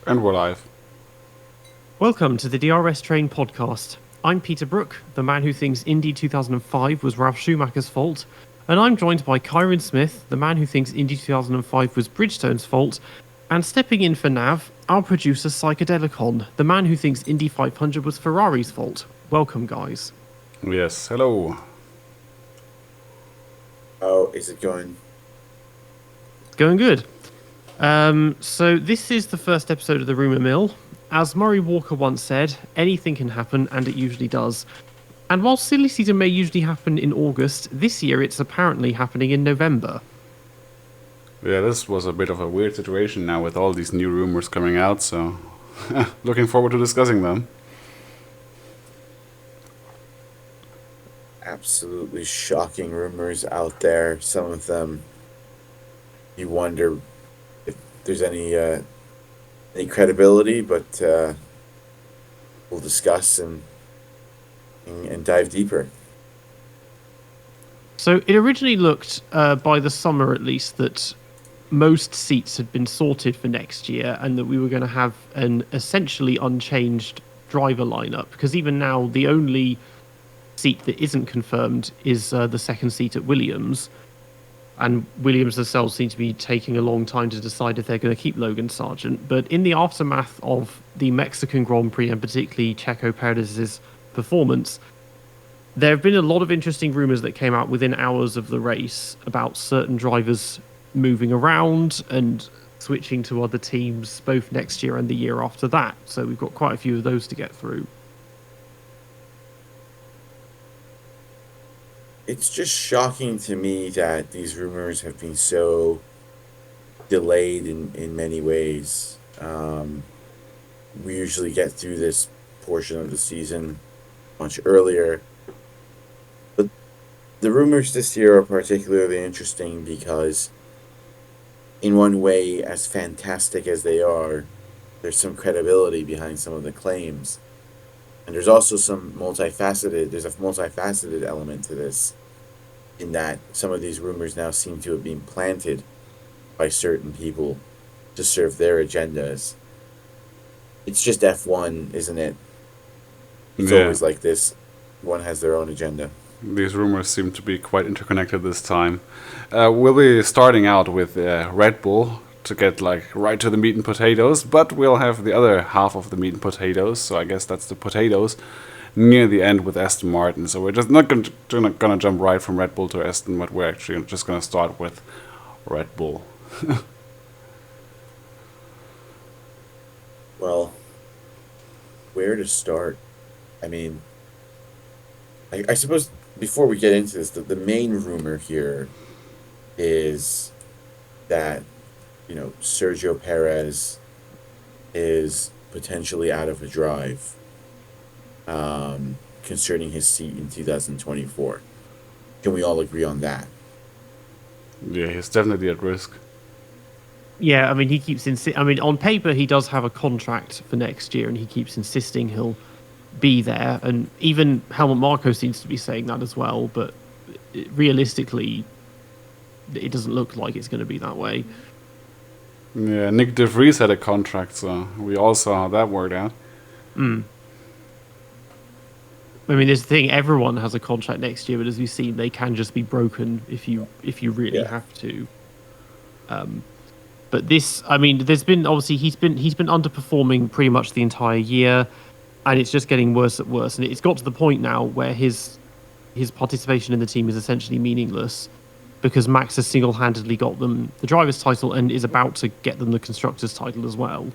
And we're live. Welcome to the DRS Train podcast. I'm Peter Brook, the man who thinks Indy 2005 was Ralph Schumacher's fault, and I'm joined by Ciaron Smith, the man who thinks Indy 2005 was Bridgestone's fault, and stepping in for Nav, our producer Psychedelicon, the man who thinks Indy 500 was Ferrari's fault. Welcome, guys. Yes, hello. How is it going? Going good. So this is the first episode of the Rumour Mill. As Murray Walker once said, anything can happen, and it usually does. And while silly season may usually happen in August, this year it's apparently happening in November. Yeah, this was a bit of a weird situation now with all these new rumors coming out, so looking forward to discussing them. Absolutely shocking rumors out there. Some of them, you wonder if there's any credibility, but we'll discuss and dive deeper. So it originally looked, by the summer at least, that most seats had been sorted for next year and that we were going to have an essentially unchanged driver lineup, because even now the only seat that isn't confirmed is the second seat at Williams, and Williams themselves seem to be taking a long time to decide if they're going to keep Logan Sargent. But in the aftermath of the Mexican Grand Prix, and particularly Checo Perez's performance, there have been a lot of interesting rumours that came out within hours of the race about certain drivers moving around and switching to other teams both next year and the year after that. So we've got quite a few of those to get through. It's just shocking to me that these rumors have been so delayed in many ways. We usually get through this portion of the season much earlier. But the rumors this year are particularly interesting because, in one way, as fantastic as they are, there's some credibility behind some of the claims. And there's also there's a multifaceted element to this, in that some of these rumors now seem to have been planted by certain people to serve their agendas. It's just F1, isn't it? It's always like this. One has their own agenda. These rumors seem to be quite interconnected this time. We'll be starting out with Red Bull to get right to the meat and potatoes, but we'll have the other half of the meat and potatoes, so I guess that's the potatoes, near the end with Aston Martin. So we're just not going to jump right from Red Bull to Aston, but we're actually just going to start with Red Bull. Well, where to start? I mean, I suppose before we get into this, the main rumor here is that, Sergio Perez is potentially out of a drive concerning his seat in 2024. Can we all agree on that? Yeah, he's definitely at risk. Yeah, I mean, he keeps on paper, he does have a contract for next year, and he keeps insisting he'll be there. And even Helmut Marko seems to be saying that as well. But realistically, it doesn't look like it's going to be that way. Yeah, Nick De Vries had a contract, so we all saw how that worked out. I mean, there's the thing: everyone has a contract next year, but as we've seen, they can just be broken if you really have to. But this, I mean, there's been obviously he's been underperforming pretty much the entire year, and it's just getting worse and worse. And it's got to the point now where his participation in the team is essentially meaningless, because Max has single-handedly got them the driver's title and is about to get them the constructor's title as well.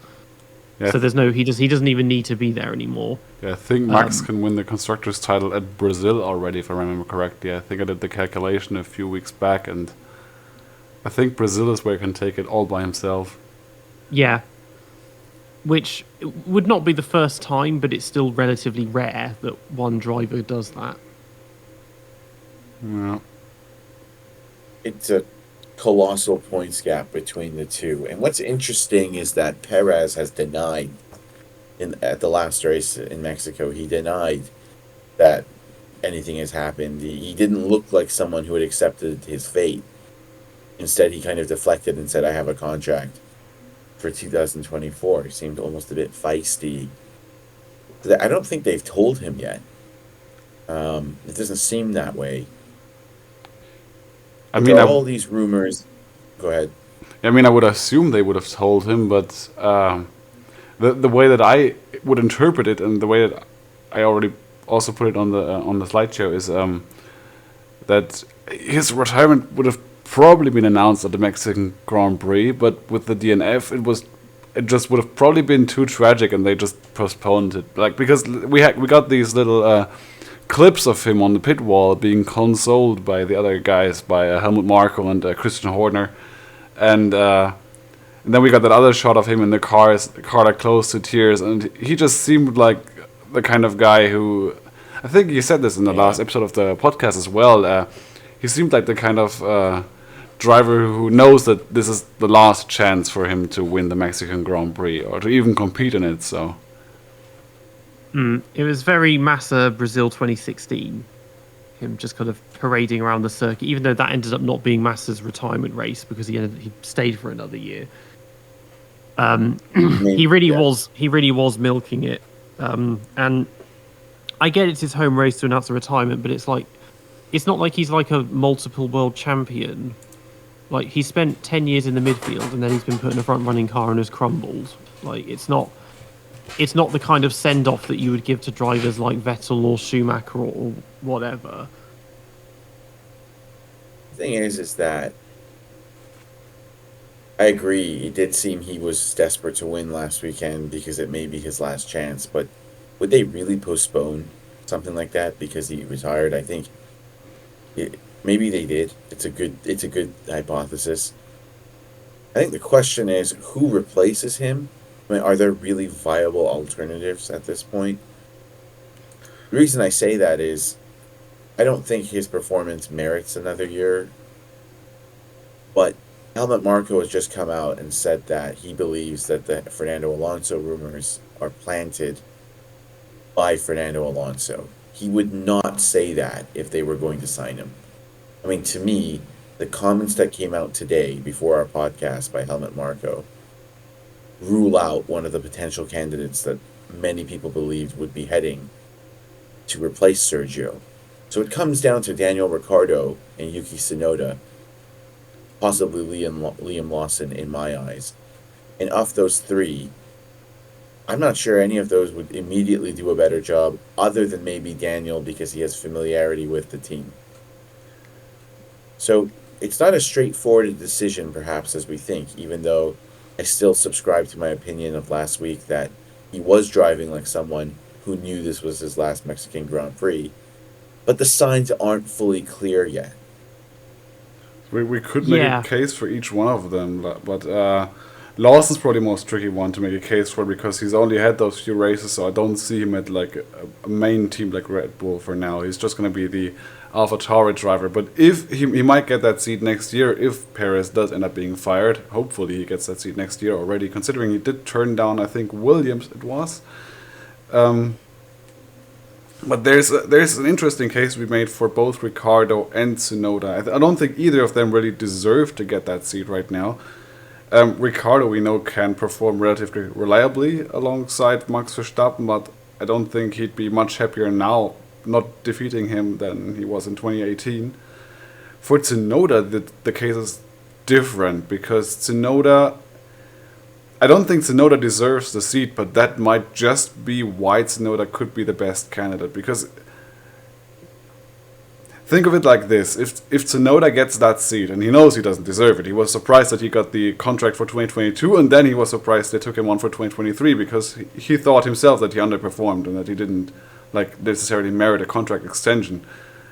Yeah. So he doesn't even need to be there anymore. Yeah, I think Max can win the constructor's title at Brazil already, if I remember correctly. I think I did the calculation a few weeks back, and I think Brazil is where he can take it all by himself. Yeah. Which would not be the first time, but it's still relatively rare that one driver does that. Yeah. It's a colossal points gap between the two. And what's interesting is that Perez has denied, at the last race in Mexico, he denied that anything has happened. He didn't look like someone who had accepted his fate. Instead, he kind of deflected and said, I have a contract. for 2024. He seemed almost a bit feisty. I don't think they've told him yet. It doesn't seem that way. I But mean, there are all these rumors. Go ahead. I mean, I would assume they would have told him, but the way that I would interpret it, and the way that I already also put it on the slideshow, is that his retirement would have probably been announced at the Mexican Grand Prix, but with the DNF, it just would have probably been too tragic, and they just postponed it. Like, because we got these little clips of him on the pit wall being consoled by the other guys, by Helmut Marko and Christian Horner, and then we got that other shot of him in the car like close to tears, and he just seemed like the kind of guy who, I think you said this in the last episode of the podcast as well. He seemed like the kind of driver who knows that this is the last chance for him to win the Mexican Grand Prix or to even compete in it. So it was very Massa Brazil 2016. Him just kind of parading around the circuit, even though that ended up not being Massa's retirement race because he stayed for another year. He really was milking it, and I get it's his home race to announce a retirement, but it's not like he's like a multiple world champion. Like, he spent 10 years in the midfield and then he's been put in a front running car and has crumbled. Like, it's not the kind of send off that you would give to drivers like Vettel or Schumacher or whatever. The thing is that I agree. It did seem he was desperate to win last weekend because it may be his last chance. But would they really postpone something like that because he retired? I think maybe they did. It's a good hypothesis. I think the question is who replaces him. I mean, are there really viable alternatives at this point? The reason I say that is I don't think his performance merits another year. But Helmut Marko has just come out and said that he believes that the Fernando Alonso rumors are planted by Fernando Alonso. He would not say that if they were going to sign him. I mean, to me, the comments that came out today before our podcast by Helmut Marko rule out one of the potential candidates that many people believed would be heading to replace Sergio. So it comes down to Daniel Ricciardo and Yuki Tsunoda, possibly Liam Lawson in my eyes. And of those three, I'm not sure any of those would immediately do a better job other than maybe Daniel because he has familiarity with the team. So it's not as straightforward a decision perhaps as we think, even though I still subscribe to my opinion of last week that he was driving like someone who knew this was his last Mexican Grand Prix. But the signs aren't fully clear yet. we could make a case for each one of them, but Lawson's probably the most tricky one to make a case for because he's only had those few races, so I don't see him at like a main team like Red Bull for now. He's just going to be the AlphaTauri driver, but if he might get that seat next year if Perez does end up being fired. Hopefully he gets that seat next year already, considering he did turn down, I think, Williams it was. But there's an interesting case to be made for both Ricciardo and Tsunoda. I don't think either of them really deserve to get that seat right now. Ricciardo, we know, can perform relatively reliably alongside Max Verstappen, but I don't think he'd be much happier now not defeating him than he was in 2018. For Tsunoda, the case is different because Tsunoda, I don't think Tsunoda deserves the seat, but that might just be why Tsunoda could be the best candidate. Because think of it like this: if Tsunoda gets that seat and he knows he doesn't deserve it, he was surprised that he got the contract for 2022, and then he was surprised they took him on for 2023 because he thought himself that he underperformed and that he didn't necessarily merit a contract extension.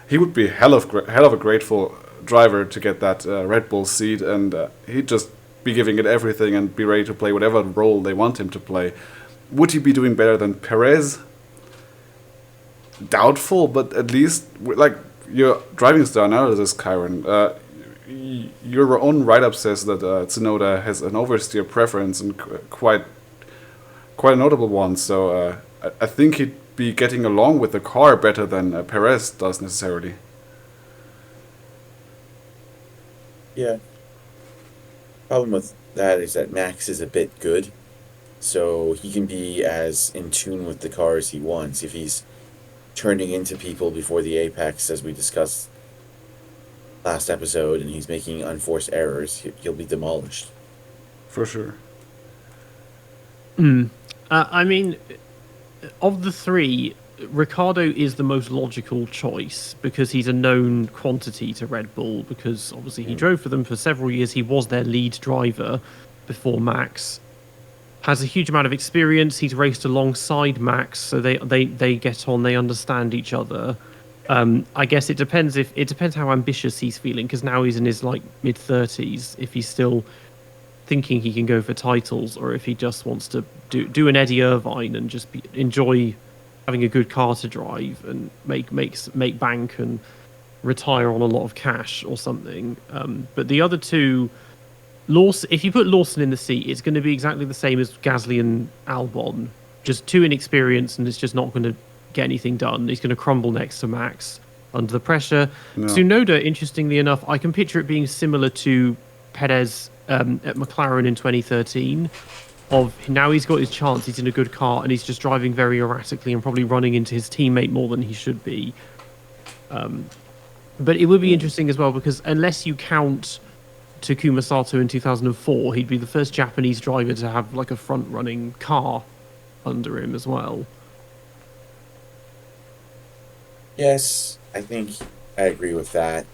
He would be hell of a grateful driver to get that Red Bull seat, and he'd just be giving it everything and be ready to play whatever role they want him to play. Would he be doing better than Perez? Doubtful, but at least your driving style analysis, Ciaron, your own write-up says that Tsunoda has an oversteer preference and quite a notable one. So I think he'd be getting along with the car better than Perez does necessarily. Yeah. Problem with that is that Max is a bit good, so he can be as in tune with the car as he wants. If he's turning into people before the apex, as we discussed last episode, and he's making unforced errors, he'll be demolished. For sure. I mean, of the three, Ricardo is the most logical choice because he's a known quantity to Red Bull, because obviously he drove for them for several years. He was their lead driver before Max. Has a huge amount of experience. He's raced alongside Max, so they get on, they understand each other. I guess it depends how ambitious he's feeling, because now he's in his like mid-30s. If he's still thinking he can go for titles, or if he just wants to do an Eddie Irvine and just enjoy having a good car to drive and make bank and retire on a lot of cash or something. But the other two, Lawson, if you put Lawson in the seat, it's going to be exactly the same as Gasly and Albon. Just too inexperienced, and it's just not going to get anything done. He's going to crumble next to Max under the pressure. No. Tsunoda, interestingly enough, I can picture it being similar to Perez at McLaren in 2013. Of now he's got his chance, he's in a good car, and he's just driving very erratically and probably running into his teammate more than he should be. But it would be interesting as well, because unless you count Takuma Sato in 2004, he'd be the first Japanese driver to have like a front-running car under him as well. Yes, I think I agree with that.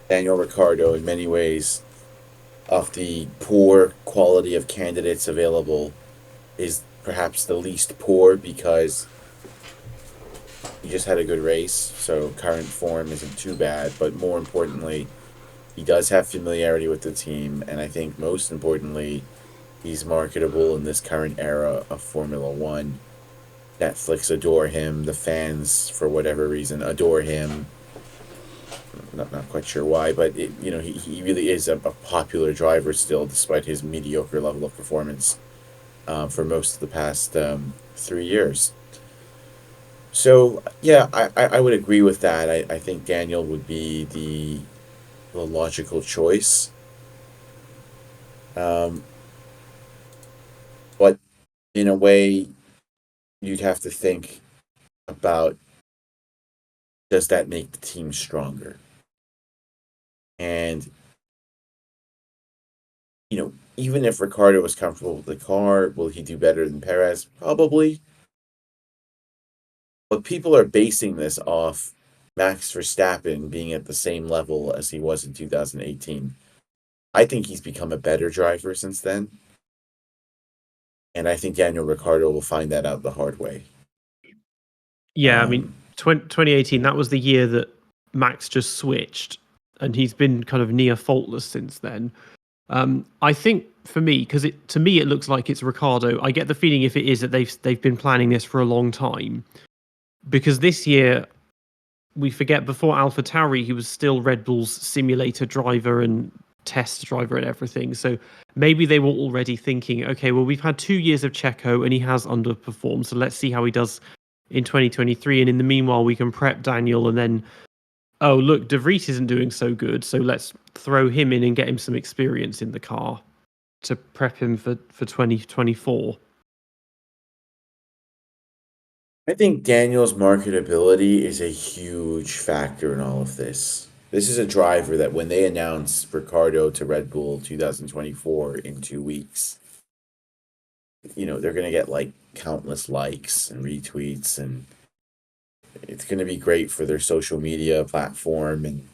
Daniel Ricciardo, in many ways, of the poor quality of candidates available, is perhaps the least poor because he just had a good race, so current form isn't too bad. But more importantly, he does have familiarity with the team, and I think most importantly, he's marketable in this current era of Formula One. Netflix adore him. The fans, for whatever reason, adore him. Not quite sure why, but he really is a popular driver still, despite his mediocre level of performance for most of the past 3 years. So yeah, I would agree with that. I think Daniel would be the logical choice. But in a way, you'd have to think about, does that make the team stronger? And, even if Ricardo was comfortable with the car, will he do better than Perez? Probably. But people are basing this off Max Verstappen being at the same level as he was in 2018. I think he's become a better driver since then. And I think Daniel Ricciardo will find that out the hard way. Yeah, I mean, 2018, that was the year that Max just switched, and he's been kind of near faultless since then. I think for me, because to me it looks like it's Ricciardo. I get the feeling if it is that they've been planning this for a long time, because this year we forget, before AlphaTauri he was still Red Bull's simulator driver and test driver and everything. So maybe they were already thinking, okay, well, we've had 2 years of Checo and he has underperformed, so let's see how he does in 2023, and in the meanwhile we can prep Daniel, and then, oh look, De Vries isn't doing so good, so let's throw him in and get him some experience in the car to prep him for 2024. I think Daniel's marketability is a huge factor in all of this. This is a driver that when they announce Ricardo to Red Bull 2024 in 2 weeks, they're going to get like countless likes and retweets, and it's going to be great for their social media platform. And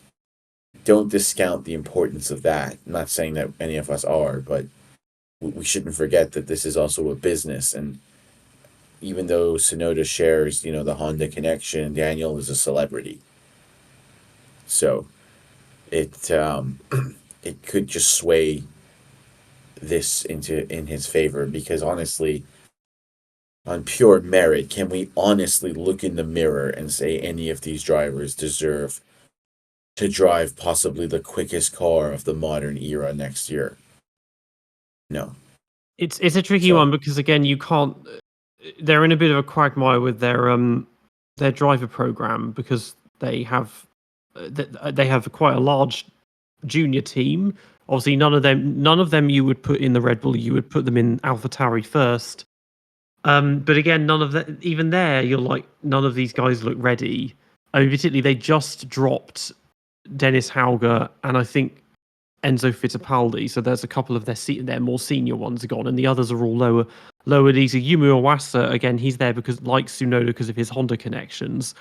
don't discount the importance of that. I'm not saying that any of us are, but we shouldn't forget that this is also a business. And even though Tsunoda shares, the Honda connection, Daniel is a celebrity. So it it could just sway this in his favor, because honestly, on pure merit, can we honestly look in the mirror and say any of these drivers deserve to drive possibly the quickest car of the modern era next year? No. It's a tricky one, because again, you can't. They're in a bit of a quagmire with their driver program, because they have quite a large junior team Obviously, none of them you would put in the Red Bull. You would put them in AlphaTauri first. But again, none of that. Even there, you're like, none of these guys look ready. I mean, particularly they just dropped Dennis Hauger and I think Enzo Fittipaldi. So there's a couple of their more senior ones are gone, and the others are all lower easy. Yumu Iwasa, again, he's there because like Tsunoda because of his Honda connections,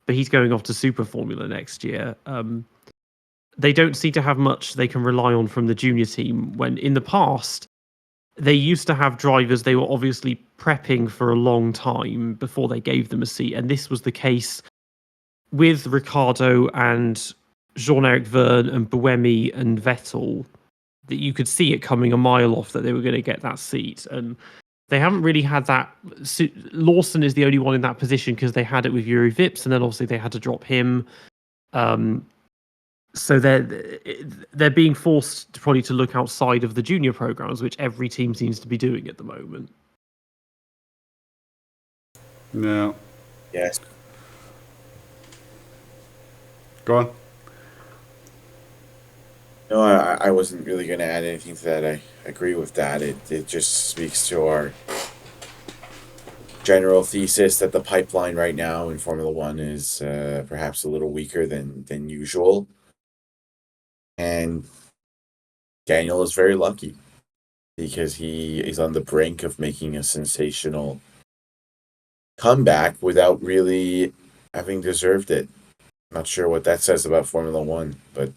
but he's going off to Super Formula next year. They don't seem to have much they can rely on from the junior team. When in the past they used to have drivers they were obviously prepping for a long time before they gave them a seat, and this was the case with Ricciardo and Jean-Eric Verne and Buemi and Vettel, that you could see it coming a mile off that they were going to get that seat. And they haven't really had that. Lawson is the only one in that position because they had it with Yuri Vips, and then obviously they had to drop him. So they're being forced probably to look outside of the junior programs, which every team seems to be doing at the moment. Yeah. Yes. Go on. No, I wasn't really going to add anything to that. I agree with that. It just speaks to our general thesis that the pipeline right now in Formula One is perhaps a little weaker than usual. And Daniel is very lucky because he is on the brink of making a sensational comeback without really having deserved it. Not sure what that says about Formula One, but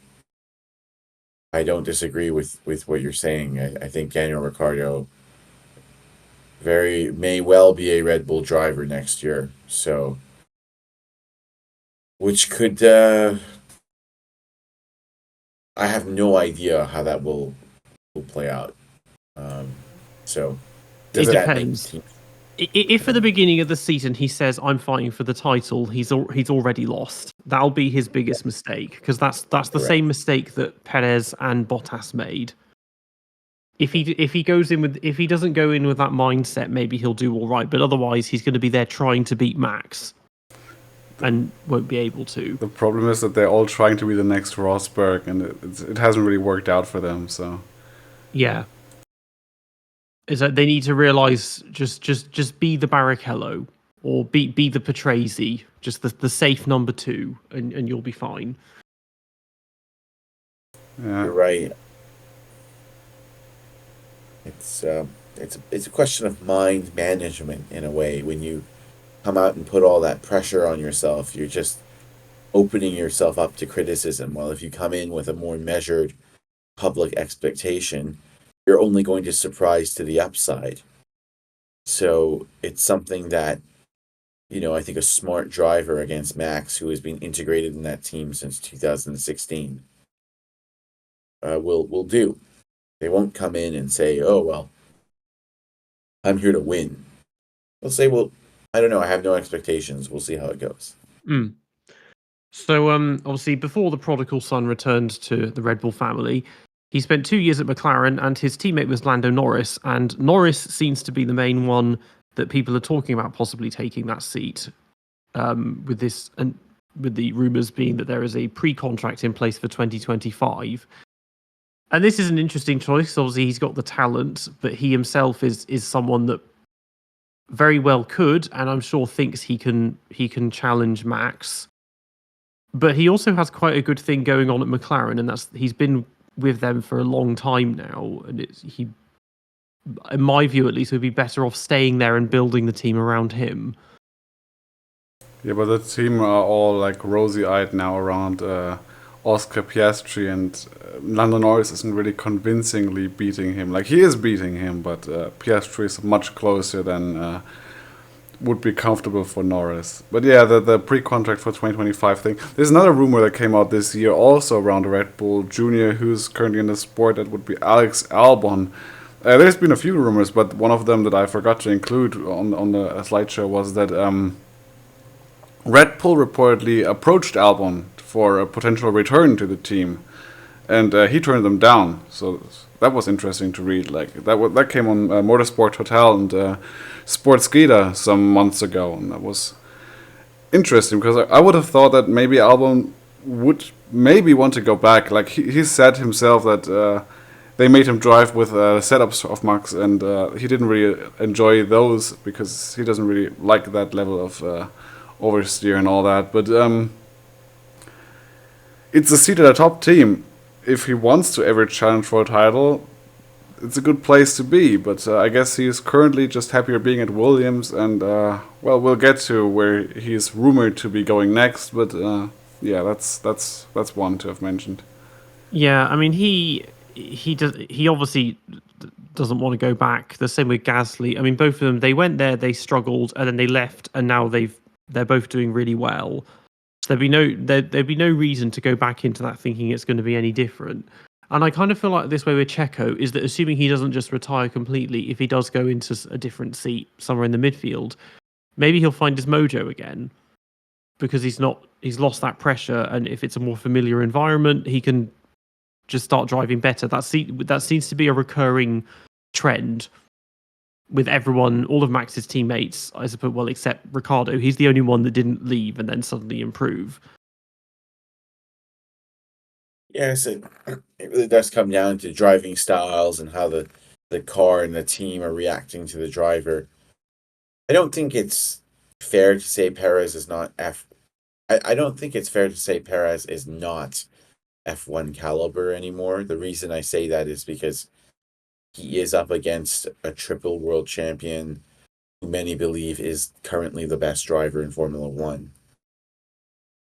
I don't disagree with what you're saying. I think Daniel Ricciardo may well be a Red Bull driver next year. So, which could I have no idea how that will play out. So it depends. If at the beginning of the season he says I'm fighting for the title, he's already lost. That'll be his biggest mistake because that's the same mistake that Perez and Bottas made. If he doesn't go in with that mindset, maybe he'll do all right. But otherwise, he's going to be there trying to beat Max, and won't be able to. The problem is that they're all trying to be the next Rosberg, and it hasn't really worked out for them. So yeah. Is that they need to realize just be the Barrichello or be the Patrese, just the safe number 2, and you'll be fine. Yeah. You're right. It's a question of mind management in a way. When you come out and put all that pressure on yourself, you're just opening yourself up to criticism. While if you come in with a more measured public expectation, you're only going to surprise to the upside. So it's something that, I think a smart driver against Max, who has been integrated in that team since 2016, will do. They won't come in and say, oh, well, I'm here to win. They'll say, well, I don't know. I have no expectations. We'll see how it goes. Mm. So obviously before the prodigal son returned to the Red Bull family, he spent 2 years at McLaren, and his teammate was Lando Norris. And Norris seems to be the main one that people are talking about possibly taking that seat. With this, and with the rumours being that there is a pre-contract in place for 2025. And this is an interesting choice. Obviously, he's got the talent, but he himself is someone that very well could, and I'm sure thinks he can challenge Max. But he also has quite a good thing going on at McLaren, and that's he's been with them for a long time now, and he, in my view at least, would be better off staying there and building the team around him. Yeah, but the team are all like rosy-eyed now around Oscar Piastri, and Lando Norris isn't really convincingly beating him. Like, he is beating him, but Piastri is much closer than would be comfortable for Norris. But yeah, the pre-contract for 2025 thing. There's another rumor that came out this year also around Red Bull Junior, who's currently in the sport. That would be Alex Albon. There's been a few rumors, but one of them that I forgot to include on the slideshow was that Red Bull reportedly approached Albon for a potential return to the team, and he turned them down. So that was interesting to read. Like that came on Motorsport Total and Sportskeeda some months ago, and that was interesting because I would have thought that maybe Albon would maybe want to go back. Like he said himself that they made him drive with setups of Max, and he didn't really enjoy those because he doesn't really like that level of oversteer and all that. But it's a seat at a top team. If he wants to ever challenge for a title, it's a good place to be. But I guess he's currently just happier being at Williams, and well, we'll get to where he's rumored to be going next. But yeah, that's one to have mentioned. Yeah, I mean he obviously doesn't want to go back. The same with Gasly. I mean, both of them, they went there, they struggled, and then they left, and now they're both doing really well. So there'd be no reason to go back into that thinking it's going to be any different. And I kind of feel like this way with Checo is that assuming he doesn't just retire completely, if he does go into a different seat somewhere in the midfield, maybe he'll find his mojo again because he's lost that pressure, and if it's a more familiar environment, he can just start driving better. That seems to be a recurring trend with everyone, all of Max's teammates, I suppose, well, except Ricardo. He's the only one that didn't leave and then suddenly improve. Yes, it really does come down to driving styles and how the car and the team are reacting to the driver. I don't think it's fair to say Perez is not F. I don't think it's fair to say Perez is not F1 caliber anymore. The reason I say that is because he is up against a triple world champion who many believe is currently the best driver in Formula One.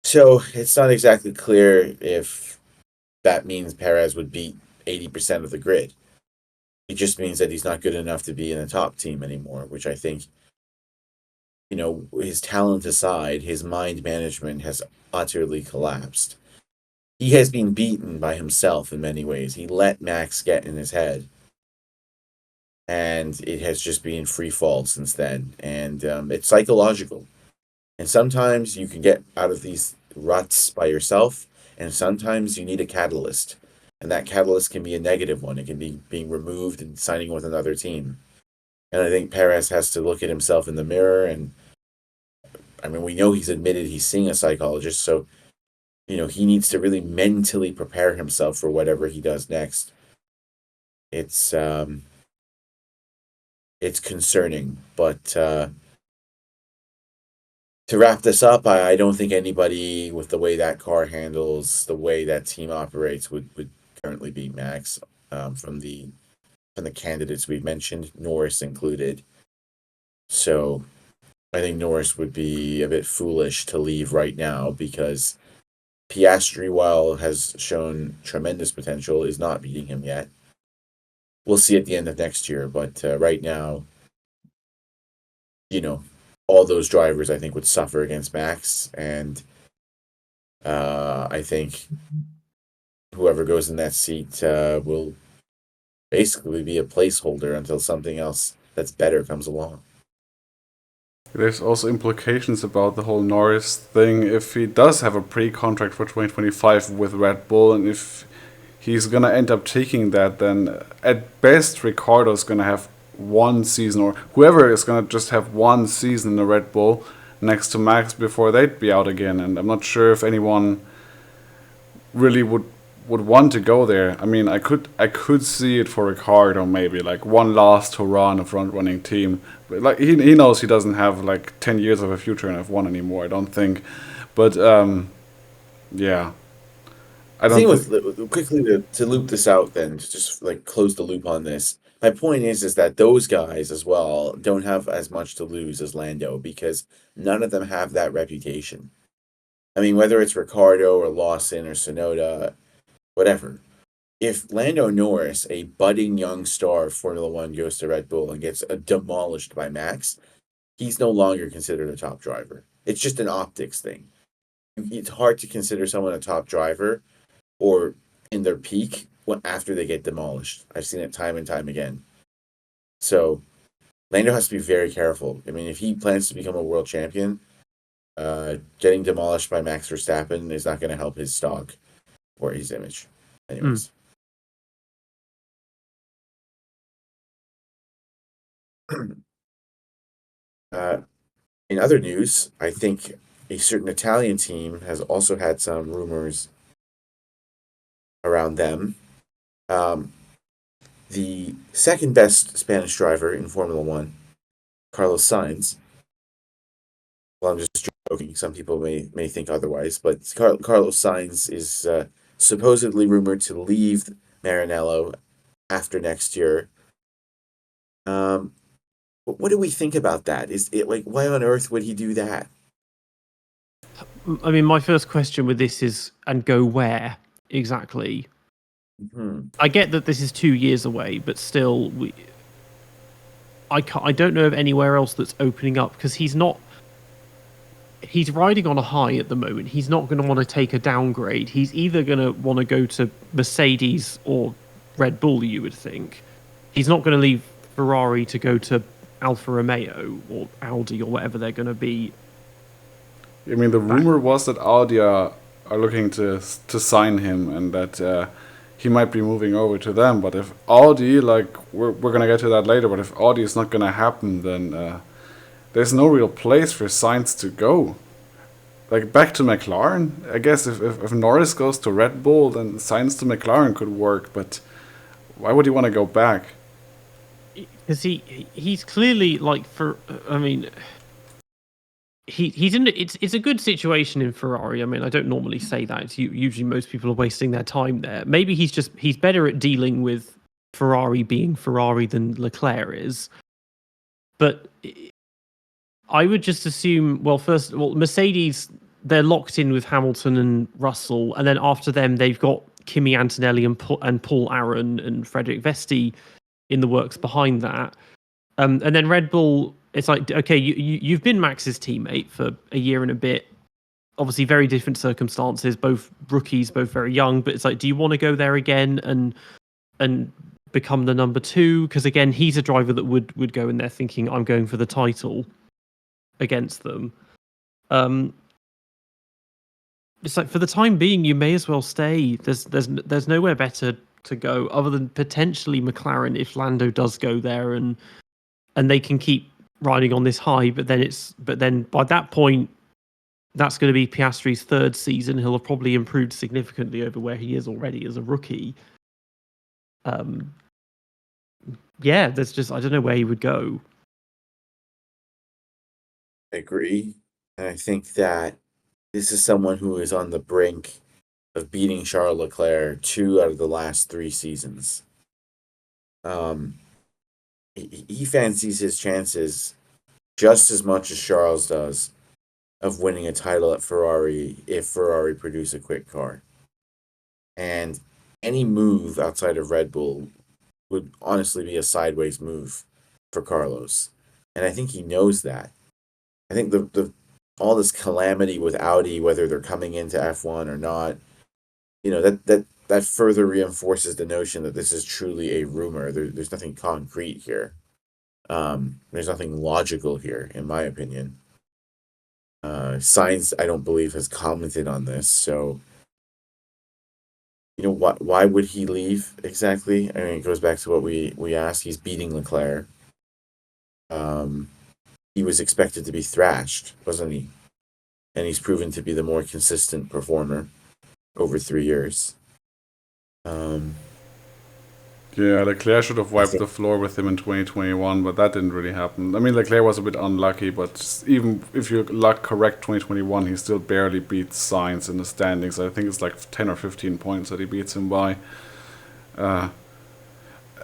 So it's not exactly clear if that means Perez would beat 80% of the grid. It just means that he's not good enough to be in the top team anymore, which I think, his talent aside, his mind management has utterly collapsed. He has been beaten by himself in many ways. He let Max get in his head, and it has just been free fall since then. And it's psychological. And sometimes you can get out of these ruts by yourself, and sometimes you need a catalyst. And that catalyst can be a negative one. It can be being removed and signing with another team. And I think Perez has to look at himself in the mirror. And I mean, we know he's admitted he's seeing a psychologist. So, he needs to really mentally prepare himself for whatever he does next. It's concerning. But to wrap this up, I don't think anybody with the way that car handles, the way that team operates would currently beat Max from the candidates we've mentioned, Norris included. So I think Norris would be a bit foolish to leave right now because Piastri, while has shown tremendous potential, is not beating him yet. We'll see at the end of next year, but right now, all those drivers I think would suffer against Max, and I think whoever goes in that seat will basically be a placeholder until something else that's better comes along. There's also implications about the whole Norris thing. If he does have a pre-contract for 2025 with Red Bull, and if he's gonna end up taking that, then at best Ricardo's gonna have one season, or whoever is gonna just have one season in the Red Bull next to Max before they'd be out again. And I'm not sure if anyone really would want to go there. I mean, I could see it for Ricardo, maybe like one last hurrah in a front running team. But like he knows he doesn't have like 10 years of a future in F1 anymore, I don't think. But yeah, I don't quickly to loop this out, then to just like close the loop on this. My point is that those guys as well don't have as much to lose as Lando because none of them have that reputation. I mean, whether it's Ricardo or Lawson or Sonoda, whatever. If Lando Norris, a budding young star of Formula One, goes to Red Bull and gets demolished by Max, he's no longer considered a top driver. It's just an optics thing. It's hard to consider someone a top driver or in their peak after they get demolished. I've seen it time and time again. So Lando has to be very careful. I mean, if he plans to become a world champion, getting demolished by Max Verstappen is not going to help his stock or his image. Anyways. In other news, I think a certain Italian team has also had some rumors around them. the second best Spanish driver in Formula One, Carlos Sainz. Well, I'm just joking. Some people may think otherwise, but Carlos Sainz is supposedly rumored to leave Maranello after next year. What do we think about that? Is it like, why on earth would he do that? I mean, my first question with this is, and go where exactly? I get that this is 2 years away, but still, I don't know of anywhere else that's opening up, because he's riding on a high at the moment. He's not going to want to take a downgrade. He's either going to want to go to Mercedes or Red Bull, you would think. He's not going to leave Ferrari to go to Alfa Romeo or Audi or whatever they're going to be. I mean, the rumor was that Audi are looking to sign him, and that he might be moving over to them. But if Audi, like, we're gonna get to that later, but if Audi is not gonna happen, then there's no real place for Sainz to go. Like, back to McLaren, I guess if Norris goes to Red Bull, then Sainz to McLaren could work. But why would he want to go back? Because he's clearly like, I mean, he's in. It's a good situation in Ferrari. I mean, I don't normally say that. It's usually most people are wasting their time there. Maybe he's better at dealing with Ferrari being Ferrari than Leclerc is. But I would just assume, first of all, Mercedes, they're locked in with Hamilton and Russell, and then after them, they've got Kimi Antonelli and Paul Aron and Frederick Vesti in the works behind that. And then Red Bull, it's like, okay, you've been Max's teammate for a year and a bit. Obviously, very different circumstances, both rookies, both very young. But it's like, do you want to go there again and become the number 2? Because again, he's a driver that would go in there thinking, I'm going for the title against them. It's like, for the time being, you may as well stay. There's nowhere better to go other than potentially McLaren if Lando does go there and they can keep riding on this high. But then by that point, that's going to be Piastri's 3rd season. He'll have probably improved significantly over where he is already as a rookie. Yeah, there's just, I don't know where he would go. I agree. And I think that this is someone who is on the brink of beating Charles Leclerc 2 out of the last 3 seasons. He fancies his chances just as much as Charles does of winning a title at Ferrari if Ferrari produce a quick car. And any move outside of Red Bull would honestly be a sideways move for Carlos. And I think he knows that. I think the all this calamity with Audi, whether they're coming into F1 or not, that further reinforces the notion that this is truly a rumor. There's nothing concrete here. There's nothing logical here, in my opinion. Sainz, I don't believe, has commented on this. So, why would he leave exactly? I mean, it goes back to what we asked. He's beating Leclerc. He was expected to be thrashed, wasn't he? And he's proven to be the more consistent performer over 3 years. Yeah, Leclerc should have wiped the floor with him in 2021, but that didn't really happen. I mean, Leclerc was a bit unlucky, but even if you luck correct 2021, he still barely beats Sainz in the standings. I think it's like 10 or 15 points that he beats him by. I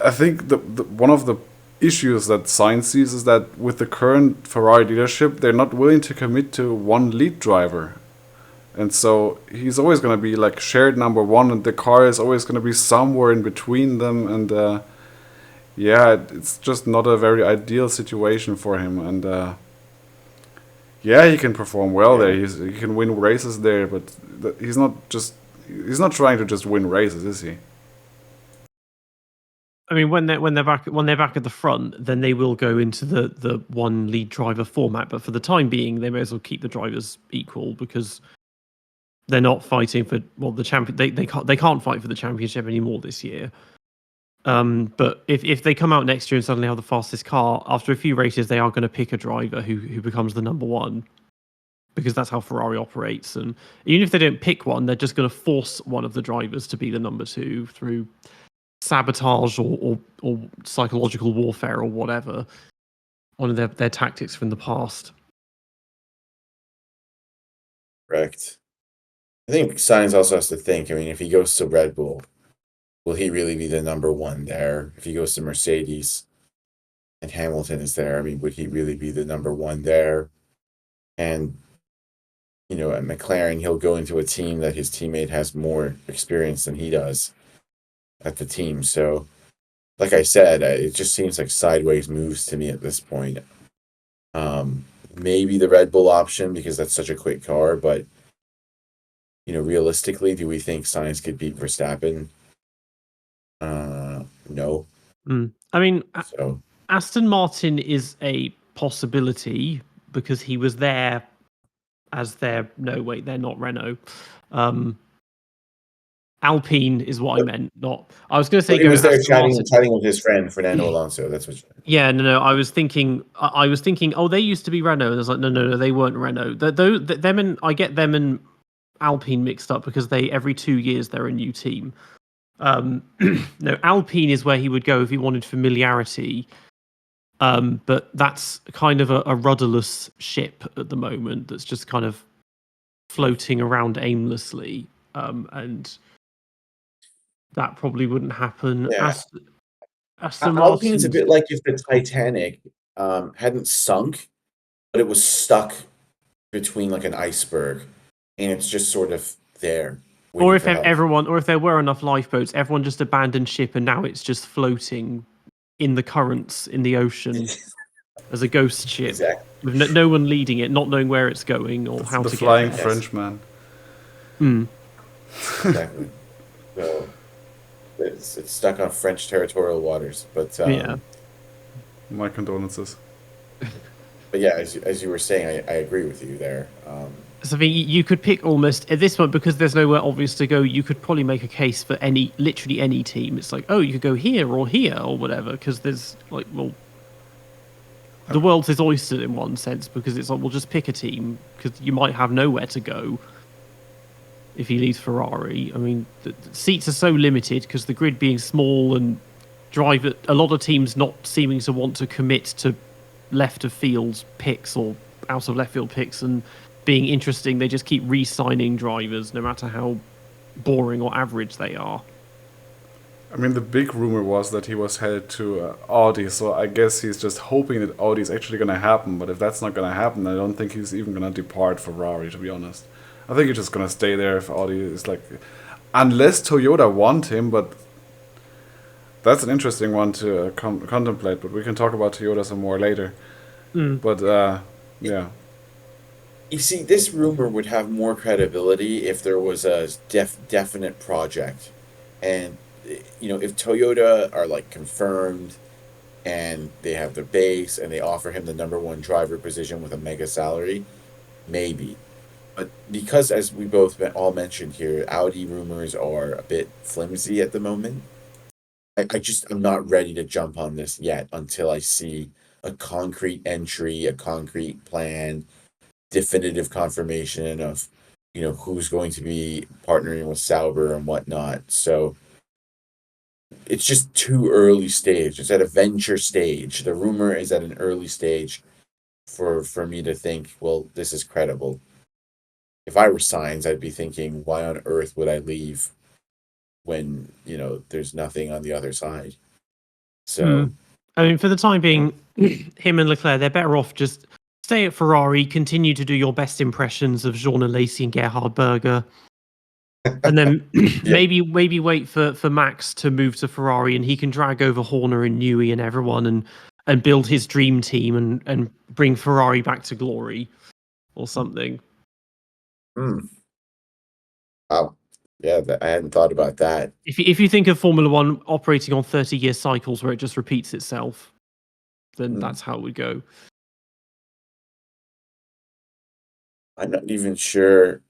think the one of the issues that Sainz sees is that with the current Ferrari leadership, they're not willing to commit to one lead driver. And so he's always going to be like shared number 1, and the car is always going to be somewhere in between them. And it's just not a very ideal situation for him. And he can perform well there. He can win races there, but he's not trying to just win races, is he? I mean, when they're back at the front, then they will go into the one lead driver format. But for the time being, they may as well keep the drivers equal, because they're not fighting for the champion. They can't fight for the championship anymore this year. But if they come out next year and suddenly have the fastest car, after a few races, they are going to pick a driver who becomes the number 1, because that's how Ferrari operates. And even if they don't pick one, they're just going to force one of the drivers to be the number 2 through sabotage or psychological warfare or whatever. One of their tactics from the past. Correct. I think Sainz also has to think. I mean, if he goes to Red Bull, will he really be the number one there? If he goes to Mercedes and Hamilton is there, I mean, would he really be the number one there? And at McLaren, he'll go into a team that his teammate has more experience than he does at the team. So, like I said, it just seems like sideways moves to me at this point. Maybe the Red Bull option because that's such a quick car, but realistically, do we think Sainz could beat Verstappen? No. I mean, So Aston Martin is a possibility because he was there as their. No, wait, they're not Renault. Alpine is what I meant. Not. I was going to say he was there Aston chatting with his friend Fernando Alonso. That's what. Yeah, no. I was thinking. I was thinking. Oh, they used to be Renault. And I was like, no, they weren't Renault. Them and I get them and Alpine mixed up because every 2 years they're a new team. No, Alpine is where he would go if he wanted familiarity. But that's kind of a rudderless ship at the moment that's just kind of floating around aimlessly. And that probably wouldn't happen. Yeah. Aston Alpine's Martin's a bit like if the Titanic hadn't sunk, but it was stuck between like an iceberg, and it's just sort of there. Or if there were enough lifeboats, everyone just abandoned ship and now it's just floating in the currents in the ocean as a ghost ship, exactly. with no one leading it, not knowing where it's going or how to get there. The flying Frenchman. Exactly. So it's stuck on French territorial waters, but Yeah. My condolences. But yeah, as you were saying, I agree with you there. So I think you could pick almost at this point because there's nowhere obvious to go. You could probably make a case for literally any team. It's like, oh, you could go here or whatever because there's like, well, the world's his oyster in one sense because it's like, well, just pick a team because you might have nowhere to go if he leaves Ferrari. I mean, the seats are so limited because the grid being small and a lot of teams not seeming to want to commit to left of field picks or out of left field picks and being interesting, they just keep re-signing drivers no matter how boring or average they are. I mean, the big rumor was that he was headed to Audi, so I guess he's just hoping that Audi is actually going to happen. But if that's not going to happen, I don't think he's even going to depart Ferrari, to be honest. I think he's just going to stay there if Audi is like... Unless Toyota want him, but that's an interesting one to contemplate. But we can talk about Toyota some more later. But, yeah. You see, this rumor would have more credibility if there was a definite project. And, if Toyota are, like, confirmed and they have their base and they offer him the number one driver position with a mega salary, maybe. But because, as we both all mentioned here, Audi rumors are a bit flimsy at the moment, I'm not ready to jump on this yet until I see a concrete entry, a concrete plan, definitive confirmation of who's going to be partnering with Sauber and whatnot. So it's just too early stage. It's at a venture stage. The rumor is at an early stage for me to think, well, this is credible. If I were Sainz, I'd be thinking, why on earth would I leave when there's nothing on the other side? So I mean, for the time being, him and Leclerc, they're better off just stay at Ferrari, continue to do your best impressions of Jean Alesi and Gerhard Berger, and then maybe wait for Max to move to Ferrari and he can drag over Horner and Newey and everyone and build his dream team and bring Ferrari back to glory or something. Wow. Yeah, I hadn't thought about that. If you think of Formula One operating on 30-year cycles where it just repeats itself, then that's how it would go. I'm not even sure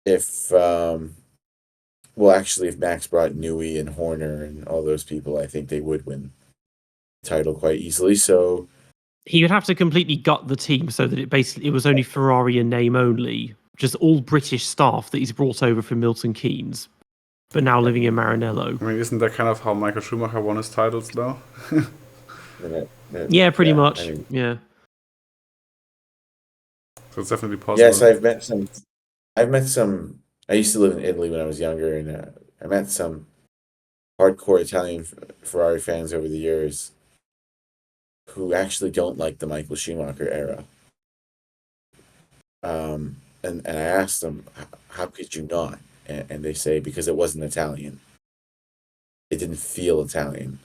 if if Max brought Newey and Horner and all those people, I think they would win the title quite easily. So he would have to completely gut the team so that it was only Ferrari in name only, just all British staff that he's brought over from Milton Keynes, but now living in Maranello. I mean, isn't that kind of how Michael Schumacher won his titles, though? Yeah, pretty Yeah, much. I mean, Yeah. So it's definitely possible. yes, I've met some. I've met some. I used to live in Italy when I was younger, and I met some hardcore Italian Ferrari fans over the years who actually don't like the Michael Schumacher era. And I asked them, how could you not? And they say, because it wasn't Italian. It didn't feel Italian.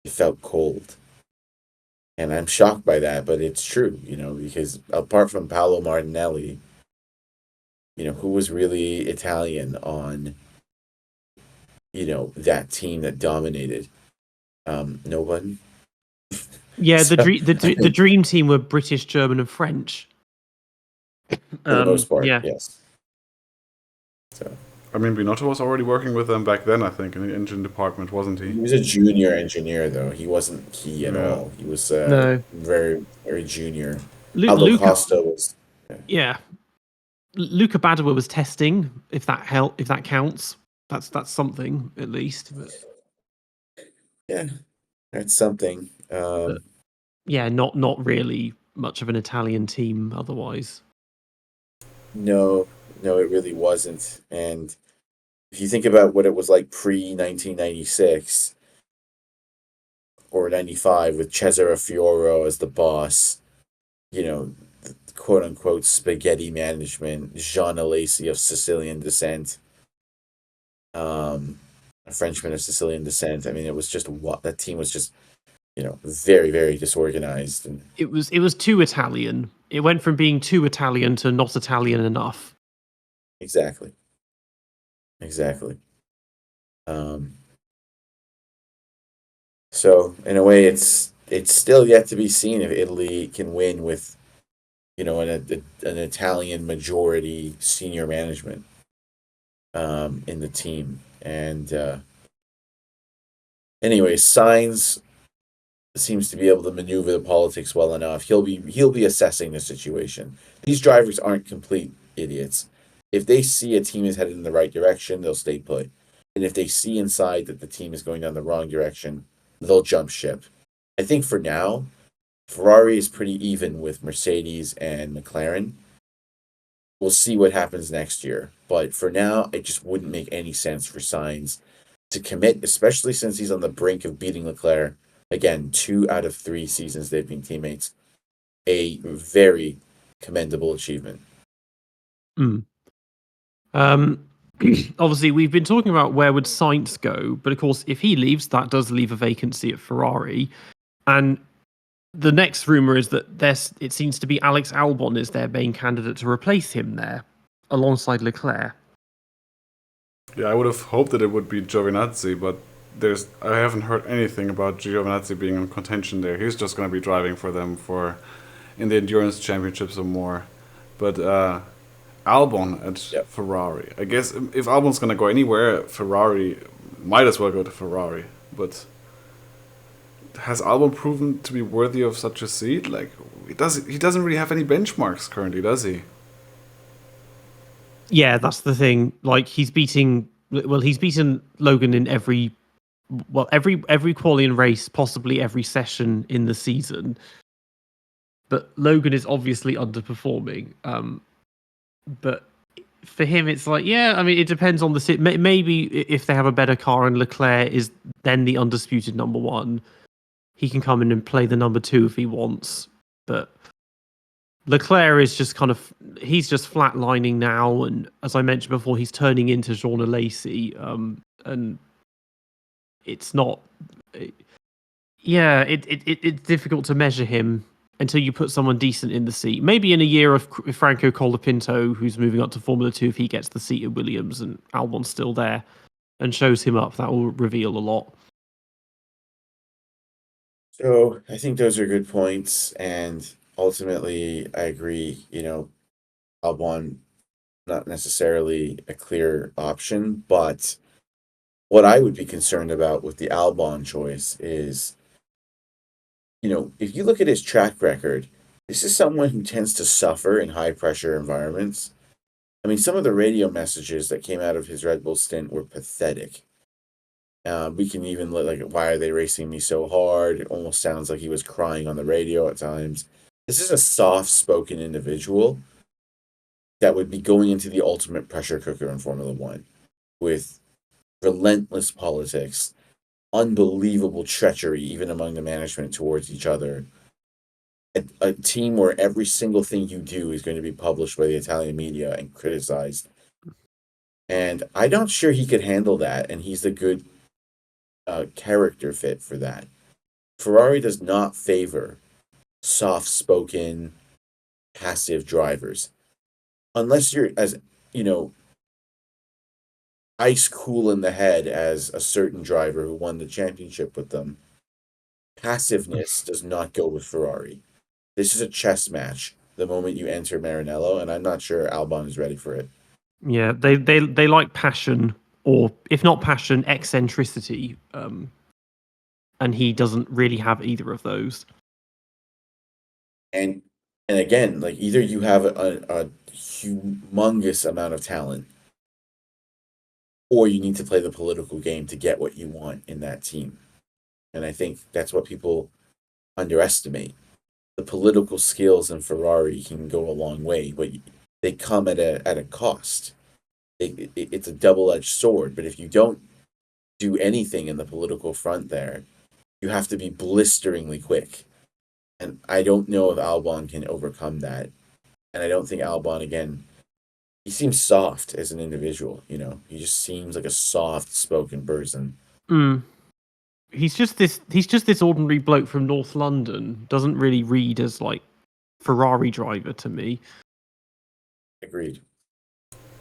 It felt cold. And I'm shocked by that, but it's true, because apart from Paolo Martinelli, who was really Italian on, that team that dominated? Nobody. Yeah, So, the dream team were British, German, and French. for the most part, Yeah. yes. So I mean, Binotto was already working with them back then, I think, in the engine department, wasn't he he? was a junior engineer, though. He wasn't key at Yeah. all. He was No. very, very junior. Aldo Luca. Costa was. Yeah. Luca Badoer was testing. If that counts, that's something at least. Yeah, that's something. But yeah, not really much of an Italian team otherwise. No, no, it really wasn't. And if you think about what it was like pre 1996 or 95 with Cesare Fioro as the boss, the quote unquote spaghetti management, Jean Alesi of Sicilian descent, a Frenchman of Sicilian descent. I mean, it was just what that team was just, very, very disorganized. And It was too Italian. It went from being too Italian to not Italian enough. exactly. Exactly. So in a way, it's still yet to be seen if Italy can win with, an Italian majority senior management in the team. And anyway, Sainz seems to be able to maneuver the politics well enough. He'll be assessing the situation. These drivers aren't complete idiots. If they see a team is headed in the right direction, they'll stay put. And if they see inside that the team is going down the wrong direction, they'll jump ship. I think for now, Ferrari is pretty even with Mercedes and McLaren. We'll see what happens next year. But for now, it just wouldn't make any sense for Sainz to commit, especially since he's on the brink of beating Leclerc. Again, 2 out of 3 seasons they've been teammates. A very commendable achievement. Obviously, we've been talking about where would Sainz go, but of course, if he leaves, that does leave a vacancy at Ferrari. And the next rumor is that it seems to be Alex Albon is their main candidate to replace him there, alongside Leclerc. Yeah, I would have hoped that it would be Giovinazzi, but I haven't heard anything about Giovinazzi being in contention there. He's just going to be driving for them in the endurance championships or more. But Albon at Ferrari. I guess if Albon's going to go anywhere, Ferrari might as well go to Ferrari. But has Albon proven to be worthy of such a seat? Like he doesn't really have any benchmarks currently, does he? Yeah, that's the thing. Like he's beaten Logan in every qualifying race, possibly every session in the season. But Logan is obviously underperforming. But for him, it's like, yeah, I mean, it depends on the maybe if they have a better car and Leclerc is then the undisputed number one, he can come in and play the number two if he wants. But Leclerc is just he's just flatlining now, and as I mentioned before, he's turning into Jean Alesi, and it's not. It's difficult to measure him until you put someone decent in the seat. Maybe in a year of Franco Colapinto, who's moving up to Formula 2, if he gets the seat at Williams and Albon's still there and shows him up, that will reveal a lot. So I think those are good points. And ultimately, I agree, Albon, not necessarily a clear option. But what I would be concerned about with the Albon choice is, if you look at his track record, this is someone who tends to suffer in high pressure environments. I mean, some of the radio messages that came out of his Red Bull stint were pathetic. We can even look like, why are they racing me so hard? It almost sounds like he was crying on the radio at times. This is a soft-spoken individual that would be going into the ultimate pressure cooker in Formula One with relentless politics, unbelievable treachery, even among the management towards each other. A team where every single thing you do is going to be published by the Italian media and criticized. And I'm not sure he could handle that, and he's a good character fit for that. Ferrari does not favor soft-spoken, passive drivers. Unless you're as, ice cool in the head as a certain driver who won the championship with them. Passiveness does not go with Ferrari. This is a chess match the moment you enter Maranello, and I'm not sure Albon is ready for it. Yeah, they like passion, or if not passion, eccentricity. And he doesn't really have either of those. And again, like, either you have a humongous amount of talent, or you need to play the political game to get what you want in that team. And I think that's what people underestimate. The political skills in Ferrari can go a long way, but they come at a cost. It's a double-edged sword, but if you don't do anything in the political front there, you have to be blisteringly quick. And I don't know if Albon can overcome that. And I don't think Albon, again, he seems soft as an individual, He just seems like a soft-spoken person. He's just this ordinary bloke from North London. Doesn't really read as like Ferrari driver to me. Agreed.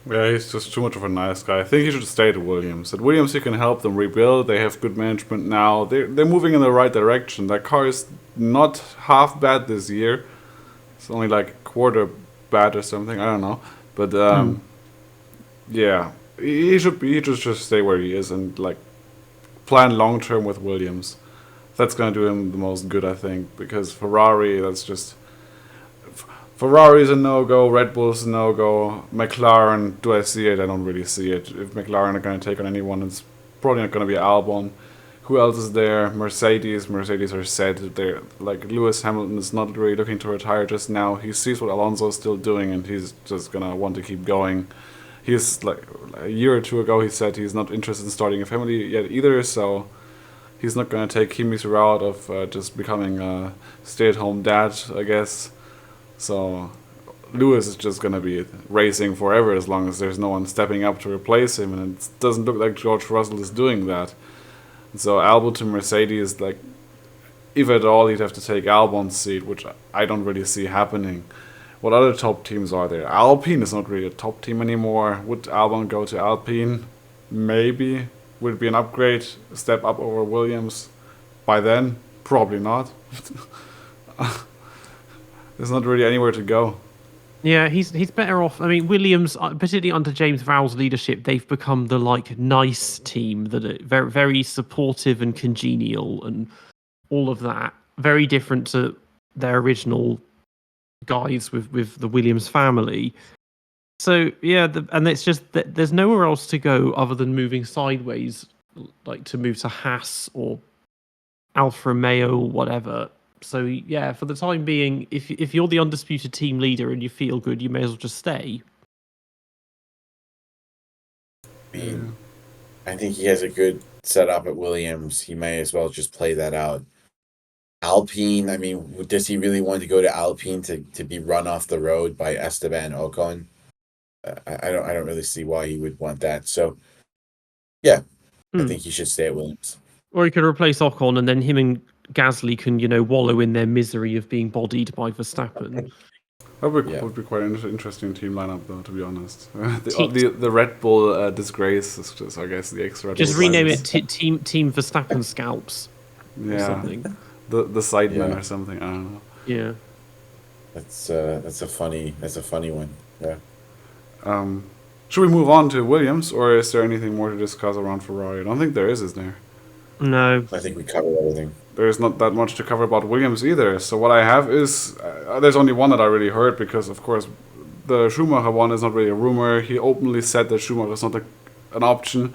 Yeah, he's just too much of a nice guy. I think he should stay at Williams. At Williams, he can help them rebuild. They have good management now. They're moving in the right direction. That car is not half bad this year. It's only like quarter bad or something. I don't know. But yeah, he should just stay where he is and like plan long term with Williams. That's gonna do him the most good, I think, because Ferrari, that's just. Ferrari's a no-go, Red Bull's a no-go, McLaren, do I see it? I don't really see it. If McLaren are going to take on anyone, it's probably not going to be Albon. Who else is there? Mercedes are set. They're, like, Lewis Hamilton is not really looking to retire just now. He sees what Alonso is still doing, and he's just going to want to keep going. He's, like, a year or two ago, he said he's not interested in starting a family yet either, so he's not going to take Kimi's route of just becoming a stay-at-home dad, I guess. So Lewis is just going to be racing forever as long as there's no one stepping up to replace him, and it doesn't look like George Russell is doing that. So Albon to Mercedes, like, if at all, he'd have to take Albon's seat, which I don't really see happening. What other top teams are there? Alpine is not really a top team anymore. Would Albon go to Alpine? Maybe. Would it be an upgrade, a step up over Williams? By then, probably not. There's not really anywhere to go. Yeah, he's better off. I mean, Williams, particularly under James Vowell's leadership, they've become the like nice team that are very, very supportive and congenial and all of that. Very different to their original guys with the Williams family. So yeah, and it's just that there's nowhere else to go other than moving sideways, like to move to Haas or Alfa Romeo or whatever. So yeah, for the time being, if you're the undisputed team leader and you feel good, you may as well just stay. I mean, I think he has a good setup at Williams. He may as well just play that out. Alpine, I mean, does he really want to go to Alpine to be run off the road by Esteban Ocon? I don't really see why he would want that. So yeah, I think he should stay at Williams. Or he could replace Ocon, and then him and Gasly can, wallow in their misery of being bodied by Verstappen. That would be quite an interesting team lineup, though, to be honest. the Red Bull disgrace is just, I guess, the extra. Just rename it Team Verstappen Scalps. Yeah, or something. The Sidemen or something. I don't know. Yeah, that's a funny one. Yeah. Should we move on to Williams, or is there anything more to discuss around Ferrari? I don't think there is there? No. I think we covered everything. There's not that much to cover about Williams either. So what I have is, there's only one that I really heard because, of course, the Schumacher one is not really a rumor. He openly said that Schumacher is not an option.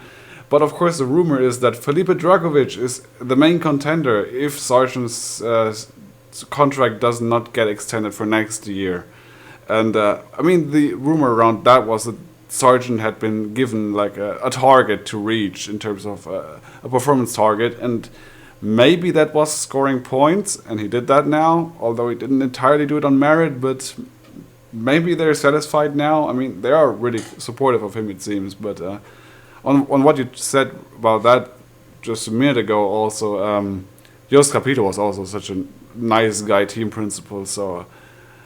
But of course, the rumor is that Felipe Dragovic is the main contender if Sargent's contract does not get extended for next year. And I mean, the rumor around that was that Sargent had been given like a target to reach in terms of a performance target, and maybe that was scoring points, and he did that now, although he didn't entirely do it on merit, but maybe they're satisfied now. I mean, they are really supportive of him, it seems, but on what you said about that just a minute ago also, Jost Capito was also such a nice guy, team principal, so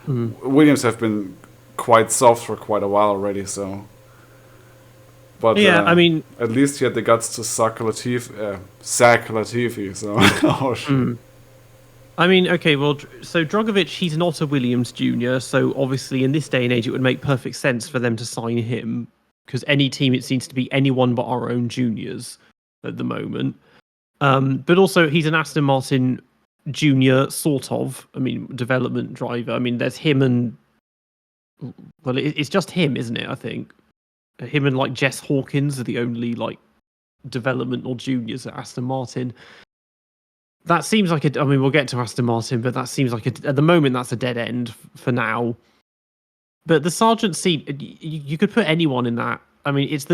Williams have been quite soft for quite a while already, so... But yeah, I mean, at least he had the guts to sack Latifi. So, I mean, okay, well, so Dragovic, he's not a Williams junior, so obviously in this day and age, it would make perfect sense for them to sign him, because any team, it seems to be anyone but our own juniors at the moment. But also, he's an Aston Martin junior, sort of. I mean, development driver. I mean, there's him and... Well, it's just him, isn't it, I think? Him and like Jess Hawkins are the only like development or juniors at Aston Martin. That seems like I mean, we'll get to Aston Martin, but that seems like at the moment that's a dead end for now. But the Sargent seat, you could put anyone in that. I mean, it's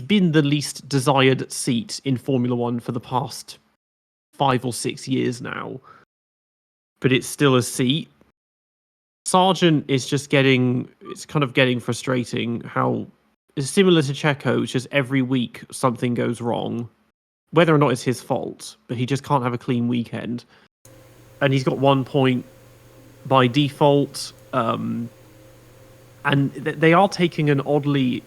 been the least desired seat in Formula One for the past 5 or 6 years now. But it's still a seat. Sargent is just it's kind of getting frustrating how it's similar to Checo, which is every week something goes wrong, whether or not it's his fault, but he just can't have a clean weekend. And he's got 1 point by default. And they are taking an oddly...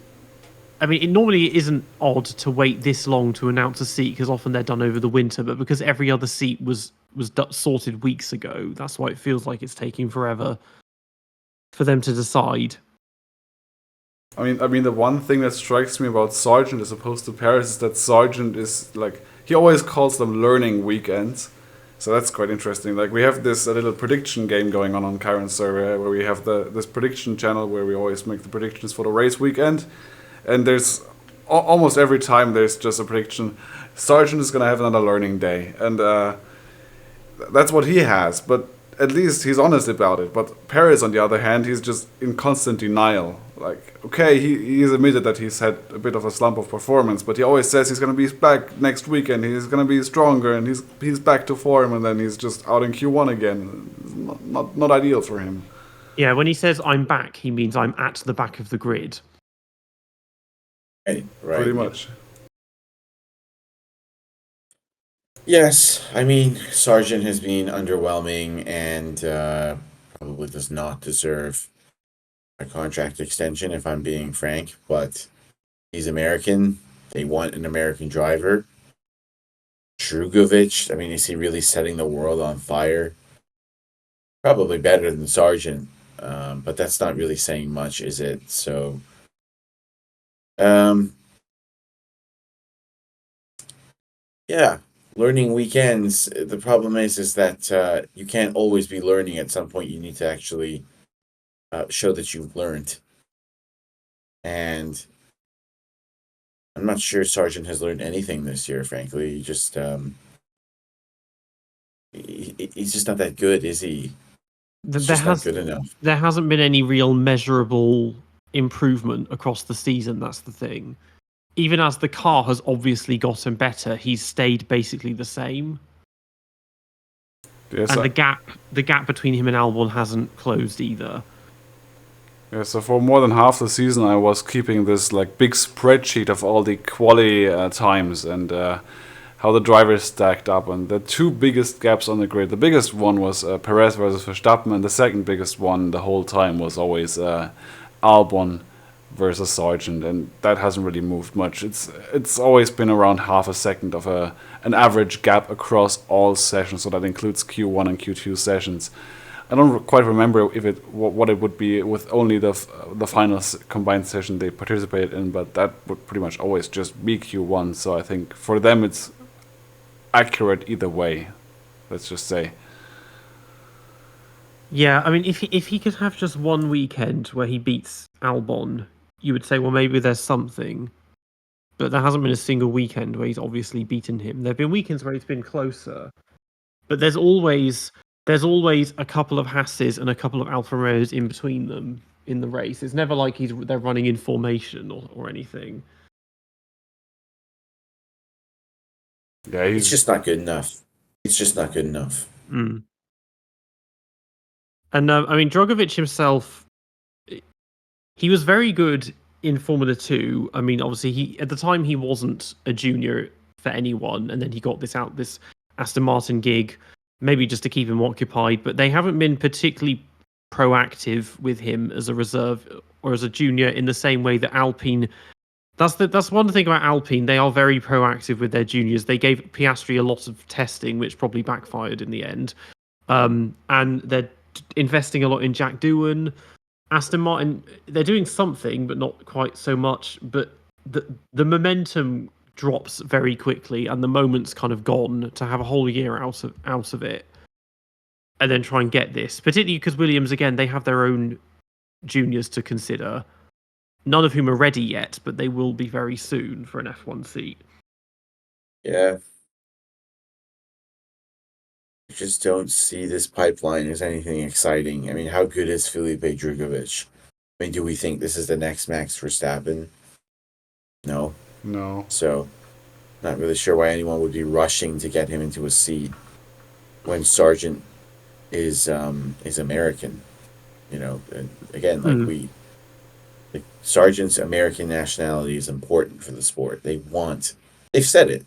I mean, it normally isn't odd to wait this long to announce a seat, because often they're done over the winter, but because every other seat was sorted weeks ago, that's why it feels like it's taking forever for them to decide. I mean, the one thing that strikes me about Sargent as opposed to Paris is that Sargent is like, he always calls them learning weekends, so that's quite interesting. Like, we have this little prediction game going on Ciaron server, where we have this prediction channel where we always make the predictions for the race weekend, and there's almost every time there's just a prediction. Sargent is gonna have another learning day, and that's what he has, but at least he's honest about it. But Paris, on the other hand, he's just in constant denial. Like, okay, he's admitted that he's had a bit of a slump of performance, but he always says he's going to be back next weekend, he's going to be stronger, and he's back to form, and then he's just out in Q1 again. Not ideal for him. Yeah, when he says I'm back, he means I'm at the back of the grid. Right. Pretty much. Yes, I mean, Sargent has been underwhelming and probably does not deserve a contract extension, if I'm being frank, but he's American. They want an American driver. Drugovich, I mean, is he really setting the world on fire? Probably better than Sargent, but that's not really saying much, is it? So, yeah, learning weekends. The problem is that you can't always be learning. At some point, you need to actually show that you've learned. And I'm not sure Sargent has learned anything this year, frankly. He just he's just not that good, is he? He's just not good enough. There hasn't been any real measurable improvement across the season, that's the thing. Even as the car has obviously gotten better, he's stayed basically the same. Yes, and the gap between him and Albon hasn't closed either. Yeah, so for more than half the season, I was keeping this like big spreadsheet of all the quali times and how the drivers stacked up. And the two biggest gaps on the grid, the biggest one was Perez versus Verstappen, and the second biggest one the whole time was always Albon versus Sargent, and that hasn't really moved much. It's always been around half a second of an average gap across all sessions, so that includes Q1 and Q2 sessions. I don't quite remember what it would be with only the final combined session they participated in, but that would pretty much always just be Q1. So I think for them it's accurate either way. Let's just say. Yeah, I mean, if he could have just one weekend where he beats Albon, you would say, well, maybe there's something. But there hasn't been a single weekend where he's obviously beaten him. There've been weekends where he's been closer, but there's always a couple of Hasses and a couple of Alfa Romeos in between them in the race. It's never like they're running in formation or anything. Yeah, It's he's just not good enough. It's just not good enough. Mm. And I mean, Drogovic himself, he was very good in Formula 2. I mean, obviously, he at the time he wasn't a junior for anyone, and then he got this Aston Martin gig, maybe just to keep him occupied. But they haven't been particularly proactive with him as a reserve or as a junior in the same way that Alpine. That's one thing about Alpine. They are very proactive with their juniors. They gave Piastri a lot of testing, which probably backfired in the end. And they're investing a lot in Jack Doohan. Aston Martin, they're doing something, but not quite so much. But the momentum drops very quickly, and the moment's kind of gone to have a whole year out of it, and then try and get this. Particularly because Williams, again, they have their own juniors to consider, none of whom are ready yet, but they will be very soon for an F1 seat. Yeah. I just don't see this pipeline as anything exciting. I mean, how good is Felipe Drugovich? I mean, do we think this is the next Max Verstappen? No. no. So, not really sure why anyone would be rushing to get him into a seat when Sargent is American. You know, and again, like Sargent's American nationality is important for the sport. They've said it.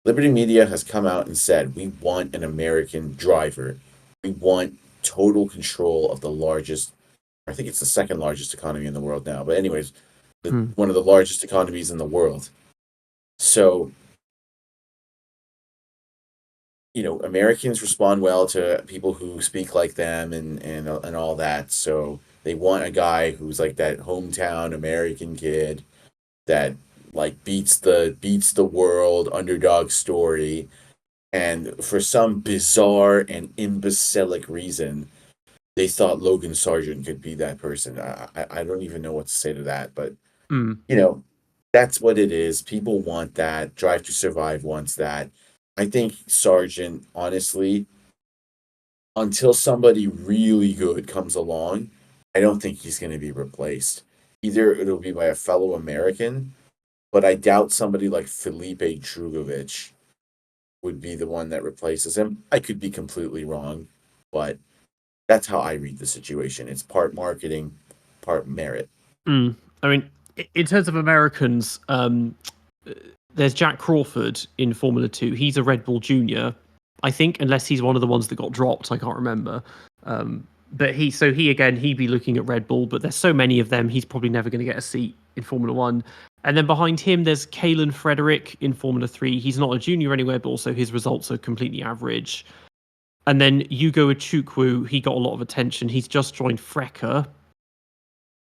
Liberty Media has come out and said, we want an American driver. We want total control of the largest, I think it's the second largest economy in the world now. But anyways, one of the largest economies in the world. So, you know, Americans respond well to people who speak like them and all that. So they want a guy who's like that hometown American kid that like beats the world underdog story. And for some bizarre and imbecilic reason, they thought Logan Sargent could be that person. I don't even know what to say to that, but you know, that's what it is. People want that. Drive to Survive wants that. I think Sargent, honestly, until somebody really good comes along, I don't think he's going to be replaced. Either it'll be by a fellow American, but I doubt somebody like Felipe Drugovich would be the one that replaces him. I could be completely wrong, but that's how I read the situation. It's part marketing, part merit. I mean, in terms of Americans, there's Jack Crawford in Formula 2. He's a Red Bull junior, I think, unless he's one of the ones that got dropped. I can't remember. But he'd be looking at Red Bull, but there's so many of them, he's probably never going to get a seat in Formula 1. And then behind him, there's Kalen Frederick in Formula 3. He's not a junior anywhere, but also his results are completely average. And then Yugo Achukwu, he got a lot of attention. He's just joined Frecker.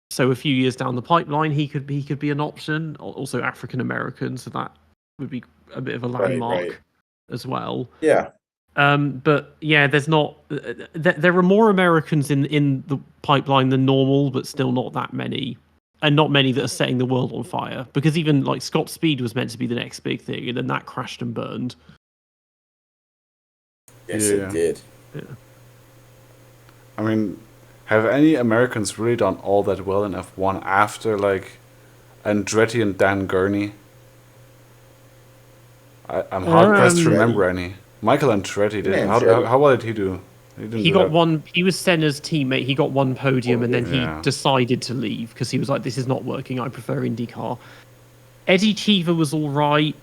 So a few years down the pipeline, he could be an option. Also African American, so that would be a bit of a landmark as well. Yeah. But yeah, there's not. There are more Americans in the pipeline than normal, but still not that many, and not many that are setting the world on fire. Because even like Scott Speed was meant to be the next big thing, and then that crashed and burned. Yes, it did. Yeah. I mean, have any Americans really done all that well in F1 after like Andretti and Dan Gurney? I'm hard pressed to remember any. Michael Andretti did. How well did he do? He got one. He was Senna's teammate. He got one podium, and then he decided to leave because he was like, "This is not working. I prefer IndyCar." Eddie Cheever was all right.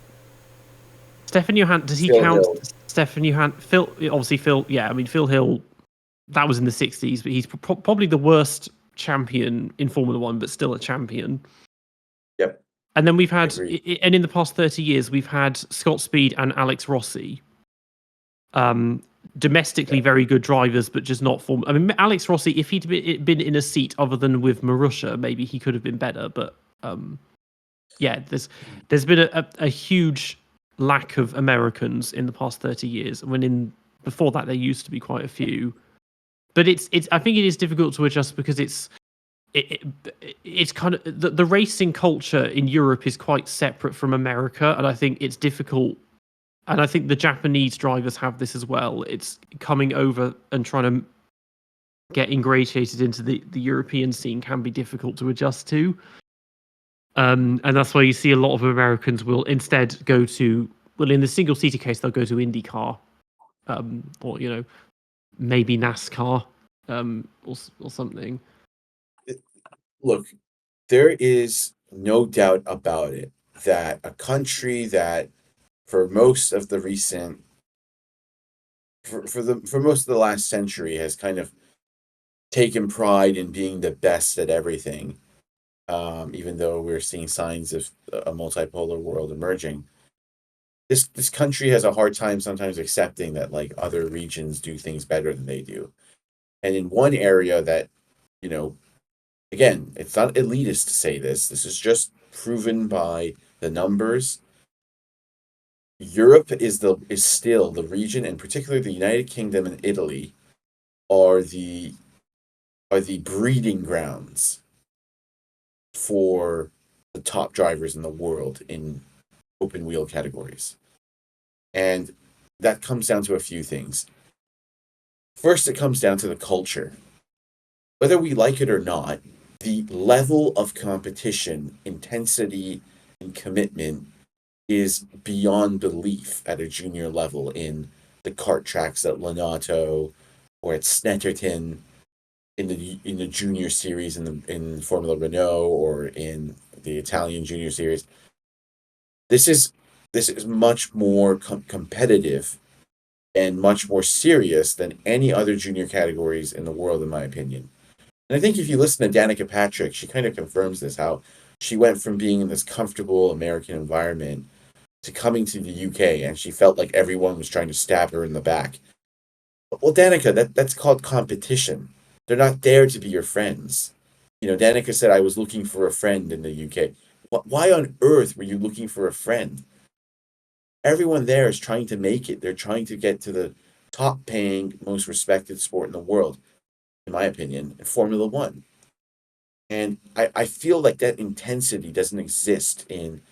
Stefan Johansson, does he count? Hill. Stefan Johansson, Phil. Yeah, I mean Phil Hill. That was in the 60s, but he's probably the worst champion in Formula 1, but still a champion. Yep. And then we've had, and in the past 30 years, we've had Scott Speed and Alex Rossi. Domestically very good drivers, but just not form. I mean, Alex Rossi, if he'd been in a seat other than with Marussia, maybe he could have been better. But yeah, there's been a huge lack of Americans in the past 30 years. Before that, there used to be quite a few. but it's I think it is difficult to adjust because it's kind of the racing culture in Europe is quite separate from America, and I think it's difficult. And I think the Japanese drivers have this as well. It's coming over and trying to get ingratiated into the European scene can be difficult to adjust to. And that's why you see a lot of Americans will instead go to, well, in the single-seater case, they'll go to IndyCar, or maybe NASCAR, or something. Look, there is no doubt about it that a country that for most of the recent for most of the last century has kind of taken pride in being the best at everything, even though we're seeing signs of a multipolar world emerging. This country has a hard time sometimes accepting that like other regions do things better than they do. And in one area that, you know, again, it's not elitist to say this. This is just proven by the numbers. Europe is still the region, and particularly the United Kingdom and Italy are the breeding grounds for the top drivers in the world in open wheel categories. And that comes down to a few things. First, it comes down to the culture. Whether we like it or not, the level of competition, intensity, and commitment is beyond belief at a junior level in the kart tracks at Lonato or at Snetterton in the junior series in Formula Renault or in the Italian junior series. This is much more competitive and much more serious than any other junior categories in the world, in my opinion. And I think if you listen to Danica Patrick, she kind of confirms this, how she went from being in this comfortable American environment to coming to the UK, and she felt like everyone was trying to stab her in the back. Well, Danica, that's called competition. They're not there to be your friends. Danica said, I was looking for a friend in the UK. Why on earth were you looking for a friend? Everyone there is trying to make it. They're trying to get to the top paying, most respected sport in the world, in my opinion, Formula One. And I feel like that intensity doesn't exist in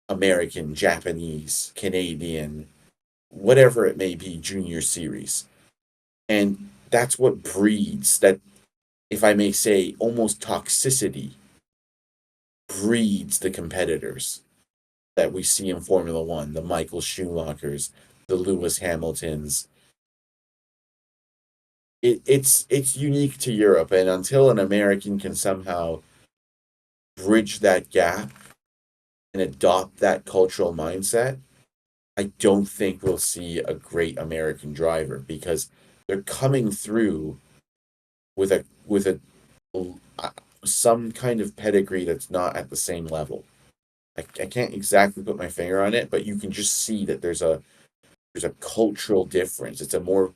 American, Japanese, Canadian, whatever it may be, junior series. And that's what breeds that, if I may say, almost toxicity breeds the competitors that we see in Formula One, the Michael Schumachers, the Lewis Hamiltons. It's unique to Europe, and until an American can somehow bridge that gap and adopt that cultural mindset, I don't think we'll see a great American driver, because they're coming through with a some kind of pedigree that's not at the same level. I can't exactly put my finger on it, but you can just see that there's a cultural difference. It's a more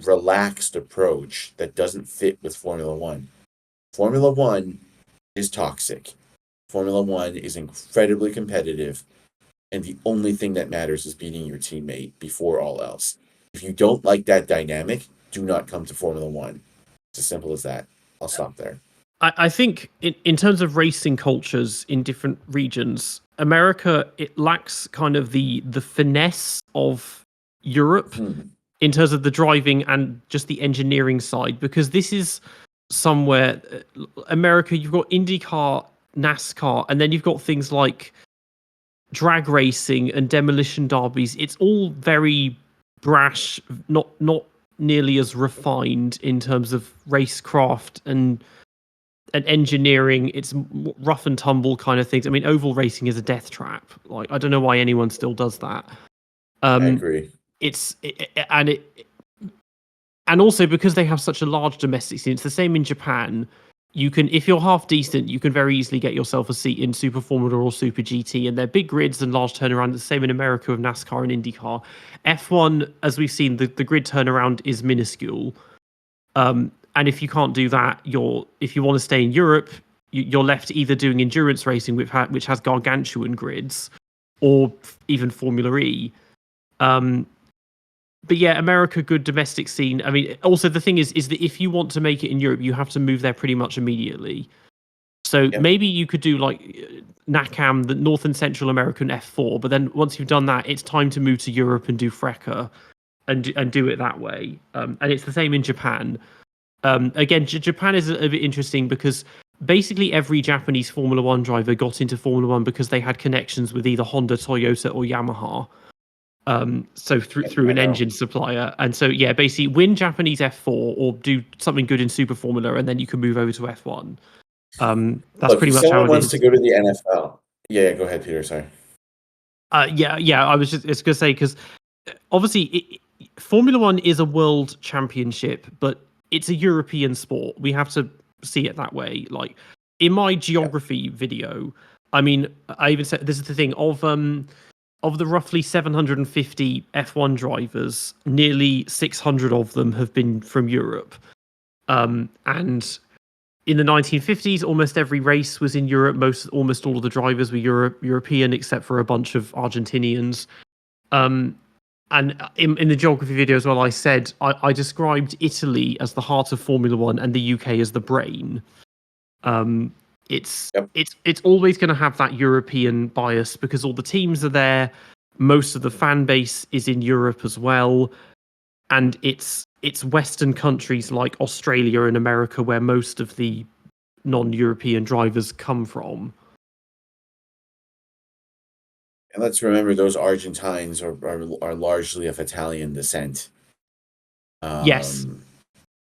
relaxed approach that doesn't fit with Formula One. Formula One is toxic. Formula One is incredibly competitive, and the only thing that matters is beating your teammate before all else. If you don't like that dynamic, do not come to Formula One. It's as simple as that. I'll stop there. I think in terms of racing cultures in different regions, America, it lacks kind of the finesse of Europe in terms of the driving and just the engineering side, because this is somewhere, America, you've got IndyCar, NASCAR, and then you've got things like drag racing and demolition derbies. It's all very brash, not nearly as refined in terms of racecraft and engineering. It's rough and tumble kind of things. I mean, oval racing is a death trap. Like, I don't know why anyone still does that. I agree. And also because they have such a large domestic scene. It's the same in Japan. You can, if you're half decent, you can very easily get yourself a seat in Super Formula or Super GT, and they're big grids and large turnaround. The same in America with NASCAR and IndyCar. F1, as we've seen, the grid turnaround is minuscule. And if you can't do that, if you want to stay in Europe, you're left either doing endurance racing, which has gargantuan grids, or even Formula E. but yeah, America, good domestic scene. I mean, also the thing is that if you want to make it in Europe, you have to move there pretty much immediately. So maybe you could do like NACAM, the North and Central American F4, but then once you've done that, it's time to move to Europe and do FRECA and do it that way. And it's the same in Japan. Again, Japan is a bit interesting because basically every Japanese Formula One driver got into Formula One because they had connections with either Honda, Toyota, or Yamaha. So through an engine supplier, and so yeah, basically win Japanese F4 or do something good in Super Formula, and then you can move over to F1. That's Look, pretty if much how someone it wants is. to go to the NFL, go ahead, Peter. Sorry. Yeah. I was just gonna say because obviously Formula One is a world championship, but it's a European sport. We have to see it that way. Like in my geography video, I mean, I even said this is the thing of the roughly 750 F1 drivers, nearly 600 of them have been from Europe. And in the 1950s, almost every race was in Europe. Almost all of the drivers were European, except for a bunch of Argentinians. And in the geography video as well, I said I described Italy as the heart of Formula One and the UK as the brain. It's always going to have that European bias because all the teams are there. Most of the fan base is in Europe as well, and it's Western countries like Australia and America where most of the non-European drivers come from. And let's remember those Argentines are largely of Italian descent. Yes.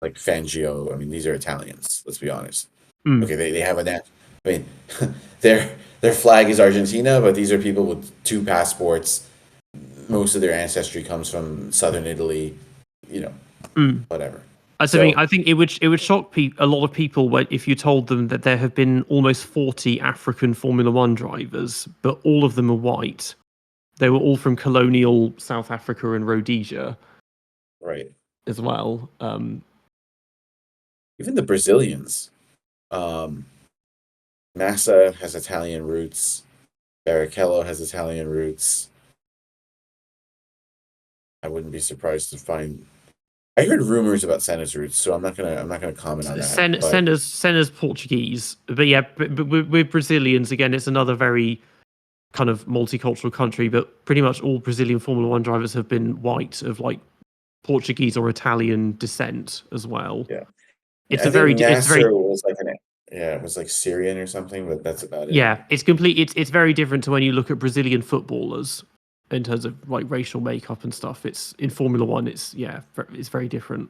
Like Fangio. I mean, these are Italians. Let's be honest. Mm. Okay, they have I mean, their flag is Argentina, but these are people with 2 passports. Most of their ancestry comes from southern Italy. Whatever. I think it would shock a lot of people if you told them that there have been almost 40 African Formula One drivers, but all of them are white. They were all from colonial South Africa and Rhodesia, right? As well. Even the Brazilians. Massa has Italian roots. Barrichello has Italian roots. I wouldn't be surprised to find. I heard rumors about Senna's roots, so I'm not gonna comment on that. Senna's Portuguese, but yeah, but with Brazilians again, it's another very kind of multicultural country. But pretty much all Brazilian Formula One drivers have been white of like Portuguese or Italian descent as well. Yeah, it's very. Was like it was like Syrian or something, but that's about it. Yeah, it's It's very different to when you look at Brazilian footballers in terms of like racial makeup and stuff. It's in Formula One. It's very different.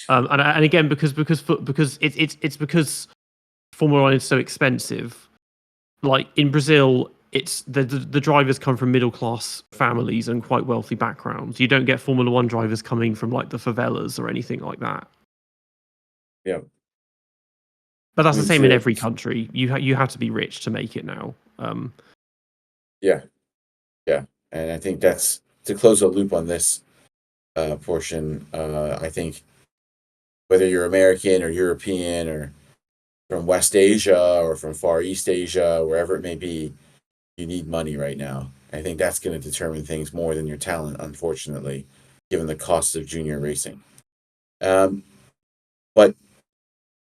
And again because it's because Formula One is so expensive. Like in Brazil, it's the drivers come from middle class families and quite wealthy backgrounds. You don't get Formula One drivers coming from like the favelas or anything like that. Yeah. But that's the same in every country. You have to be rich to make it now. Yeah, and I think that's to close the loop on this portion. I think whether you're American or European or from West Asia or from Far East Asia, wherever it may be, you need money right now. I think that's going to determine things more than your talent, unfortunately, given the cost of junior racing. But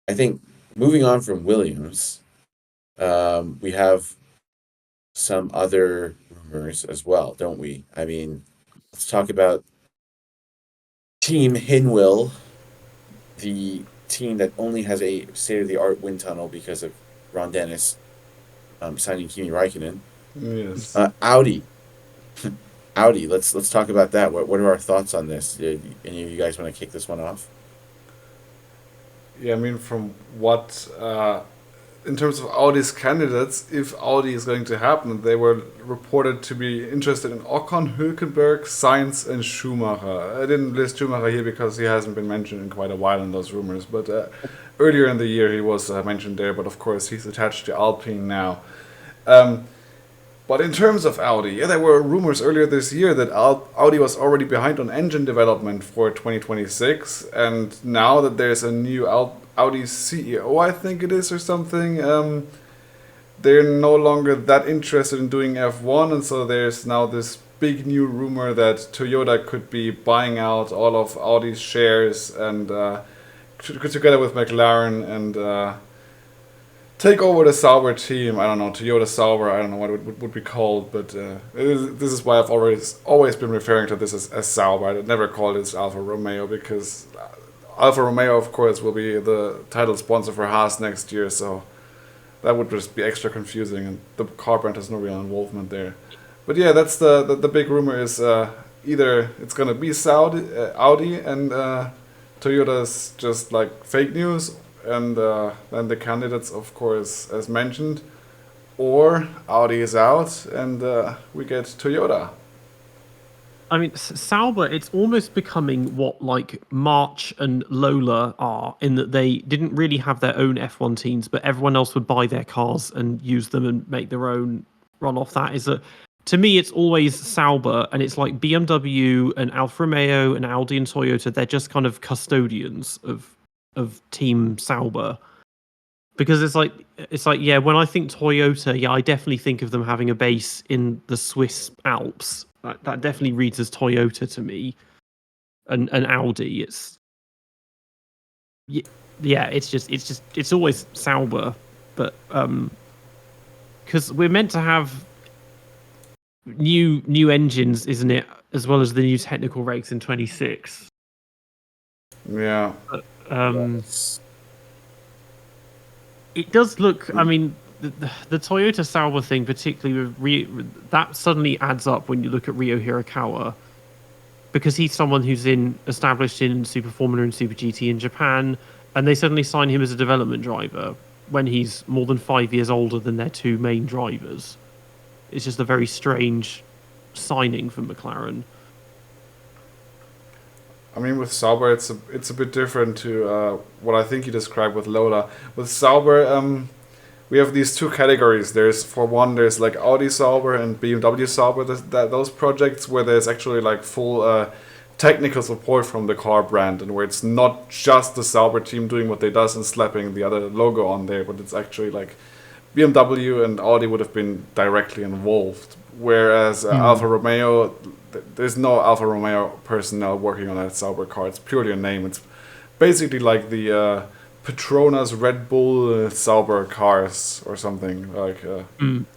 I think moving on from Williams, we have some other rumors as well, don't we? I mean, let's talk about Team Hinwil, the team that only has a state-of-the-art wind tunnel because of Ron Dennis signing Kimi Räikkönen. Yes. Audi. Audi. Let's talk about that. What are our thoughts on this? Any of you guys want to kick this one off? Yeah, I mean, from what in terms of Audi's candidates, if Audi is going to happen, they were reported to be interested in Ocon, Hülkenberg, Sainz, and Schumacher. I didn't list Schumacher here because he hasn't been mentioned in quite a while in those rumors, but earlier in the year he was mentioned there, but of course he's attached to Alpine now. But in terms of Audi, there were rumors earlier this year that Audi was already behind on engine development for 2026, and now that there's a new Audi CEO, I think it is, or something, they're no longer that interested in doing F1, and so there's now this big new rumor that Toyota could be buying out all of Audi's shares and together with McLaren and take over the Sauber team. I don't know, Toyota Sauber. I don't know what it would be called, but this is why I've always been referring to this as Sauber. I never called it Alfa Romeo because Alfa Romeo, of course, will be the title sponsor for Haas next year. So that would just be extra confusing, and the car brand has no real involvement there. But yeah, that's the big rumor is either it's gonna be Audi and Toyota's just like fake news, and then the candidates, of course, as mentioned, or Audi is out and we get Toyota. I mean, Sauber, it's almost becoming what like March and Lola are, in that they didn't really have their own F1 teams, but everyone else would buy their cars and use them and make their own run off that. Is that, to me, it's always Sauber, and it's like BMW and Alfa Romeo and Audi and Toyota. They're just kind of custodians of Team Sauber. Because it's like yeah, when I think Toyota, yeah, I definitely think of them having a base in the Swiss Alps. That definitely reads as Toyota to me, and Audi. It's always Sauber, but because we're meant to have new engines, isn't it, as well as the new technical regs in 26. Yeah. Yes. It does look. I mean, the Toyota Sauber thing, particularly with that suddenly adds up when you look at Ryo Hirakawa, because he's someone who's established in Super Formula and Super GT in Japan, and they suddenly sign him as a development driver when he's more than 5 years older than their two main drivers. It's just a very strange signing for McLaren. I mean, with Sauber, it's a bit different to what I think you described with Lola. With Sauber, we have these two categories. There's like Audi Sauber and BMW Sauber. Those projects where there's actually like full technical support from the car brand, and where it's not just the Sauber team doing what they does and slapping the other logo on there, but it's actually like BMW and Audi would have been directly involved. Whereas Alfa Romeo, there's no Alfa Romeo personnel working on that Sauber car. It's purely a name. It's basically like the Petronas Red Bull Sauber cars or something like.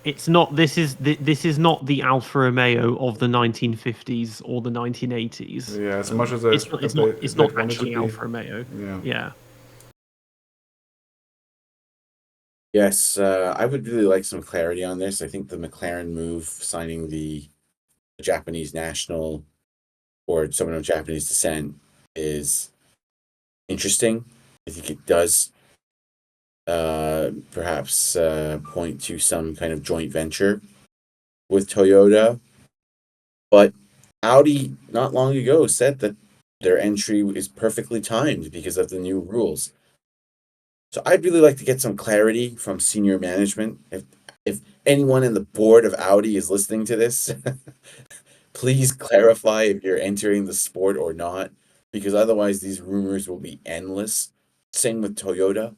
It's not. This is not the Alfa Romeo of the 1950s or the 1980s. Yeah, as much as it's not actually Alfa Romeo. Yeah. Yes, I would really like some clarity on this. I think the McLaren move, signing the Japanese national or someone of Japanese descent, is interesting. I think it does perhaps point to some kind of joint venture with Toyota. But Audi, not long ago, said that their entry is perfectly timed because of the new rules. So I'd really like to get some clarity from senior management. If anyone in the board of Audi is listening to this, please clarify if you're entering the sport or not, because otherwise these rumors will be endless. Same with Toyota.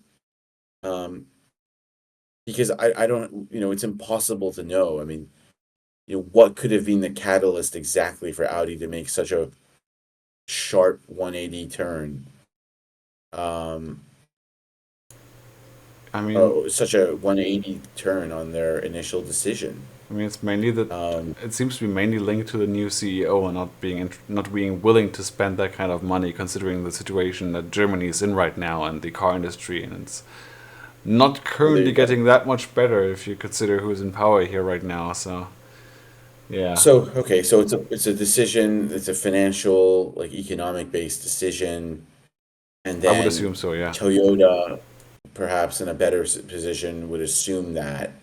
Because I don't, it's impossible to know. I mean, what could have been the catalyst exactly for Audi to make such a sharp 180 turn? I mean, such a 180 turn on their initial decision. I mean, it's mainly it seems to be mainly linked to the new CEO and not being willing to spend that kind of money, considering the situation that Germany is in right now and the car industry, and it's not currently getting that much better if you consider who's in power here right now. So, yeah. So okay, so it's a decision. It's a financial, like economic based decision, and then I would assume so. Yeah. Toyota, perhaps in a better position, would assume that.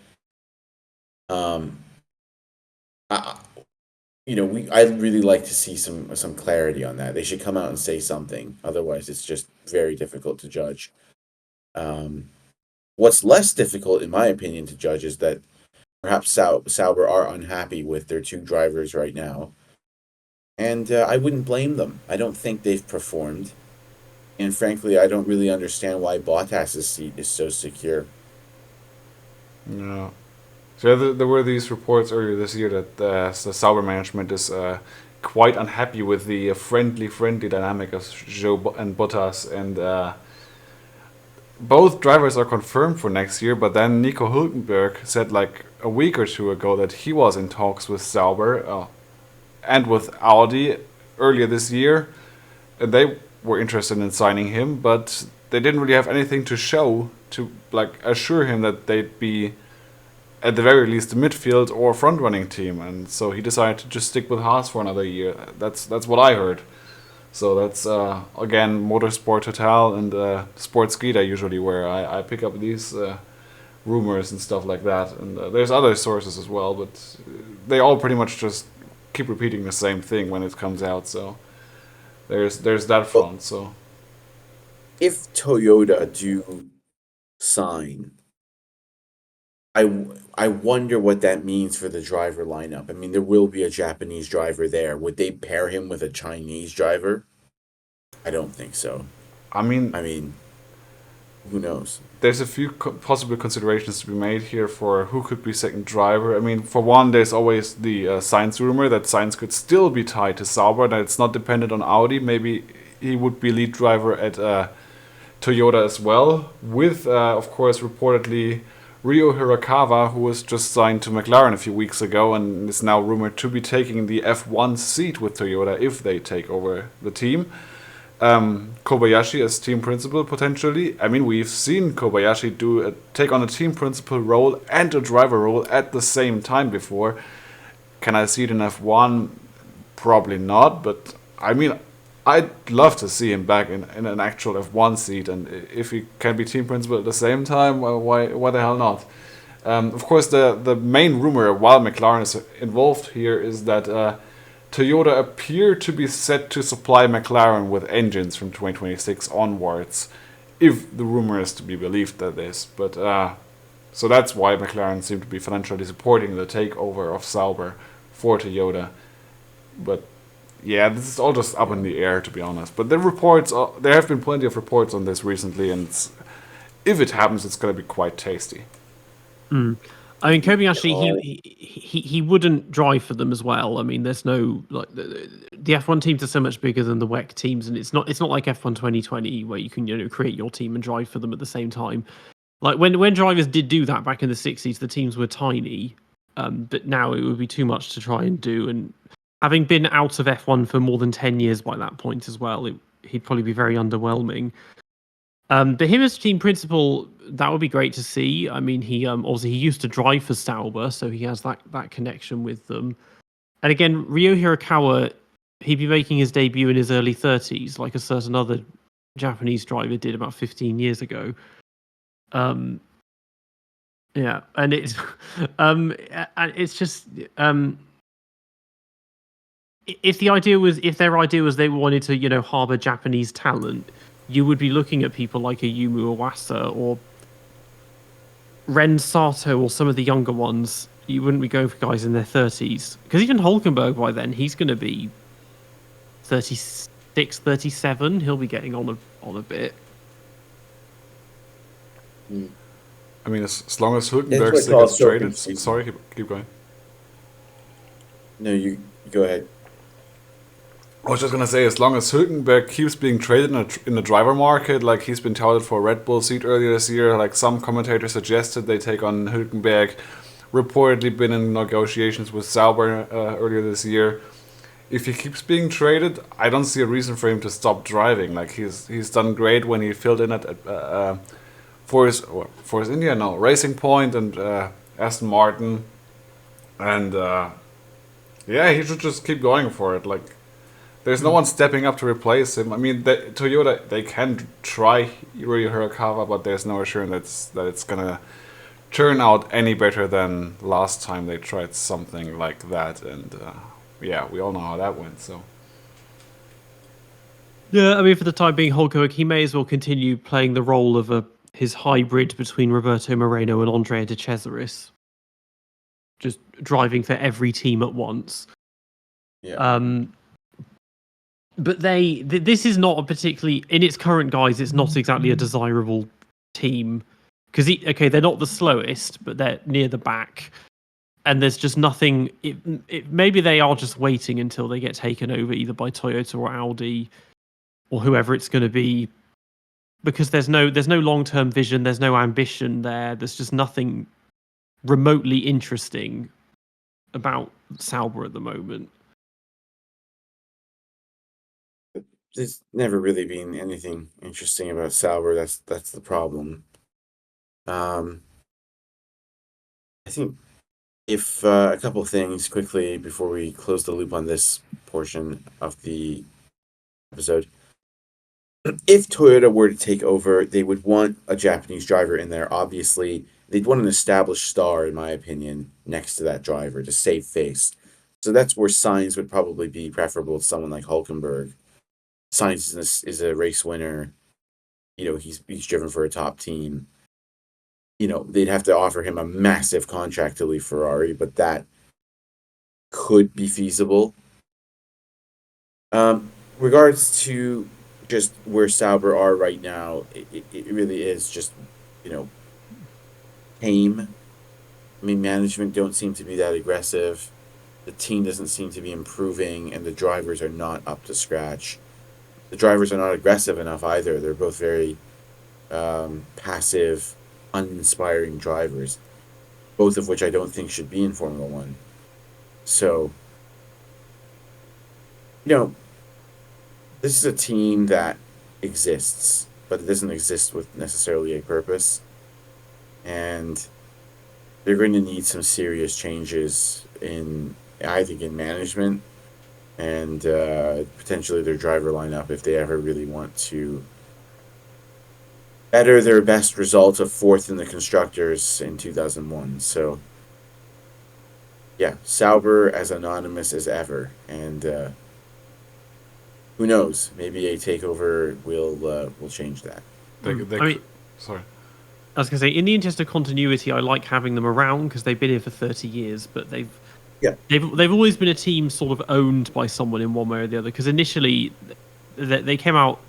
I'd really like to see some clarity on that. They should come out and say something. Otherwise, it's just very difficult to judge. What's less difficult, in my opinion, to judge is that perhaps Sauber are unhappy with their two drivers right now, and I wouldn't blame them. I don't think they've performed, and frankly, I don't really understand why Bottas's seat is so secure. No. So there were these reports earlier this year that the Sauber management is quite unhappy with the friendly dynamic of Zhou and Bottas, and both drivers are confirmed for next year. But then Nico Hülkenberg said like a week or two ago that he was in talks with Sauber and with Audi earlier this year, and they were interested in signing him, but they didn't really have anything to show to like assure him that they'd be at the very least the midfield or front running team, and so he decided to just stick with Haas for another year. That's what I heard. So that's again Motorsport Total and Sportskeeda usually where I pick up these rumors and stuff like that, and there's other sources as well, but they all pretty much just keep repeating the same thing when it comes out. So there's that front. So if Toyota do sign, I wonder what that means for the driver lineup. I mean, there will be a Japanese driver there. Would they pair him with a Chinese driver? I don't think so. I mean, who knows? there's a few possible considerations to be made here for who could be second driver. I mean, for one, there's always the Sainz rumor that Sainz could still be tied to Sauber, that it's not dependent on Audi. Maybe he would be lead driver at Toyota as well, with, of course, reportedly Ryo Hirakawa, who was just signed to McLaren a few weeks ago and is now rumored to be taking the F1 seat with Toyota if they take over the team. Kobayashi as team principal potentially. I mean, we've seen Kobayashi take on a team principal role and a driver role at the same time before. Can I see it in F1? Probably not, but I mean, I'd love to see him back in an actual F1 seat, and if he can be team principal at the same time, well, why the hell not? Of course, the main rumor, while McLaren is involved here, is that Toyota appear to be set to supply McLaren with engines from 2026 onwards, if the rumor is to be believed, that is. But so that's why McLaren seem to be financially supporting the takeover of Sauber for Toyota. But yeah, this is all just up in the air, to be honest. But there have been plenty of reports on this recently, and if it happens, it's going to be quite tasty. I mean, Kobayashi, he wouldn't drive for them as well. I mean, there's no like the F1 teams are so much bigger than the WEC teams, and it's not like F1 2020 where you can create your team and drive for them at the same time. Like when drivers did do that back in the 60s, the teams were tiny, but now it would be too much to try and do. And having been out of F1 for more than 10 years by that point as well, he'd probably be very underwhelming. But him as team principal, that would be great to see. I mean, he obviously he used to drive for Sauber, so he has that connection with them. And again, Ryo Hirakawa, he'd be making his debut in his early 30s, like a certain other Japanese driver did about 15 years ago. Yeah, and it's just if their idea was they wanted to harbor Japanese talent, you would be looking at people like a Yumu Iwasa or Ren Sato or some of the younger ones. You wouldn't be going for guys in their 30s, because even Hulkenberg by then, he's going to be 36, 37. He'll be getting on a bit. I mean, as long as Hülkenberg still gets traded. Sorry, keep going. No, you go ahead. I was just gonna say, as long as Hülkenberg keeps being traded in the driver market, like he's been touted for a Red Bull seat earlier this year, like some commentators suggested they take on Hülkenberg, reportedly been in negotiations with Sauber earlier this year. If he keeps being traded, I don't see a reason for him to stop driving. Like he's done great when he filled in at Force India, no, Racing Point and Aston Martin, and yeah, he should just keep going for it. Like, there's no one stepping up to replace him. I mean, Toyota, they can try Ryo Hirakawa, but there's no assurance that it's gonna turn out any better than last time they tried something like that. And yeah, we all know how that went. So yeah, I mean, for the time being, Hulkenberg, he may as well continue playing the role of his hybrid between Roberto Moreno and Andrea De Cesaris, just driving for every team at once. Yeah. But this is not a particularly, in its current guise, it's not exactly a desirable team, because they're not the slowest, but they're near the back, and there's just nothing. Maybe they are just waiting until they get taken over either by Toyota or Audi or whoever it's going to be, because there's no long-term vision, there's no ambition there. There's just nothing remotely interesting about Sauber at the moment. There's never really been anything interesting about Sauber. That's the problem. I think if a couple of things quickly before we close the loop on this portion of the episode. If Toyota were to take over, they would want a Japanese driver in there. Obviously, they'd want an established star, in my opinion, next to that driver to save face. So that's where Sainz would probably be preferable to someone like Hulkenberg. Sainz is a race winner. He's driven for a top team. They'd have to offer him a massive contract to leave Ferrari, but that could be feasible. Regards to just where Sauber are right now, it really is just, tame. I mean, management don't seem to be that aggressive. The team doesn't seem to be improving, and the drivers are not up to scratch. The drivers are not aggressive enough either. They're both very passive, uninspiring drivers, both of which I don't think should be in Formula One. So, this is a team that exists, but it doesn't exist with necessarily a purpose. And they're going to need some serious changes I think, in management and potentially their driver lineup if they ever really want to better their best result of fourth in the constructors in 2001. So, yeah, Sauber as anonymous as ever, and who knows? Maybe a takeover will change that. Sorry. I was going to say, in the interest of continuity, I like having them around because they've been here for 30 years, but they've always been a team sort of owned by someone in one way or the other. Because initially, they came out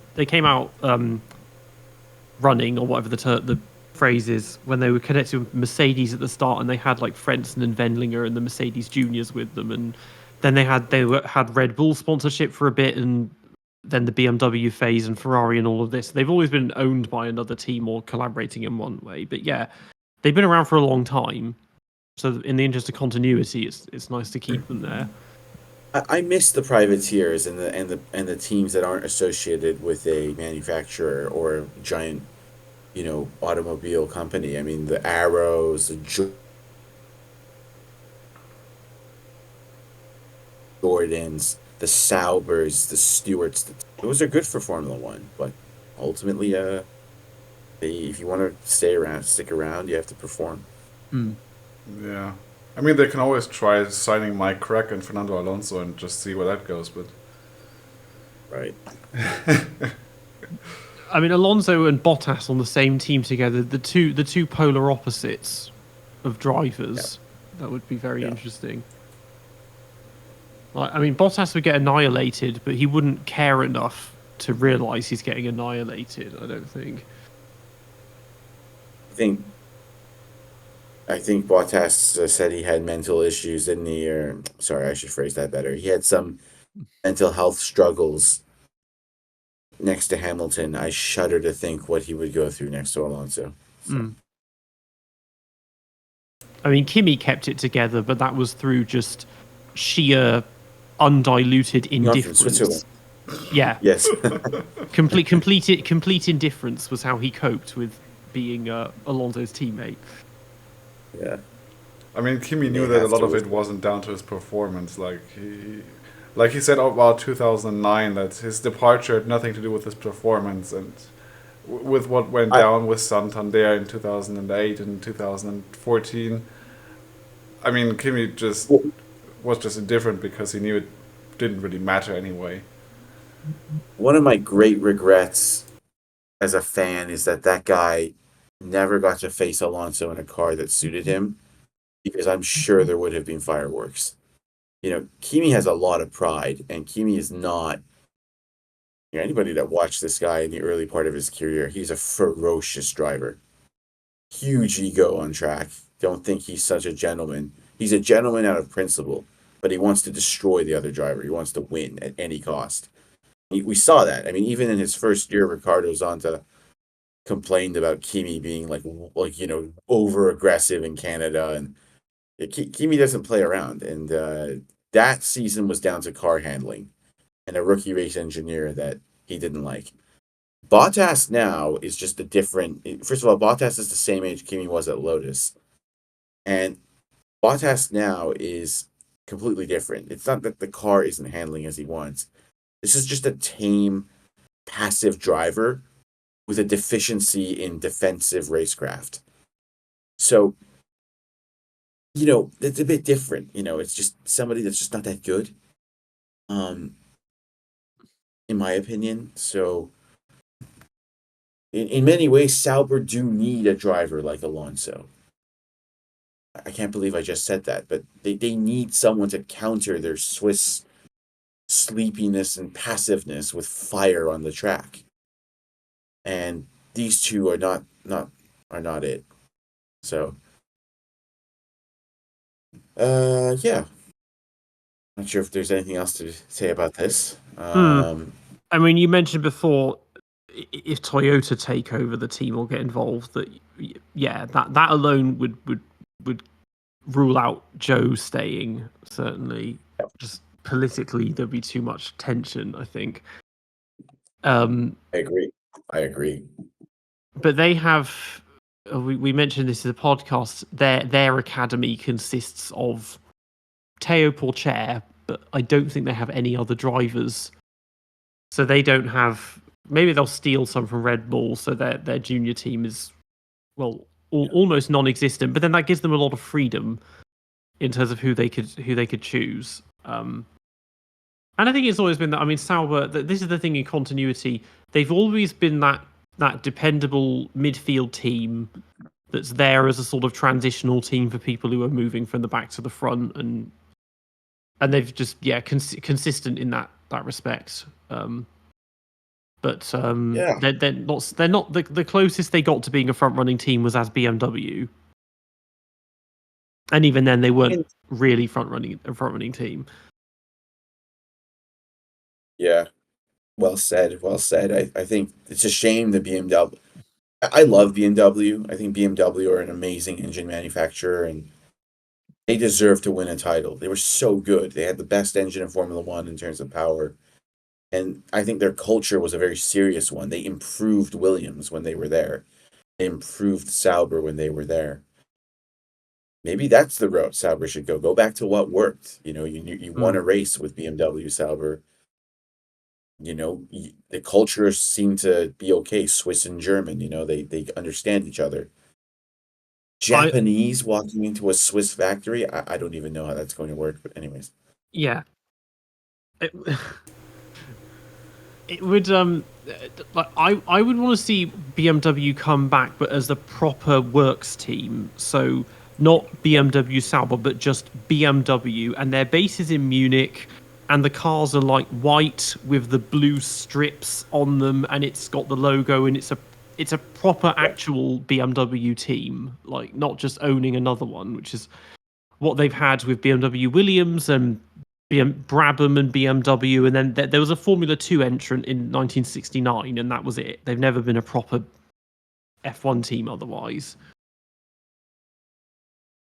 running, or whatever the phrase is, when they were connected with Mercedes at the start, and they had like Frentzen and Wendlinger and the Mercedes juniors with them, and then they had Red Bull sponsorship for a bit, and then the BMW phase and Ferrari and all of this. They've always been owned by another team or collaborating in one way. But yeah, they've been around for a long time. So in the interest of continuity, it's nice to keep them there. I miss the privateers and the teams that aren't associated with a manufacturer or a giant, automobile company. I mean, the Arrows, the Jordans, the Saubers, the Stewarts. Those are good for Formula One, but ultimately, if you want to stick around, you have to perform. Yeah. I mean, they can always try signing Mike Crack and Fernando Alonso and just see where that goes, but... Right. I mean, Alonso and Bottas on the same team together, the two polar opposites of drivers, that would be very interesting. I mean, Bottas would get annihilated, but he wouldn't care enough to realise he's getting annihilated, I don't think. I think Bottas said he had mental issues, didn't he? Or, sorry, I should phrase that better. He had some mental health struggles next to Hamilton. I shudder to think what he would go through next to Alonso. So. I mean, Kimi kept it together, but that was through just sheer undiluted indifference. Yeah. Yes. complete indifference was how he coped with being Alonso's teammate. Yeah. I mean, Kimi knew that a lot of it wasn't down to his performance. Like he said about 2009, that his departure had nothing to do with his performance, and with what went down with Santander in 2008 and 2014. I mean, Kimi was just indifferent because he knew it didn't really matter anyway. One of my great regrets as a fan is that guy never got to face Alonso in a car that suited him, because I'm sure there would have been fireworks. Kimi has a lot of pride, and Kimi is not... anybody that watched this guy in the early part of his career, he's a ferocious driver. huge ego on track. Don't think he's such a gentleman. He's a gentleman out of principle, but he wants to destroy the other driver. He wants to win at any cost. We saw that. I mean, even in his first year, Ricardo Zonta complained about Kimi being like over aggressive in Canada, and Kimi doesn't play around. And that season was down to car handling and a rookie race engineer that he didn't like. Bottas now is just a different. First of all, Bottas is the same age Kimi was at Lotus, and Bottas now is completely different. It's not that the car isn't handling as he wants. This is just a tame, passive driver with a deficiency in defensive racecraft. So, it's a bit different. It's just somebody that's just not that good, in my opinion. So, in many ways, Sauber do need a driver like Alonso. I can't believe I just said that, but they need someone to counter their Swiss sleepiness and passiveness with fire on the track. And these two are not it. So yeah. Not sure if there's anything else to say about this. I mean, you mentioned before if Toyota take over the team or get involved, that that alone would rule out Joe staying. Certainly, just politically there'd be too much tension, I think. I agree. But they have. We mentioned this in the podcast. Their academy consists of Teo Porcher, but I don't think they have any other drivers. So they don't have. Maybe they'll steal some from Red Bull, so their junior team is almost non-existent. But then that gives them a lot of freedom in terms of who they could choose. And I think it's always been that. I mean, Sauber. This is the thing in continuity. They've always been that dependable midfield team that's there as a sort of transitional team for people who are moving from the back to the front, and they've just consistent in that respect. But they're not the closest they got to being a front running team was as BMW, and even then they weren't really a front running team. Yeah, well said. I think it's a shame that BMW. I love BMW. I think BMW are an amazing engine manufacturer, and they deserve to win a title. They were so good. They had the best engine in Formula One in terms of power. And I think their culture was a very serious one. They improved Williams when they were there. They improved Sauber when they were there. Maybe that's the route Sauber should go. Go back to what worked. You won a race with BMW Sauber. The cultures seem to be okay. Swiss and German, they understand each other. Japanese walking into a Swiss factory, I don't even know how that's going to work. But anyways. Yeah. It would I would want to see BMW come back, but as the proper works team. So not BMW Sauber, but just BMW, and their base is in Munich, and the cars are like white with the blue strips on them, and it's got the logo, and it's a proper actual BMW team, like not just owning another one, which is what they've had with BMW Williams and Brabham and BMW, and then there was a Formula 2 entrant in 1969, and that was it. They've never been a proper F1 team otherwise.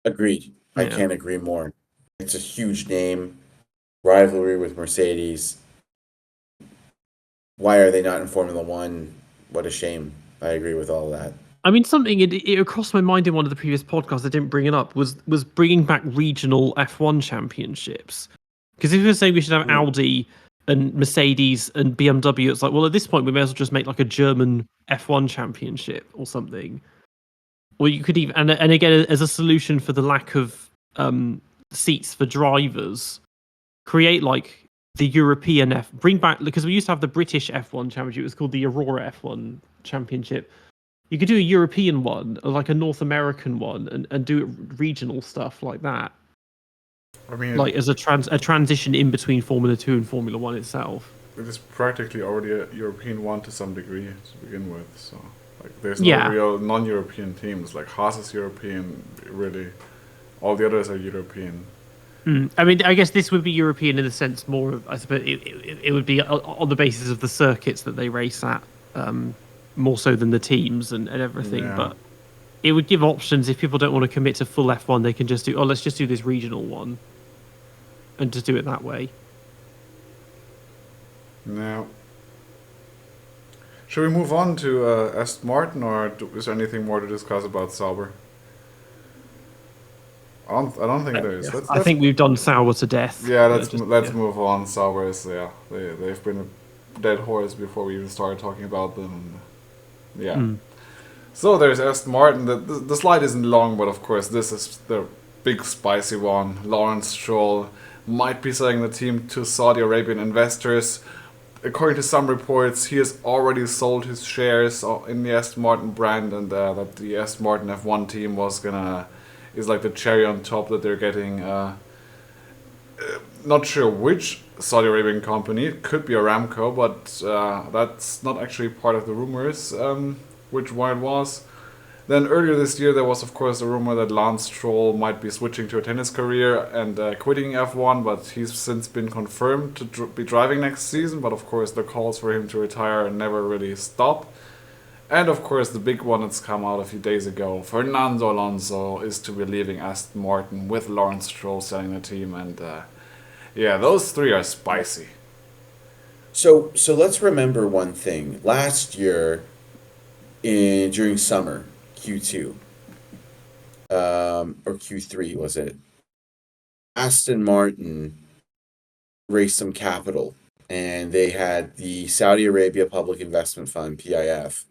Agreed. I can't agree more. It's a huge name, rivalry with Mercedes. Why are they not in Formula 1? What a shame. I agree with all that. I mean, something it crossed my mind in one of the previous podcasts. I didn't bring it up. Was bringing back regional F1 championships. Because if we were saying we should have Audi and Mercedes and BMW, it's like, well, at this point, we may as well just make like a German F1 championship or something. Or you could even, and again, as a solution for the lack of seats for drivers, create like the European bring back, because we used to have the British F1 championship. It was called the Aurora F1 championship. You could do a European one, or like a North American one, and do regional stuff like that. I mean, like as a transition in between Formula 2 and Formula 1 itself. It is practically already a European one to some degree to begin with. So Like there's no Yeah. real non-European teams. Like Haas is European, really. All the others are European. I mean, I guess this would be European in the sense more of, I suppose, it would be on the basis of the circuits that they race at, more so than the teams and everything. Yeah. But it would give options if people don't want to commit to full F1, they can just do, oh, let's just do this regional one and just do it that way. Now, should we move on to Aston Martin, or is there anything more to discuss about Sauber? I don't think there is. I think we've done Sauber to death. Yeah, let's move on. Sauber is they've been a dead horse before we even started talking about them. Yeah. So there's Aston Martin. The slide isn't long, but of course this is the big spicy one. Lawrence Stroll might be selling the team to Saudi Arabian investors. According to some reports, he has already sold his shares in the Aston Martin brand, and that the Aston Martin F1 team is like the cherry on top that they're getting. Not sure which Saudi Arabian company. It could be Aramco, but that's not actually part of the rumors. Which one it was. Then earlier this year, there was of course a rumor that Lance Stroll might be switching to a tennis career and quitting F1, but he's since been confirmed to be driving next season. But of course, the calls for him to retire never really stop. And of course, the big one that's come out a few days ago, Fernando Alonso is to be leaving Aston Martin with Lawrence Stroll selling the team, and yeah, those three are spicy. So let's remember one thing. Last year, during summer, Q2, or Q3 was it? Aston Martin raised some capital, and they had the Saudi Arabia Public Investment Fund (PIF)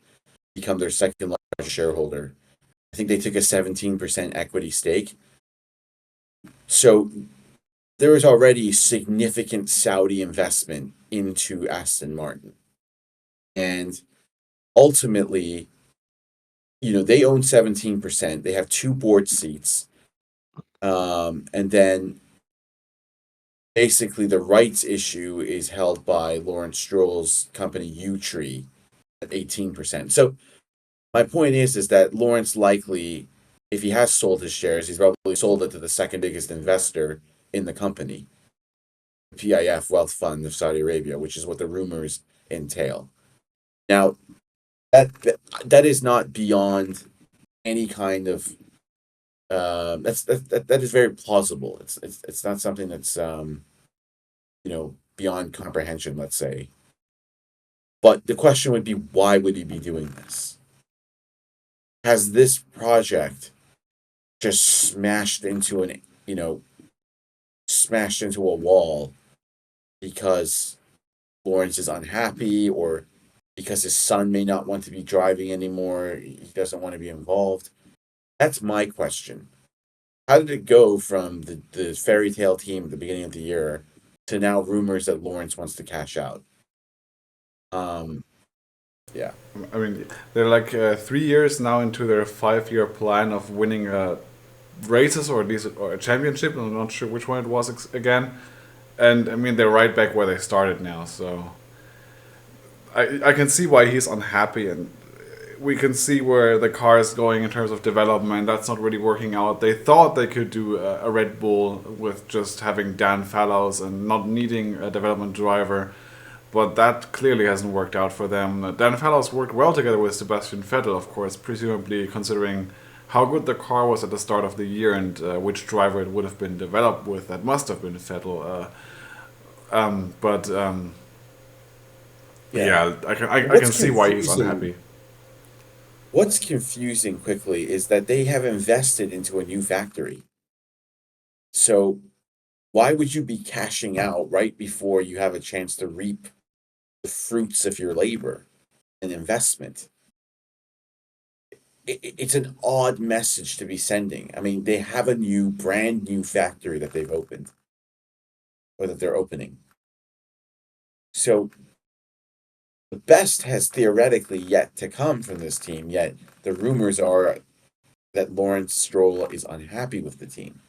become their second largest shareholder. I think they took a 17% equity stake. So there was already significant Saudi investment into Aston Martin, and ultimately, they own 17%. They have 2 board seats. And then basically the rights issue is held by Lawrence Stroll's company U-Tree at 18%. So my point is that Lawrence likely, if he has sold his shares, he's probably sold it to the second biggest investor in the company, the PIF Wealth Fund of Saudi Arabia, which is what the rumors entail. Now, that is not beyond any kind of that is very plausible. It's not something that's beyond comprehension, let's say. But the question would be, why would he be doing this? Has this project just smashed into a wall because Lawrence is unhappy, or because his son may not want to be driving anymore, he doesn't want to be involved? That's my question. How did it go from the fairy tale team at the beginning of the year to now rumors that Lawrence wants to cash out? Yeah. I mean, they're like 3 years now into their 5-year plan of winning races, or at least a championship. I'm not sure which one it was again. And I mean, they're right back where they started now. So I can see why he's unhappy, and we can see where the car is going in terms of development. That's not really working out. They thought they could do a Red Bull with just having Dan Fallows and not needing a development driver, but that clearly hasn't worked out for them. Dan Fallows worked well together with Sebastian Vettel, of course, presumably considering how good the car was at the start of the year and which driver it would have been developed with. That must have been Vettel. Yeah, I can see why he's unhappy. What's confusing quickly is that they have invested into a new factory. So why would you be cashing out right before you have a chance to reap the fruits of your labor and investment? It's an odd message to be sending. I mean, they have a brand new factory that they've opened, or that they're opening. So the best has theoretically yet to come from this team, yet the rumors are that Lawrence Stroll is unhappy with the team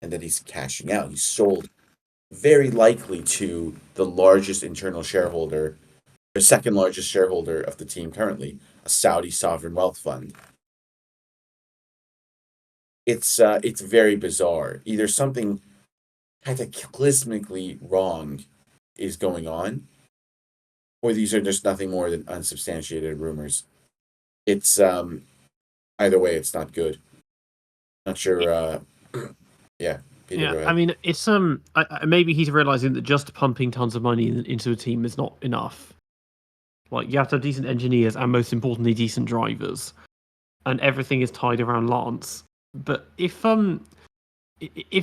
and that he's cashing out. He's sold very likely to the largest internal shareholder, the second largest shareholder of the team currently, a Saudi sovereign wealth fund. It's very bizarre. Either something cataclysmically wrong is going on, or these are just nothing more than unsubstantiated rumors. It's either way, it's not good. Not sure. Yeah, Peter, Yeah, go I ahead. mean, it's maybe he's realizing that just pumping tons of money into a team is not enough. Like, you have to have decent engineers and, most importantly, decent drivers, and everything is tied around Lance. But if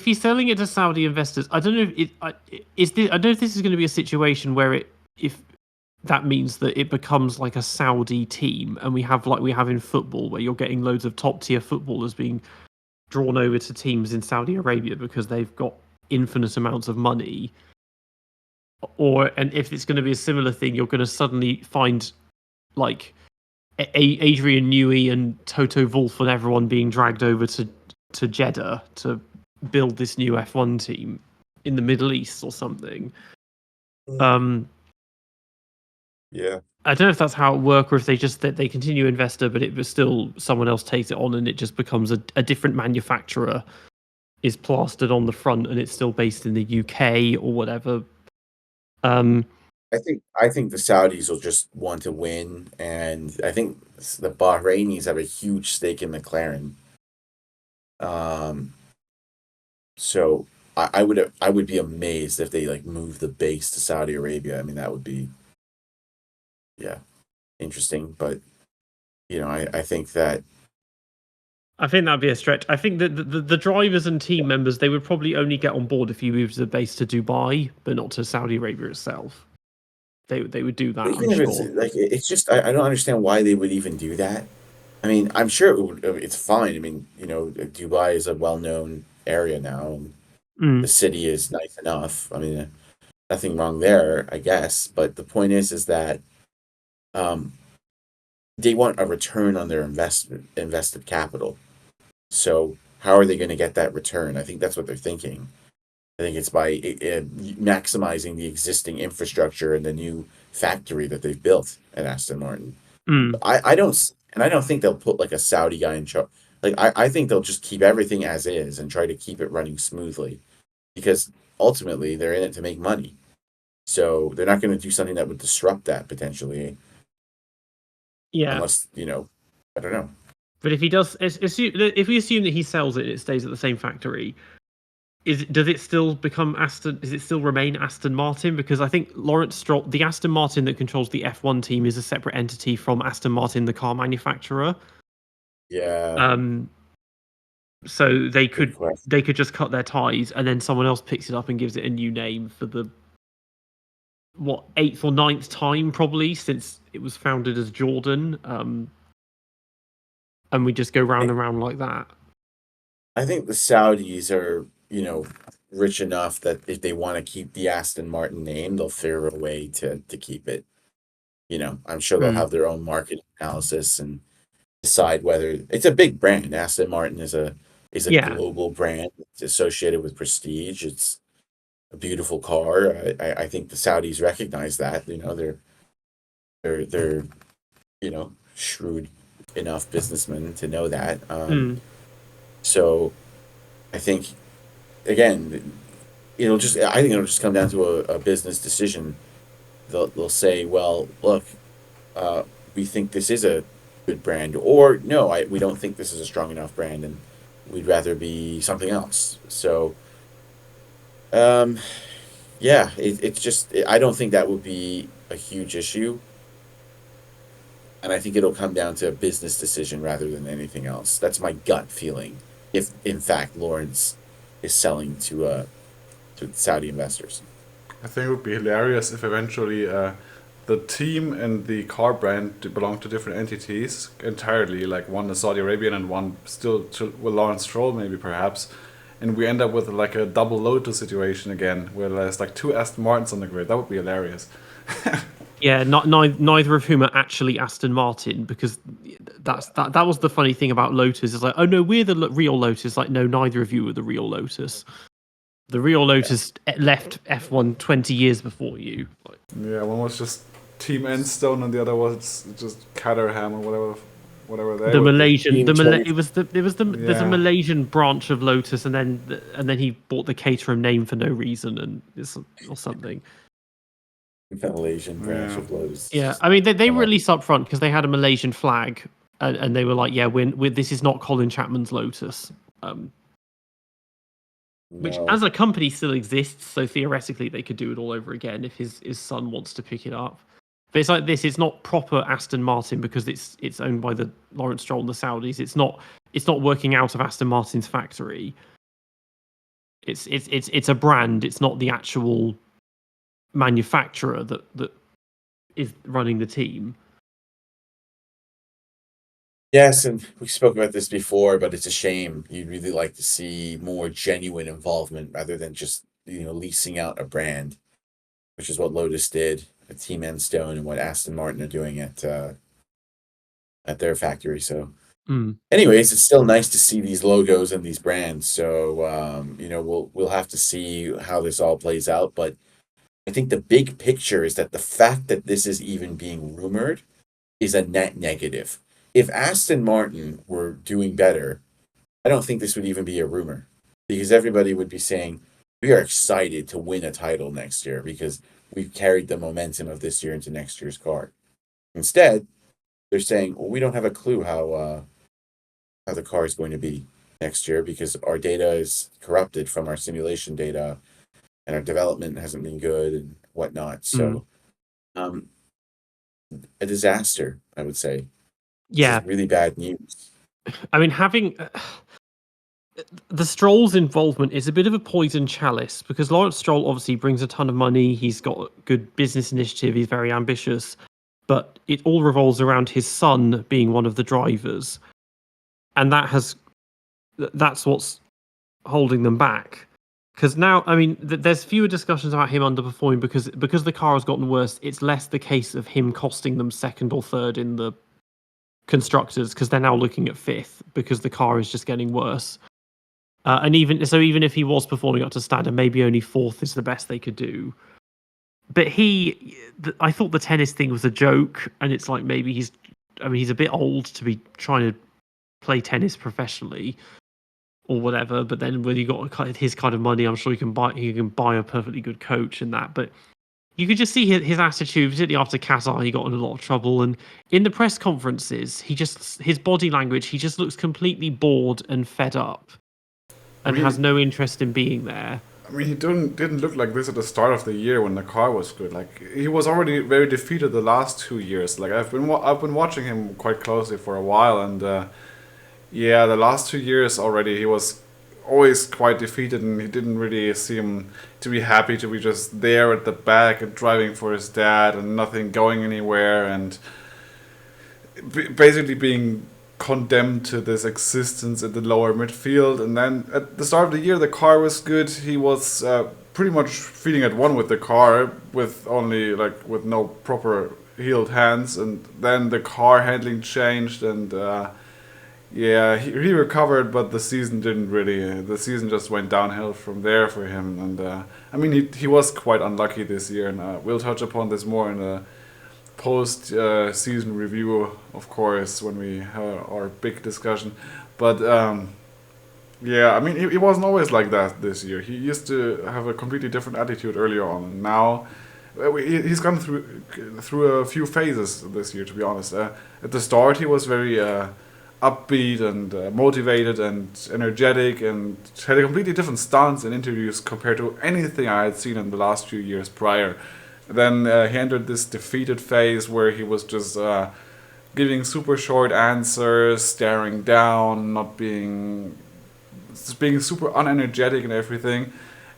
he's selling it to Saudi investors, I don't know if I don't know if this is going to be a situation where if that means that it becomes like a Saudi team, and we have like we have in football, where you're getting loads of top tier footballers being drawn over to teams in Saudi Arabia because they've got infinite amounts of money. And if it's going to be a similar thing, you're going to suddenly find like Adrian Newey and Toto Wolff and everyone being dragged over to Jeddah to build this new F1 team in the Middle East or something. Yeah. I don't know if that's how it works, or if they continue investor, but it was still someone else takes it on, and it just becomes a different manufacturer is plastered on the front, and it's still based in the UK or whatever. I think the Saudis will just want to win, and I think the Bahrainis have a huge stake in McLaren. So I would be amazed if they like move the base to Saudi Arabia. I mean, that would be interesting, but I think that I think that'd be a stretch. I think that the drivers and team members, they would probably only get on board if you moved the base to Dubai, but not to Saudi Arabia itself. They would do that, even I'm if it's sure. like it's just I don't understand why they would even do that. I mean, I'm sure it's fine. I mean, Dubai is a well-known area now, and the city is nice enough. I mean, nothing wrong there, I guess. But the point is that they want a return on their invested capital. So how are they going to get that return? I think that's what they're thinking. I think it's by maximizing the existing infrastructure and the new factory that they've built at Aston Martin. I don't think they'll put like a Saudi guy in charge. Like I think they'll just keep everything as is and try to keep it running smoothly, because ultimately they're in it to make money. So they're not going to do something that would disrupt that potentially. Yeah, Unless I don't know. but if he does, if we assume that he sells it, and it stays at the same factory. Does it still become Aston? Does it still remain Aston Martin? Because I think Lawrence Stroll, the Aston Martin that controls the F1 team, is a separate entity from Aston Martin, the car manufacturer. Yeah. So they Good could question. just cut their ties, and then someone else picks it up and gives it a new name for the 8th or 9th time probably since it was founded as Jordan. And we just go round and round like that. I think the Saudis are, rich enough that if they want to keep the Aston Martin name, they'll figure a way to keep it. I'm sure they'll have their own market analysis and decide whether it's a big brand. Aston Martin is a global brand. It's associated with prestige. It's a beautiful car. I think the Saudis recognize that. They're shrewd enough businessmen to know that. So I think again, I think it'll just come down to a business decision. They'll say, well, look, we think this is a good brand, or no, we don't think this is a strong enough brand, and we'd rather be something else. So, yeah, it's just I don't think that would be a huge issue, and I think it'll come down to a business decision rather than anything else. That's my gut feeling. If in fact Lawrence is selling to Saudi investors. I think it would be hilarious if eventually the team and the car brand belong to different entities entirely, like one is Saudi Arabian and one still with Lawrence Stroll, maybe perhaps. And we end up with like a double Lotus situation again, where there's like two Aston Martins on the grid. That would be hilarious. Yeah, neither of whom are actually Aston Martin, because that was the funny thing about Lotus. Is like, oh no, we're the real Lotus. Like, no, neither of you are the real Lotus. The real Lotus left F1 20 years before you. Yeah, one was just Team Endstone, and the other was just Caterham or whatever they The were. Malaysian, Team 20. there's a Yeah. Malaysian branch of Lotus, and then he bought the Caterham name for no reason, or something. Malaysian branch Yeah. of Lotus. Yeah, I mean they Come on. released up front because they had a Malaysian flag, and they were like, yeah, this is not Colin Chapman's Lotus, which No. as a company still exists, so theoretically they could do it all over again if his son wants to pick it up. But it's like this: it's not proper Aston Martin because it's owned by the Lawrence Stroll and the Saudis. It's not working out of Aston Martin's factory. It's a brand. It's not the actual manufacturer that is running the team. Yes, and we spoke about this before, but it's a shame. You'd really like to see more genuine involvement rather than just, leasing out a brand, which is what Lotus did at Team Enstone and what Aston Martin are doing at their factory. So, anyways, it's still nice to see these logos and these brands. So, we'll have to see how this all plays out. But I think the big picture is that the fact that this is even being rumored is a net negative. If Aston Martin were doing better, I don't think this would even be a rumor because everybody would be saying, we are excited to win a title next year because we've carried the momentum of this year into next year's car. Instead, they're saying, well, we don't have a clue how the car is going to be next year because our data is corrupted from our simulation data and our development hasn't been good and whatnot. So, a disaster, I would say. Yeah, This is really bad news. I mean, having the Stroll's involvement is a bit of a poison chalice because Lawrence Stroll obviously brings a ton of money. He's got good business initiative. He's very ambitious, but it all revolves around his son being one of the drivers, and that's what's holding them back. Because now, I mean, there's fewer discussions about him underperforming because the car has gotten worse. It's less the case of him costing them second or third in the constructors because they're now looking at fifth because the car is just getting worse. And even if he was performing up to standard, maybe only fourth is the best they could do. But I thought the tennis thing was a joke, and it's like maybe he's a bit old to be trying to play tennis professionally or whatever. But then when you got his kind of money, I'm sure he can buy a perfectly good coach and that. But you could just see his attitude, particularly after Qatar, he got in a lot of trouble. And in the press conferences, his body language, he just looks completely bored and fed up and has no interest in being there. I mean, he didn't look like this at the start of the year when the car was good. Like he was already very defeated the last 2 years. Like I've been watching him quite closely for a while, and the last 2 years already he was always quite defeated, and he didn't really seem to be happy to be just there at the back and driving for his dad and nothing going anywhere, and basically being condemned to this existence in the lower midfield. And then at the start of the year the car was good. He was pretty much feeling at one with the car with no proper healed hands, and then the car handling changed, and he recovered, but the season didn't really. The season just went downhill from there for him, and I mean he was quite unlucky this year, and we'll touch upon this more in the post season review, of course, when we have our big discussion. But I mean he wasn't always like that this year. He used to have a completely different attitude earlier on. Now he's gone through a few phases this year, to be honest. At the start he was very upbeat and motivated and energetic, and had a completely different stance in interviews compared to anything I had seen in the last few years prior. Then he entered this defeated phase where he was just giving super short answers, staring down, being super unenergetic and everything.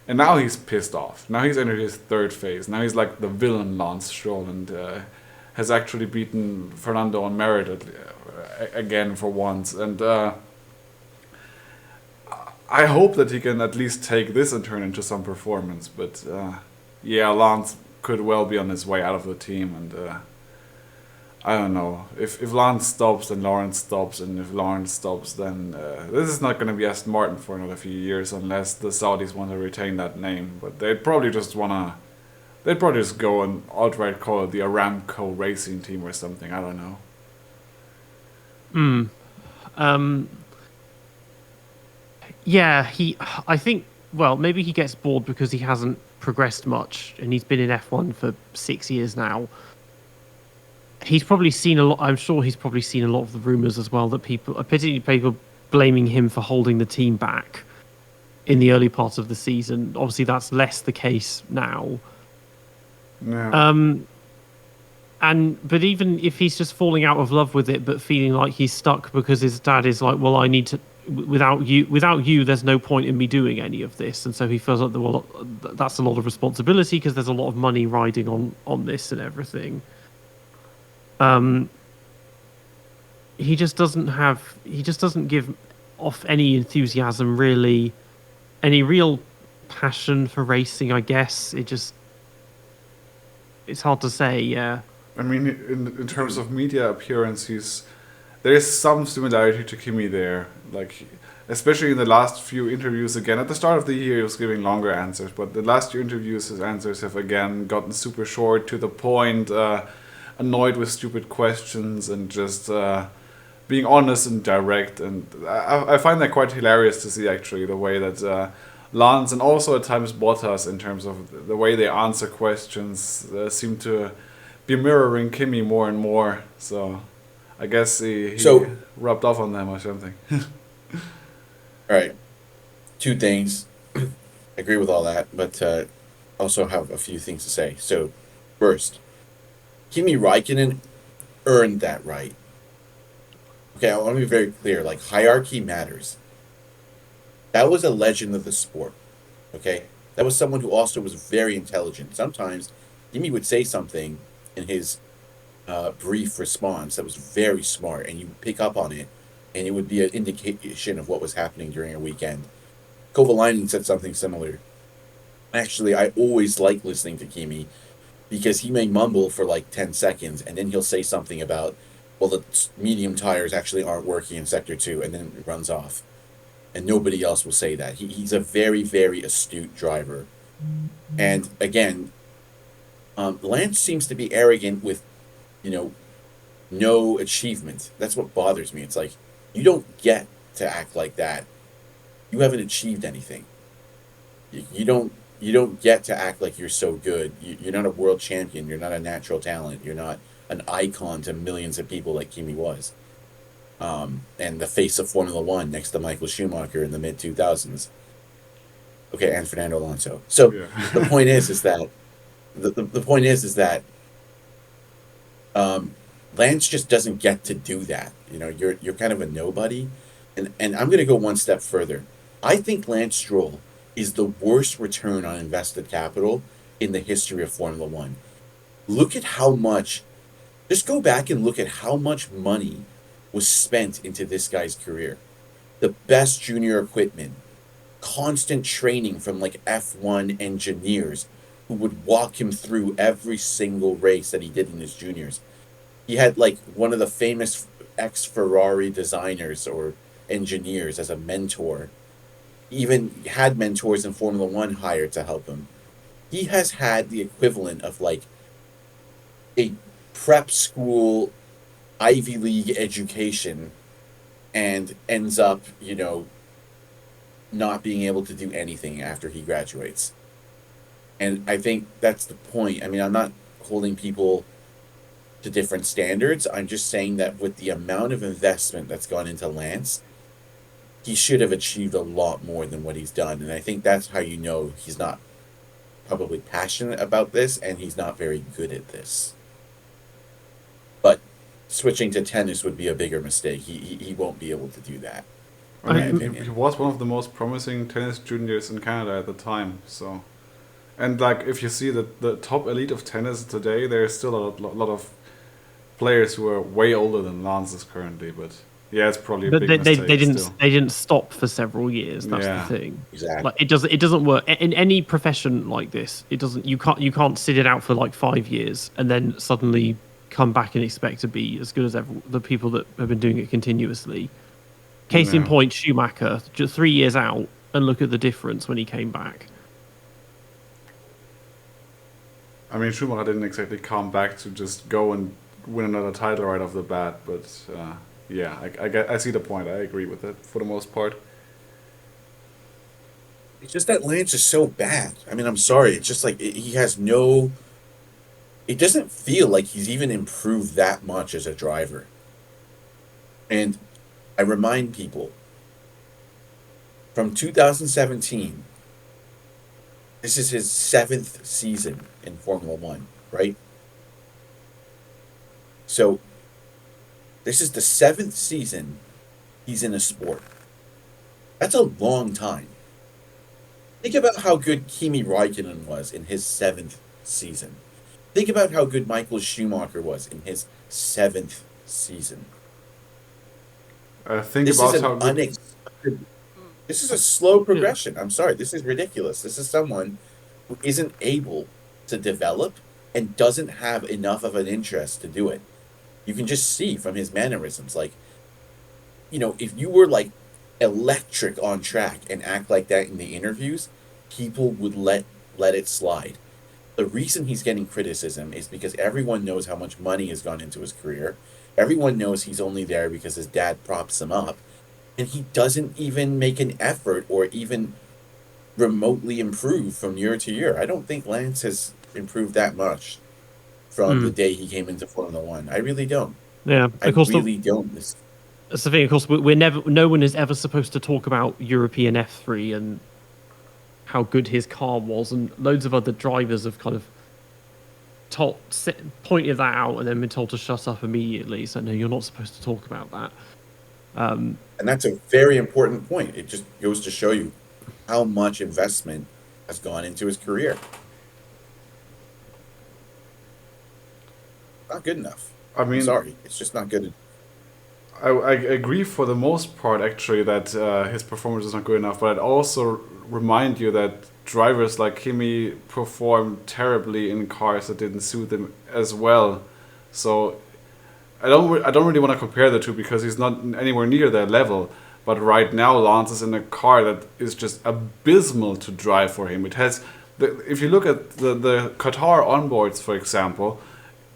And now he's pissed off. Now he's entered his third phase. Now he's like the villain Lance Stroll, and has actually beaten Fernando on merit again for once. And I hope that he can at least take this and turn into some performance. But Lance could well be on his way out of the team, and I don't know. If Lance stops, then Lawrence stops, and if Lawrence stops, then this is not going to be Aston Martin for another few years unless the Saudis want to retain that name. But they'd probably just want to they'd probably just go and outright call it the Aramco Racing Team or something. I don't know. Yeah, I think. Well, maybe he gets bored because he hasn't progressed much, and he's been in F1 for 6 years now. He's probably seen a lot. I'm sure he's probably seen a lot of the rumors as well that particularly people, blaming him for holding the team back in the early part of the season. Obviously, that's less the case now. No. But even if he's just falling out of love with it, but feeling like he's stuck because his dad is like, well, I need to. Without you, there's no point in me doing any of this, and so he feels like that's a lot of responsibility because there's a lot of money riding on this and everything. He just doesn't give off any enthusiasm, really, any real passion for racing. I guess it's hard to say. Yeah. I mean, in terms of media appearance, there is some similarity to Kimi there. Like, especially in the last few interviews again. At the start of the year, he was giving longer answers, but the last few interviews, his answers have again gotten super short, to the point, annoyed with stupid questions, and just being honest and direct. And I find that quite hilarious to see, actually, the way that Lance and also at times Bottas, in terms of the way they answer questions, seem to be mirroring Kimi more and more. So I guess he rubbed off on them or something. All right. Two things. I agree with all that, but also have a few things to say. So, first, Kimi Räikkönen earned that right. Okay, I want to be very clear. Like, hierarchy matters. That was a legend of the sport. Okay? That was someone who also was very intelligent. Sometimes Kimi would say something in his brief response that was very smart, and you pick up on it, and it would be an indication of what was happening during a weekend. Kovalainen said something similar. Actually, I always like listening to Kimi because he may mumble for like 10 seconds, and then he'll say something about, well, the medium tires actually aren't working in Sector 2, and then it runs off. And nobody else will say that. He's a very, very astute driver. And again, Lance seems to be arrogant with, no achievement. That's what bothers me. It's like, you don't get to act like that. You haven't achieved anything. You don't get to act like you're so good. You're not a world champion. You're not a natural talent. You're not an icon to millions of people like Kimi was. And the face of Formula One next to Michael Schumacher in the mid 2000s. Okay, and Fernando Alonso. So yeah. The point is that the point is that Lance just doesn't get to do that. You're kind of a nobody. And I'm going to go one step further. I think Lance Stroll is the worst return on invested capital in the history of Formula One. Look at how much, just go back and look at how much money was spent into this guy's career. The best junior equipment, constant training from like F1 engineers who would walk him through every single race that he did in his juniors. He had like one of the famous ex-Ferrari designers or engineers as a mentor. He even had mentors in Formula One hired to help him. He has had the equivalent of like a prep school Ivy League education and ends up, not being able to do anything after he graduates. And I think that's the point. I mean, I'm not holding people to different standards. I'm just saying that with the amount of investment that's gone into Lance, he should have achieved a lot more than what he's done. And I think that's how he's not probably passionate about this and he's not very good at this. But switching to tennis would be a bigger mistake. He won't be able to do that. I mean, he was one of the most promising tennis juniors in Canada at the time. So, and like if you see the top elite of tennis today, there's still a lot of players who are way older than Lance is currently. But yeah, it's probably a big mistake. They didn't stop for several years. That's the thing. Exactly. Like it doesn't work in any profession like this. It doesn't. You can't sit it out for like 5 years and then suddenly come back and expect to be as good as the people that have been doing it continuously. Case in point, Schumacher, just 3 years out, and look at the difference when he came back. I mean, Schumacher didn't exactly come back to just go and win another title right off the bat, but yeah, I see the point. I agree with it for the most part. It's just that Lance is so bad. I mean, I'm sorry. It's just like he has no. It doesn't feel like he's even improved that much as a driver. And I remind people from 2017, this is his 7th season in Formula One, right? So this is the 7th season he's in a sport. That's a long time. Think about how good Kimi Räikkönen was in his 7th season. Think about how good Michael Schumacher was in his 7th season. Think This is about an how good. unexpected. This is a slow Yeah. progression. I'm sorry. This is ridiculous. This is someone who isn't able to develop and doesn't have enough of an interest to do it. You can just see from his mannerisms. Like, if you were like electric on track and act like that in the interviews, people would let it slide. The reason he's getting criticism is because everyone knows how much money has gone into his career. Everyone knows he's only there because his dad props him up. And he doesn't even make an effort or even remotely improve from year to year. I don't think Lance has improved that much from the day he came into Formula One. I really don't. Yeah, I of course. really don't. That's the thing. Of course, we're never. No one is ever supposed to talk about European F3 and how good his car was, and loads of other drivers have kind of pointed that out and then been told to shut up immediately. So no, you're not supposed to talk about that. And that's a very important point. It just goes to show you how much investment has gone into his career. Not good enough. I mean, Sorry, it's just not good. I agree for the most part, actually, that his performance is not good enough. But I'd also remind you that drivers like Kimi perform terribly in cars that didn't suit them as well. So I don't really want to compare the two because he's not anywhere near their level. But right now, Lance is in a car that is just abysmal to drive for him. It has, if you look at the Qatar onboards, for example,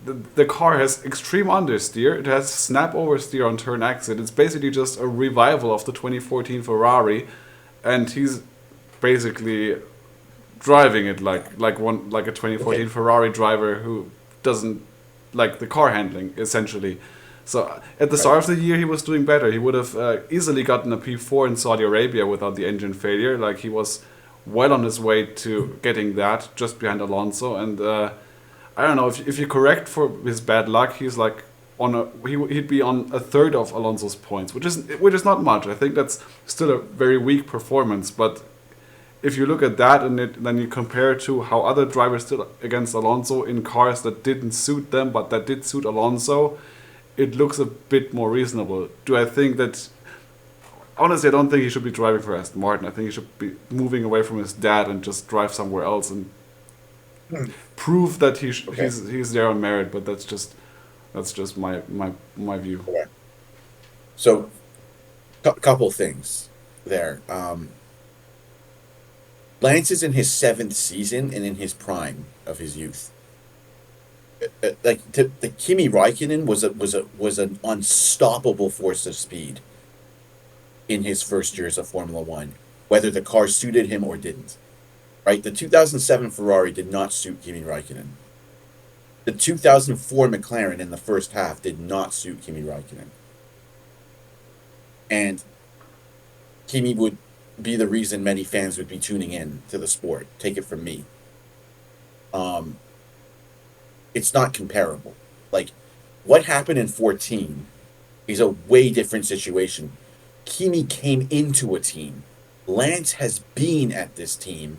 the car has extreme understeer. It has snap oversteer on turn exit. It's basically just a revival of the 2014 Ferrari, and he's basically driving it like a 2014 Ferrari driver who doesn't like the car handling, essentially. So at the start of the year, he was doing better. He would have easily gotten a P4 in Saudi Arabia without the engine failure. Like, he was well on his way to getting that, just behind Alonso. And I don't know, if you correct for his bad luck, he's like he'd be on a third of Alonso's points, which is not much. I think that's still a very weak performance. But if you look at that and then you compare it to how other drivers did against Alonso in cars that didn't suit them but that did suit Alonso, it looks a bit more reasonable. Do I think that? Honestly, I don't think he should be driving for Aston Martin. I think he should be moving away from his dad and just drive somewhere else and prove that he's there on merit. But that's just my view. Okay. So, couple things there. Lance is in his 7th season and in his prime of his youth. The Kimi Räikkönen was an unstoppable force of speed in his first years of Formula One, whether the car suited him or didn't. Right? The 2007 Ferrari did not suit Kimi Räikkönen. The 2004 McLaren in the first half did not suit Kimi Räikkönen. And Kimi would be the reason many fans would be tuning in to the sport. Take it from me. It's not comparable. Like, what happened in 14 is a way different situation. Kimi came into a team. Lance has been at this team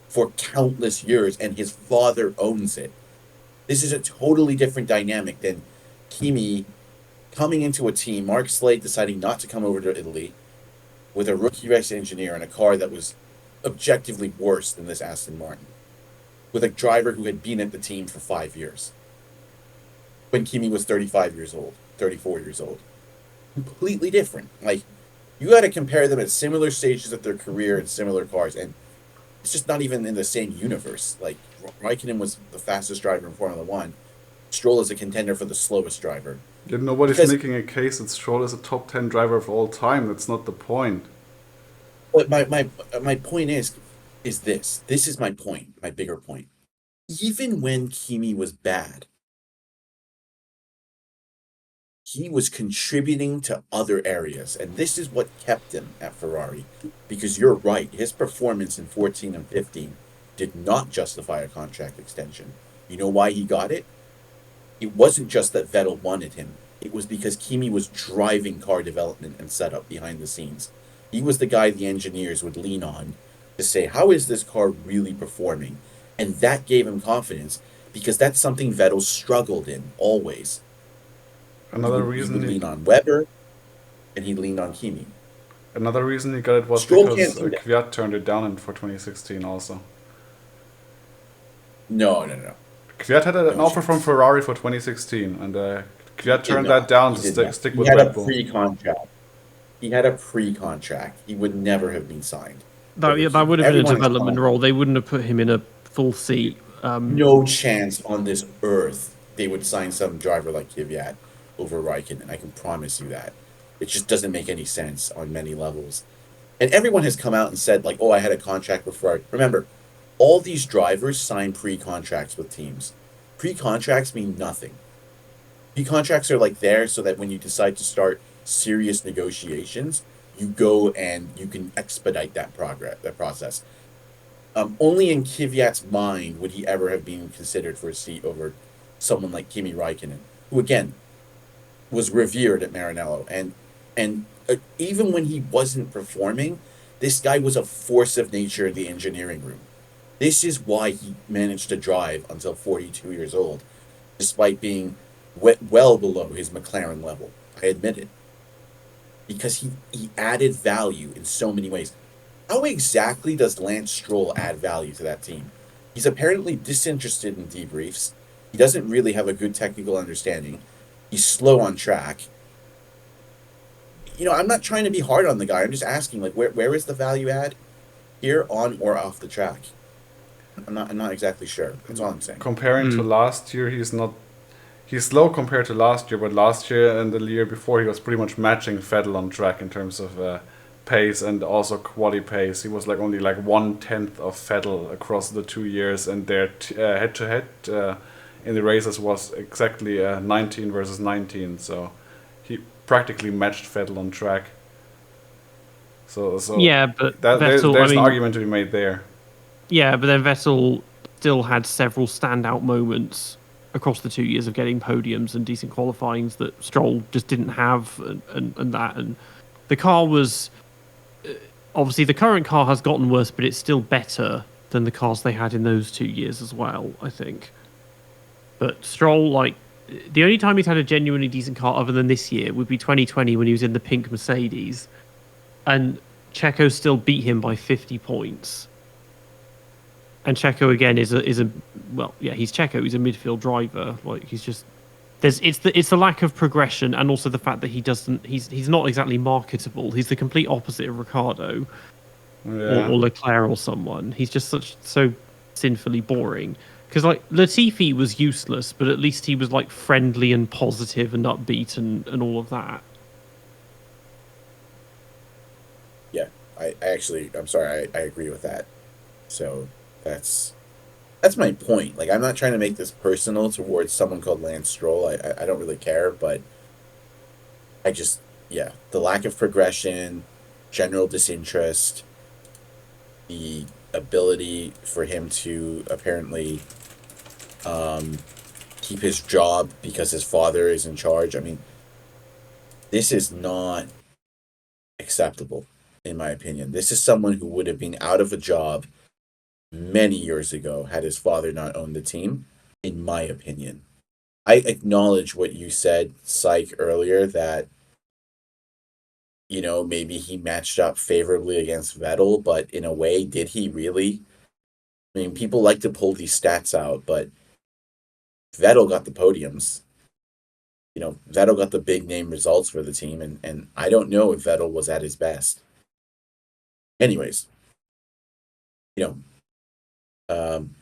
for countless years, and his father owns it. This is a totally different dynamic than Kimi coming into a team, Mark Slade deciding not to come over to Italy with a rookie race engineer in a car that was objectively worse than this Aston Martin, with a driver who had been at the team for 5 years, when Kimi was 35 years old, 34 years old. Completely different. Like, you got to compare them at similar stages of their career in similar cars, and it's just not even in the same universe. Like Raikkonen was the fastest driver in Formula One. Stroll is a contender for the slowest driver. Yeah, nobody's Because making a case that Stroll is a top 10 driver of all time. That's not the point. what my point is this. This is my point. My bigger point. Even when Kimi was bad, he was contributing to other areas, and this is what kept him at Ferrari. Because you're right, his performance in 14 and 15 did not justify a contract extension. You know why he got it? It wasn't just that Vettel wanted him. It was because Kimi was driving car development and setup behind the scenes. He was the guy the engineers would lean on to say, how is this car really performing? And that gave him confidence because that's something Vettel struggled in always. Another He reason would he, lean on Weber and he leaned on Kimi. another reason he got it was Stroll because can't do that. Kvyat turned it down for 2016 also. No, no, no. Kvyat had an No offer from chance. Ferrari for 2016, and Kvyat He did turned not. that down He to did stick, not. stick He with had a Red Bull. pre-contract. He had a pre-contract. He would never have been signed over That Kimi. would have been a Everyone is development calling role. They wouldn't have put him in a full seat. no chance on this earth they would sign some driver like Kvyat over Raikkonen. I can promise you that. It just doesn't make any sense on many levels. And everyone has come out and said, like, oh, I had a contract with Ferrari. Remember, all these drivers sign pre-contracts with teams. Pre-contracts mean nothing. Pre-contracts are like there so that when you decide to start serious negotiations, you go and you can expedite that process. Only in Kvyat's mind would he ever have been considered for a seat over someone like Kimi Raikkonen, who again was revered at Maranello, and even when he wasn't performing, this guy was a force of nature in the engineering room. This is why he managed to drive until 42 years old, despite being well below his McLaren level. I admit it, because he added value in so many ways. How exactly does Lance Stroll add value to that team? He's apparently disinterested in debriefs. He doesn't really have a good technical understanding. He's slow on track. I'm not trying to be hard on the guy. I'm just asking, like, where is the value add here, on or off the track? I'm not exactly sure. That's all I'm saying. Comparing to last year, he's slow compared to last year, but last year and the year before he was pretty much matching Vettel on track in terms of pace and also quali pace. He was like only like 1/10 of Vettel across the 2 years, and their head to head in the races was exactly 19 versus 19. So he practically matched Vettel on track. So Yeah, but there's Vettel, an argument to be made there. Yeah, but then Vettel still had several standout moments across the 2 years of getting podiums and decent qualifyings that Stroll just didn't have, and that. And the car was obviously, the current car has gotten worse, but it's still better than the cars they had in those 2 years as well, I think. But Stroll, like, the only time he's had a genuinely decent car other than this year would be 2020 when he was in the pink Mercedes, and Checo still beat him by 50 points. And Checo again is a he's Checo. He's a midfield driver. Like, he's just it's the lack of progression, and also the fact that he's not exactly marketable. He's the complete opposite of Ricciardo or Leclerc or someone. He's just so sinfully boring. Because like Latifi was useless, but at least he was like friendly and positive and upbeat and all of that. Yeah, I'm sorry, I agree with that. So that's my point. Like, I'm not trying to make this personal towards someone called Lance Stroll. I don't really care, but I just, the lack of progression, general disinterest, the ability for him to apparently keep his job because his father is in charge. I mean, this is not acceptable, in my opinion. This is someone who would have been out of a job many years ago had his father not owned the team, in my opinion. I acknowledge what you said, Psych, earlier, that, maybe he matched up favorably against Vettel, but in a way, did he really? I mean, people like to pull these stats out, but Vettel got the podiums. Vettel got the big name results for the team, and I don't know if Vettel was at his best. Anyways, Um,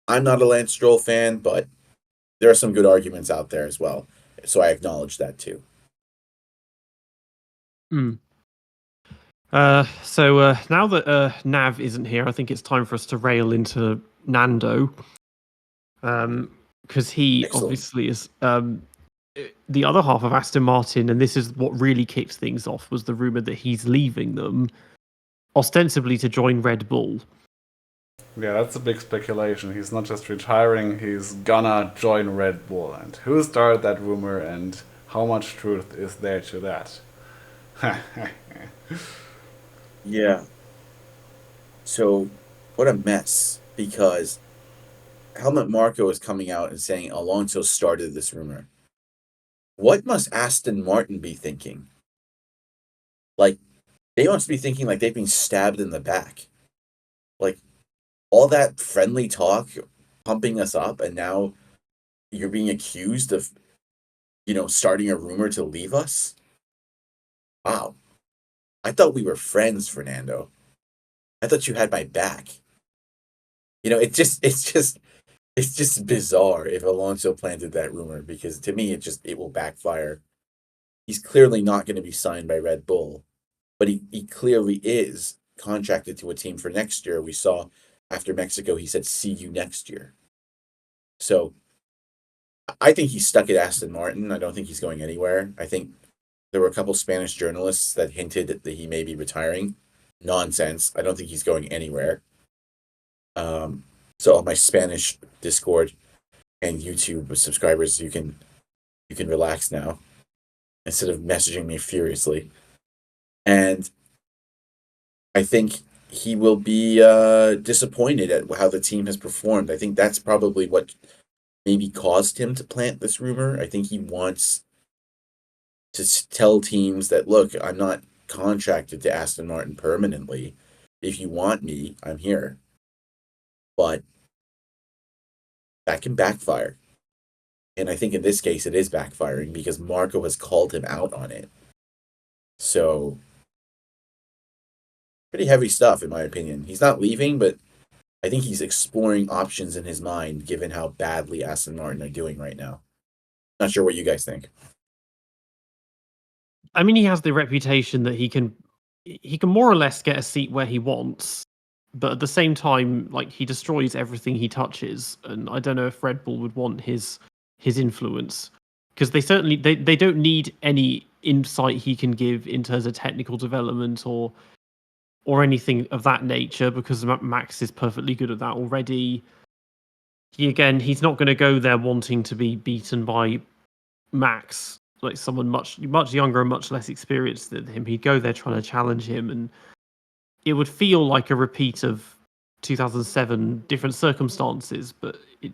I'm not a Lance Stroll fan, but there are some good arguments out there as well. So I acknowledge that too. So now that Nav isn't here, I think it's time for us to rail into Nando. Because he Excellent. obviously is the other half of Aston Martin, and this is what really kicked things off, was the rumor that he's leaving them, ostensibly to join Red Bull. Yeah, that's a big speculation. He's not just retiring, he's gonna join Red Bull. And who started that rumor, and how much truth is there to that? Yeah. So, what a mess, because Helmut Marko is coming out and saying Alonso started this rumor. What must Aston Martin be thinking? Like, they must be thinking like they've been stabbed in the back. Like, all that friendly talk, pumping us up, and now you're being accused of, starting a rumor to leave us? Wow. I thought we were friends, Fernando. I thought you had my back. It's just bizarre if Alonso planted that rumor, because to me it will backfire. He's clearly not going to be signed by Red Bull, but he clearly is contracted to a team for next year. We saw after Mexico he said see you next year. So I think he's stuck at Aston Martin. I don't think he's going anywhere. I think there were a couple Spanish journalists that hinted that he may be retiring. Nonsense. I don't think he's going anywhere. So on my Spanish Discord and YouTube subscribers, you can relax now instead of messaging me furiously. And I think he will be disappointed at how the team has performed. I think that's probably what maybe caused him to plant this rumor. I think he wants to tell teams that, look, I'm not contracted to Aston Martin permanently. If you want me, I'm here. But that can backfire. And I think in this case it is backfiring because Marko has called him out on it. So, pretty heavy stuff in my opinion. He's not leaving, but I think he's exploring options in his mind given how badly Aston Martin are doing right now. Not sure what you guys think. I mean, he has the reputation that he can more or less get a seat where he wants, but at the same time, like, he destroys everything he touches, and I don't know if Red Bull would want his influence, because they certainly they don't need any insight he can give in terms of technical development or anything of that nature, because Max is perfectly good at that already. He's not going to go there wanting to be beaten by Max, like someone much younger and much less experienced than him. He'd go there trying to challenge him, and it would feel like a repeat of 2007, different circumstances, but it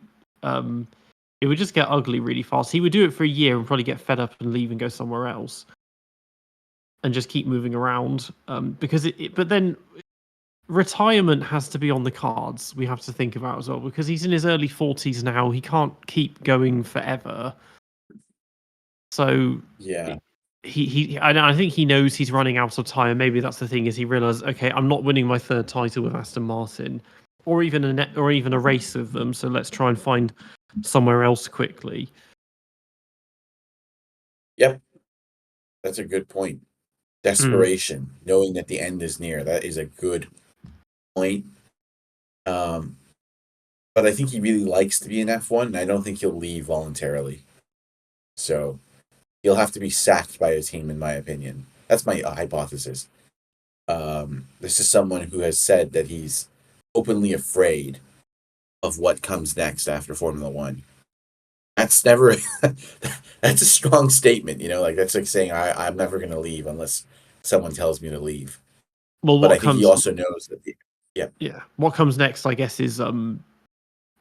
would just get ugly really fast. He would do it for a year and probably get fed up and leave and go somewhere else, and just keep moving around. But then retirement has to be on the cards. We have to think about as well, because he's in his early 40s now. He can't keep going forever. So Yeah. I think he knows he's running out of time. Maybe that's the thing, is he realized, okay, I'm not winning my third title with Aston Martin, or even a race with them. So let's try and find somewhere else quickly. Yep. That's a good point. Desperation, knowing that the end is near. That is a good point. But I think he really likes to be in F1, and I don't think he'll leave voluntarily. So he'll have to be sacked by a team, in my opinion. That's my hypothesis. This is someone who has said that he's openly afraid of what comes next after Formula One. That's never that's a strong statement, like that's like saying I'm never gonna leave unless someone tells me to leave. Well, But I think he also knows that yeah, what comes next, I guess, is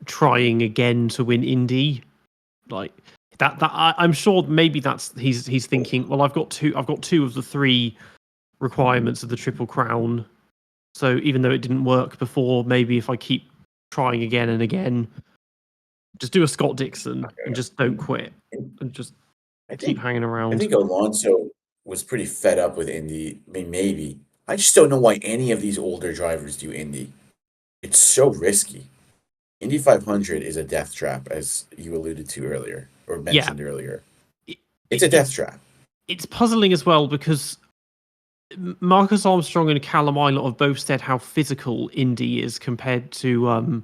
trying again to win Indy. Like that I'm sure maybe that's he's thinking, well, I've got two of the three requirements of the Triple Crown. So even though it didn't work before, maybe if I keep trying again and again, just do a Scott Dixon and just don't quit and just keep hanging around. I think Alonso was pretty fed up with Indy. I mean, maybe. I just don't know why any of these older drivers do Indy. it's so risky. Indy 500 is a death trap, as you alluded to earlier or Yeah, mentioned earlier. it, It's a death trap. it's puzzling as well because Marcus Armstrong and Callum Ilott have both said how physical Indy is compared to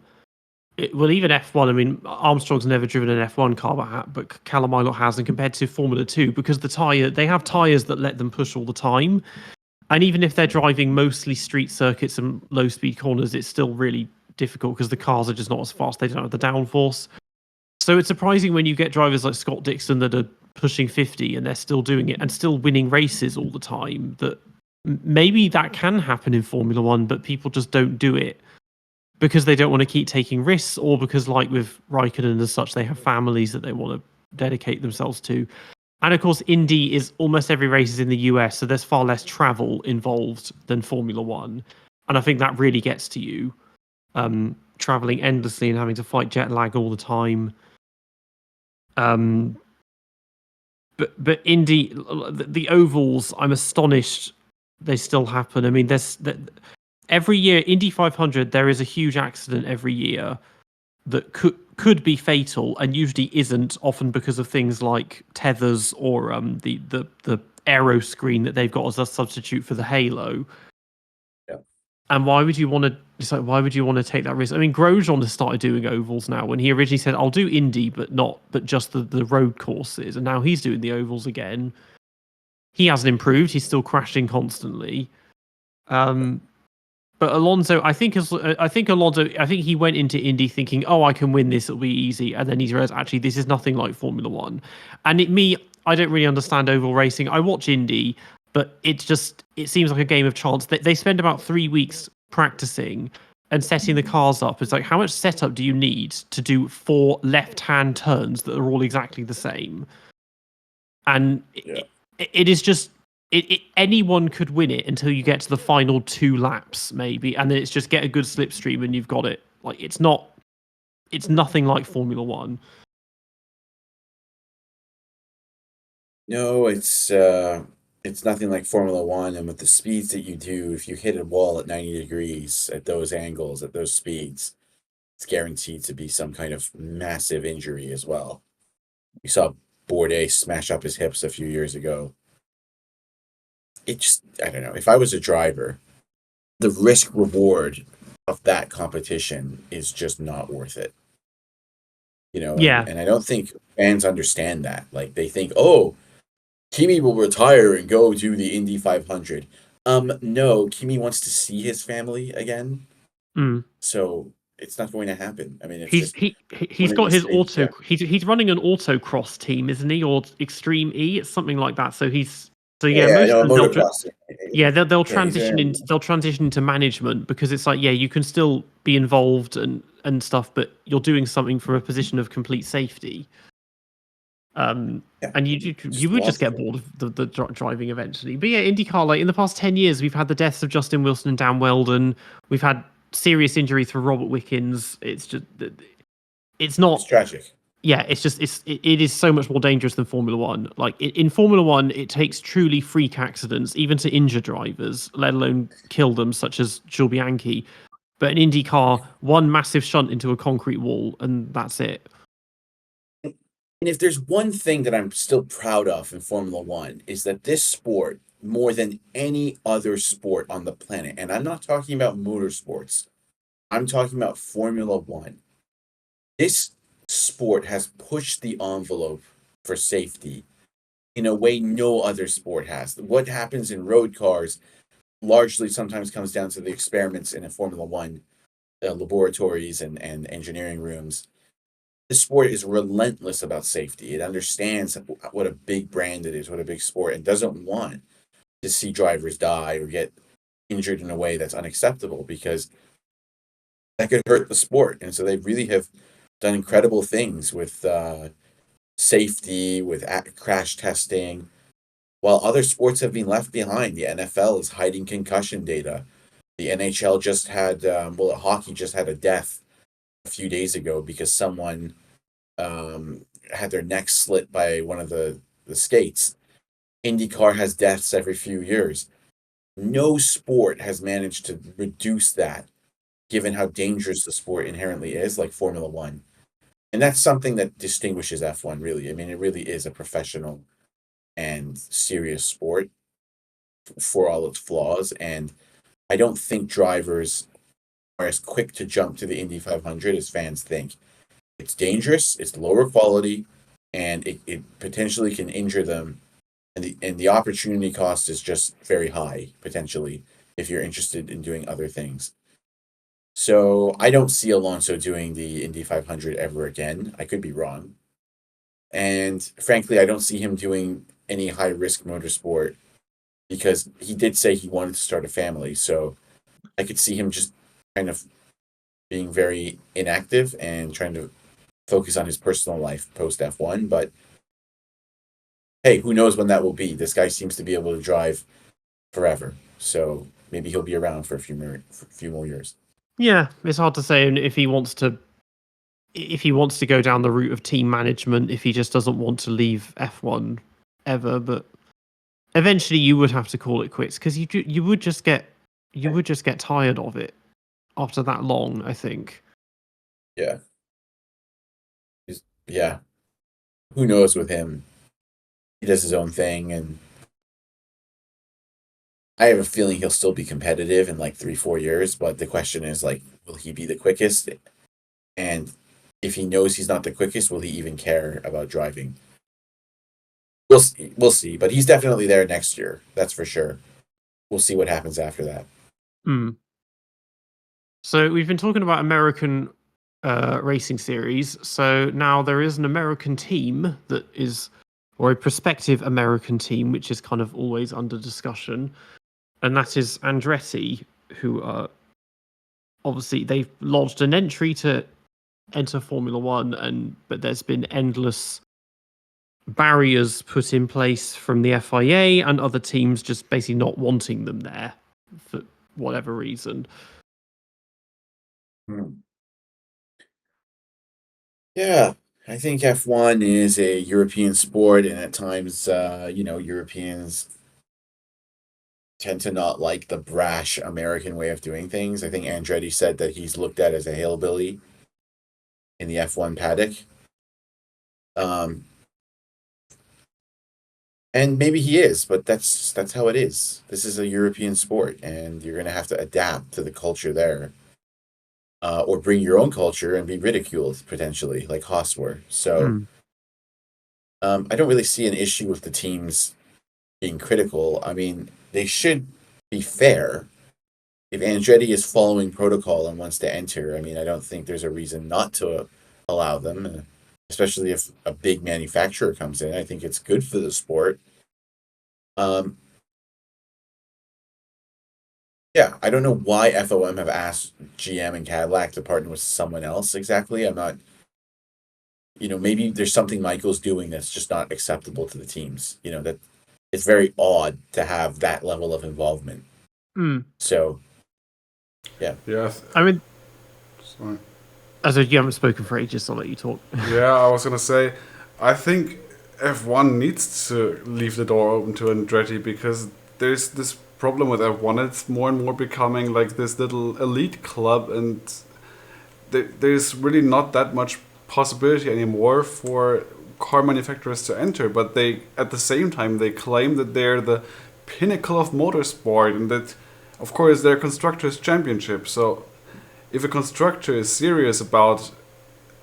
well, even F1. I mean, Armstrong's never driven an F1 car, but Callum Ilott has, and compared to Formula 2, because they have tyres that let them push all the time. And even if they're driving mostly street circuits and low speed corners, it's still really difficult because the cars are just not as fast. They don't have the downforce. So it's surprising when you get drivers like Scott Dixon that are pushing 50 and they're still doing it and still winning races all the time. That maybe that can happen in Formula One, but people just don't do it because they don't want to keep taking risks, or because, like with Raikkonen and such, they have families that they want to dedicate themselves to. And of course, Indy is almost every race is in the US, so there's far less travel involved than Formula One. And I think that really gets to you, traveling endlessly and having to fight jet lag all the time. But Indy, the ovals, I'm astonished they still happen. I mean, every year, Indy 500, there is a huge accident every year that could be fatal and usually isn't, often because of things like tethers or the aero screen that they've got as a substitute for the halo. Yeah. And why would you want to? It's like, why would you want to take that risk? I mean, Grosjean has started doing ovals now. When he originally said, "I'll do Indy, but just the road courses," and now he's doing the ovals again. He hasn't improved. He's still crashing constantly. But Alonso, I think he went into Indy thinking, "Oh, I can win this. It'll be easy," and then he realized actually this is nothing like Formula One. And I don't really understand oval racing. I watch Indy, but it seems like a game of chance. They spend about 3 weeks practicing and setting the cars up. It's like, how much setup do you need to do 4 left-hand turns that are all exactly the same? And it is just anyone could win it until you get to the final 2 laps, maybe, and then it's just get a good slipstream and you've got it. Like it's nothing like Formula One. No, it's nothing like Formula One, and with the speeds that you do, if you hit a wall at 90 degrees at those angles, at those speeds, it's guaranteed to be some kind of massive injury as well. We saw Bourdais smash up his hips a few years ago. I don't know. If I was a driver, the risk reward of that competition is just not worth it. Yeah. And I don't think fans understand that. Like they think, oh, Kimi will retire and go do the Indy 500. No, Kimi wants to see his family again. So it's not going to happen. I mean, it's he's just he's one of got these his things. auto. He's running an autocross team, isn't he, or Extreme E? It's something like that. So Yeah, most of them motocross. they'll Yeah, he's transition into management, because it's like, yeah, you can still be involved and stuff, but you're doing something from a position of complete safety. And you would just get bored of the driving eventually. But yeah, IndyCar, like in the past 10 years, we've had the deaths of Justin Wilson and Dan Weldon. We've had serious injuries for Robert Wickens. It's not. It's tragic. Yeah, it is so much more dangerous than Formula One. Like in Formula One, it takes truly freak accidents, even to injure drivers, let alone kill them, such as Jules Bianchi. But in IndyCar, one massive shunt into a concrete wall, and that's it. And if there's one thing that I'm still proud of in Formula One, is that this sport, more than any other sport on the planet, and I'm not talking about motorsports, I'm talking about Formula One. This sport has pushed the envelope for safety in a way no other sport has. What happens in road cars largely sometimes comes down to the experiments in a Formula One laboratories and engineering rooms. This sport is relentless about safety. It understands what a big brand it is, what a big sport, and doesn't want to see drivers die or get injured in a way that's unacceptable, because that could hurt the sport. And so they really have done incredible things with safety, with crash testing, while other sports have been left behind. The NFL is hiding concussion data. The NHL just had, hockey just had a death a few days ago because someone had their neck slit by one of the skates. IndyCar has deaths every few years. No sport has managed to reduce that given how dangerous the sport inherently is, like Formula One. And that's something that distinguishes F1, really. I mean, it really is a professional and serious sport for all its flaws. And I don't think drivers are as quick to jump to the Indy 500 as fans think. It's dangerous, it's lower quality, and it potentially can injure them. And the opportunity cost is just very high, potentially, if you're interested in doing other things. So I don't see Alonso doing the Indy 500 ever again. I could be wrong. And frankly, I don't see him doing any high risk motorsport because he did say he wanted to start a family. So I could see him just kind of being very inactive and trying to focus on his personal life post F1. But hey, who knows when that will be? This guy seems to be able to drive forever. So maybe he'll be around for a few more years. Yeah, it's hard to say if he wants to go down the route of team management, if he just doesn't want to leave F1 ever, but eventually you would have to call it quits because you would just get tired of it after that long, I think. Yeah. Yeah. Who knows with him? He does his own thing, and I have a feeling he'll still be competitive in like 3-4 years. But the question is, like, will he be the quickest? And if he knows he's not the quickest, will he even care about driving? We'll see. We'll see. But he's definitely there next year. That's for sure. We'll see what happens after that. So we've been talking about American racing series. So now there is an American team or a prospective American team, which is kind of always under discussion. And that is Andretti, who obviously they've lodged an entry to enter Formula One, but there's been endless barriers put in place from the FIA and other teams just basically not wanting them there for whatever reason. Yeah, I think F1 is a European sport, and at times, Europeans tend to not like the brash American way of doing things. I think Andretti said that he's looked at as a hillbilly in the F1 paddock. And maybe he is, but that's how it is. This is a European sport, and you're going to have to adapt to the culture there, or bring your own culture and be ridiculed potentially, like Haas were. So I don't really see an issue with the teams being critical. I mean, they should be fair. If Andretti is following protocol and wants to enter, I mean, I don't think there's a reason not to allow them, especially if a big manufacturer comes in. I think it's good for the sport. Yeah, I don't know why FOM have asked GM and Cadillac to partner with someone else exactly. I'm not, maybe there's something Michael's doing that's just not acceptable to the teams. That it's very odd to have that level of involvement. So, yeah. Yes. I mean, Sorry. As you haven't spoken for ages, I'll let you talk. Yeah, I was gonna say, I think F1 needs to leave the door open to Andretti because there's this problem with F1. It's more and more becoming like this little elite club, and there's really not that much possibility anymore for car manufacturers to enter. But they, at the same time, they claim that they're the pinnacle of motorsport, and that, of course, they're constructors' championship. So if a constructor is serious about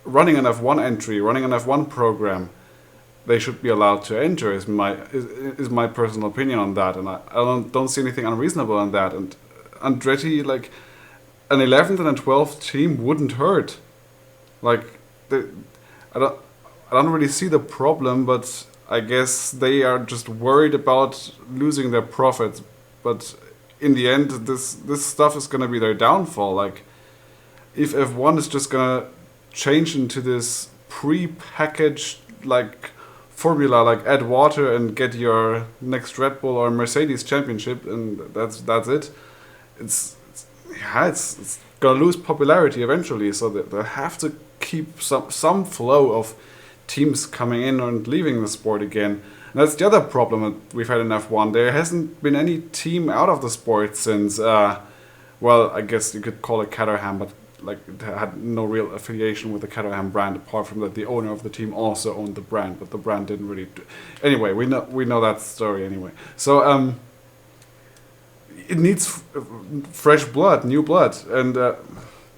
running an F1 entry, running an F1 program, they should be allowed to enter. Is my personal opinion on that, and I don't see anything unreasonable in that. And Andretti, like an 11th and a 12th team, wouldn't hurt. Like I don't really see the problem, but I guess they are just worried about losing their profits. But in the end, this stuff is gonna be their downfall. Like, if F1 is just gonna change into this pre-packaged like formula, like add water and get your next Red Bull or Mercedes championship, and that's it. It's gonna lose popularity eventually. So they have to keep some flow of teams coming in and leaving the sport again. And that's the other problem that we've had in F1. There hasn't been any team out of the sport since well, I guess you could call it Caterham, but like it had no real affiliation with the Caterham brand apart from that the owner of the team also owned the brand, but the brand didn't really. Anyway, we know that story anyway. So it needs fresh blood, new blood, and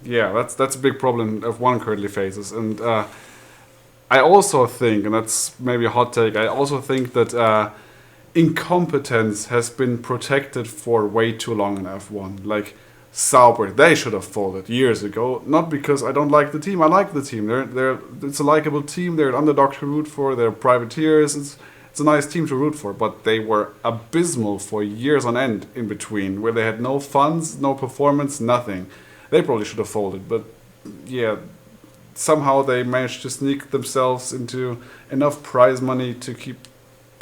yeah, that's a big problem F1 currently faces. And I also think, and that's maybe a hot take, I also think that incompetence has been protected for way too long in F1. Like Sauber, they should have folded years ago. Not because I don't like the team. I like the team. It's a likable team. They're an underdog to root for. They're privateers. It's a nice team to root for. But they were abysmal for years on end in between, where they had no funds, no performance, nothing. They probably should have folded. But yeah, somehow they managed to sneak themselves into enough prize money to keep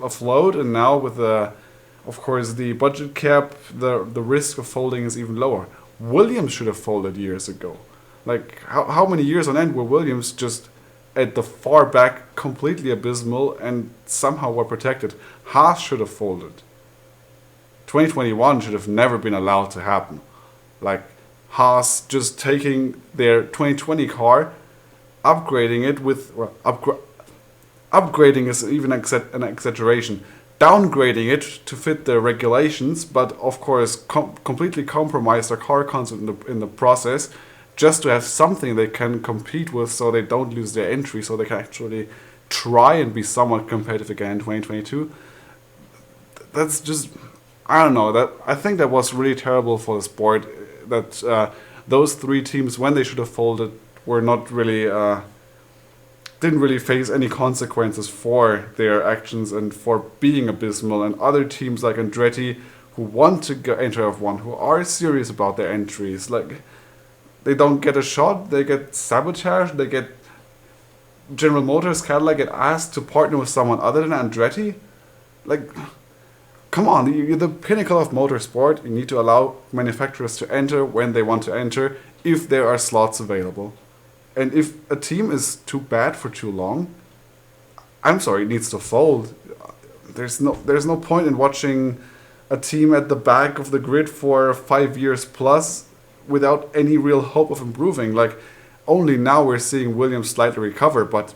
afloat. And now with of course, the budget cap, the risk of folding is even lower. Williams should have folded years ago. Like, how many years on end were Williams just at the far back, completely abysmal, and somehow were protected? Haas should have folded. 2021 should have never been allowed to happen. Like, Haas just taking their 2020 car, upgrading it with... Well, upgrading is even an exaggeration. Downgrading it to fit the regulations, but of course completely compromise their car concept in the process, just to have something they can compete with, so they don't lose their entry, so they can actually try and be somewhat competitive again in 2022. That's just, I don't know. That I think that was really terrible for the sport. That those three teams, when they should have folded, were not really. Didn't really face any consequences for their actions and for being abysmal. And other teams like Andretti, who want to enter F1, who are serious about their entries, like they don't get a shot, they get sabotaged, they get General Motors, Cadillac get asked to partner with someone other than Andretti. Like, come on, you're the pinnacle of motorsport. You need to allow manufacturers to enter when they want to enter, if there are slots available. And if a team is too bad for too long, I'm sorry, it needs to fold. There's no point in watching a team at the back of the grid for 5 years plus without any real hope of improving. Like, only now we're seeing Williams slightly recover, but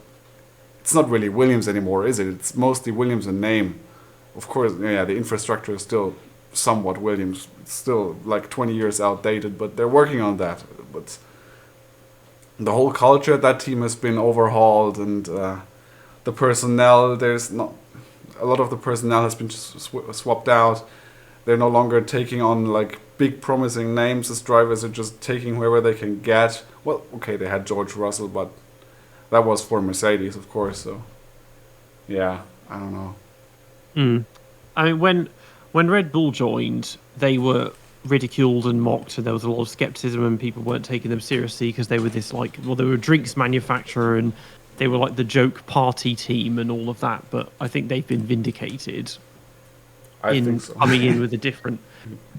it's not really Williams anymore, is it? It's mostly Williams in name. Of course, yeah, the infrastructure is still somewhat Williams. It's still like 20 years outdated, but they're working on that. But the whole culture at that team has been overhauled, and the personnel, there's not a lot of the personnel has been swapped out. They're no longer taking on like big promising names as drivers. Are just taking whoever they can get. Well, okay, they had George Russell, but that was for Mercedes, of course. So yeah, I don't know. I mean, when Red Bull joined, they were ridiculed and mocked, and there was a lot of skepticism, and people weren't taking them seriously because they were this like, well, they were a drinks manufacturer and they were like the joke party team and all of that. But I think they've been vindicated I think so. coming in with a different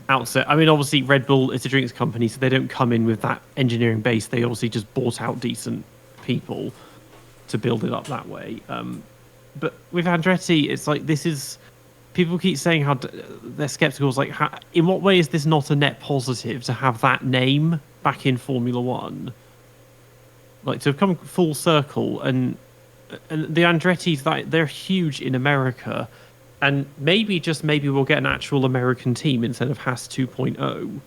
outset. I mean, obviously Red Bull is a drinks company, so they don't come in with that engineering base. They obviously just bought out decent people to build it up that way. But with Andretti, it's like, this is, people keep saying how they're skeptical. It's like, in what way is this not a net positive to have that name back in Formula One? Like, to have come full circle, and the Andretti's, like, they're huge in America, and maybe, just maybe, we'll get an actual American team instead of Haas 2.0.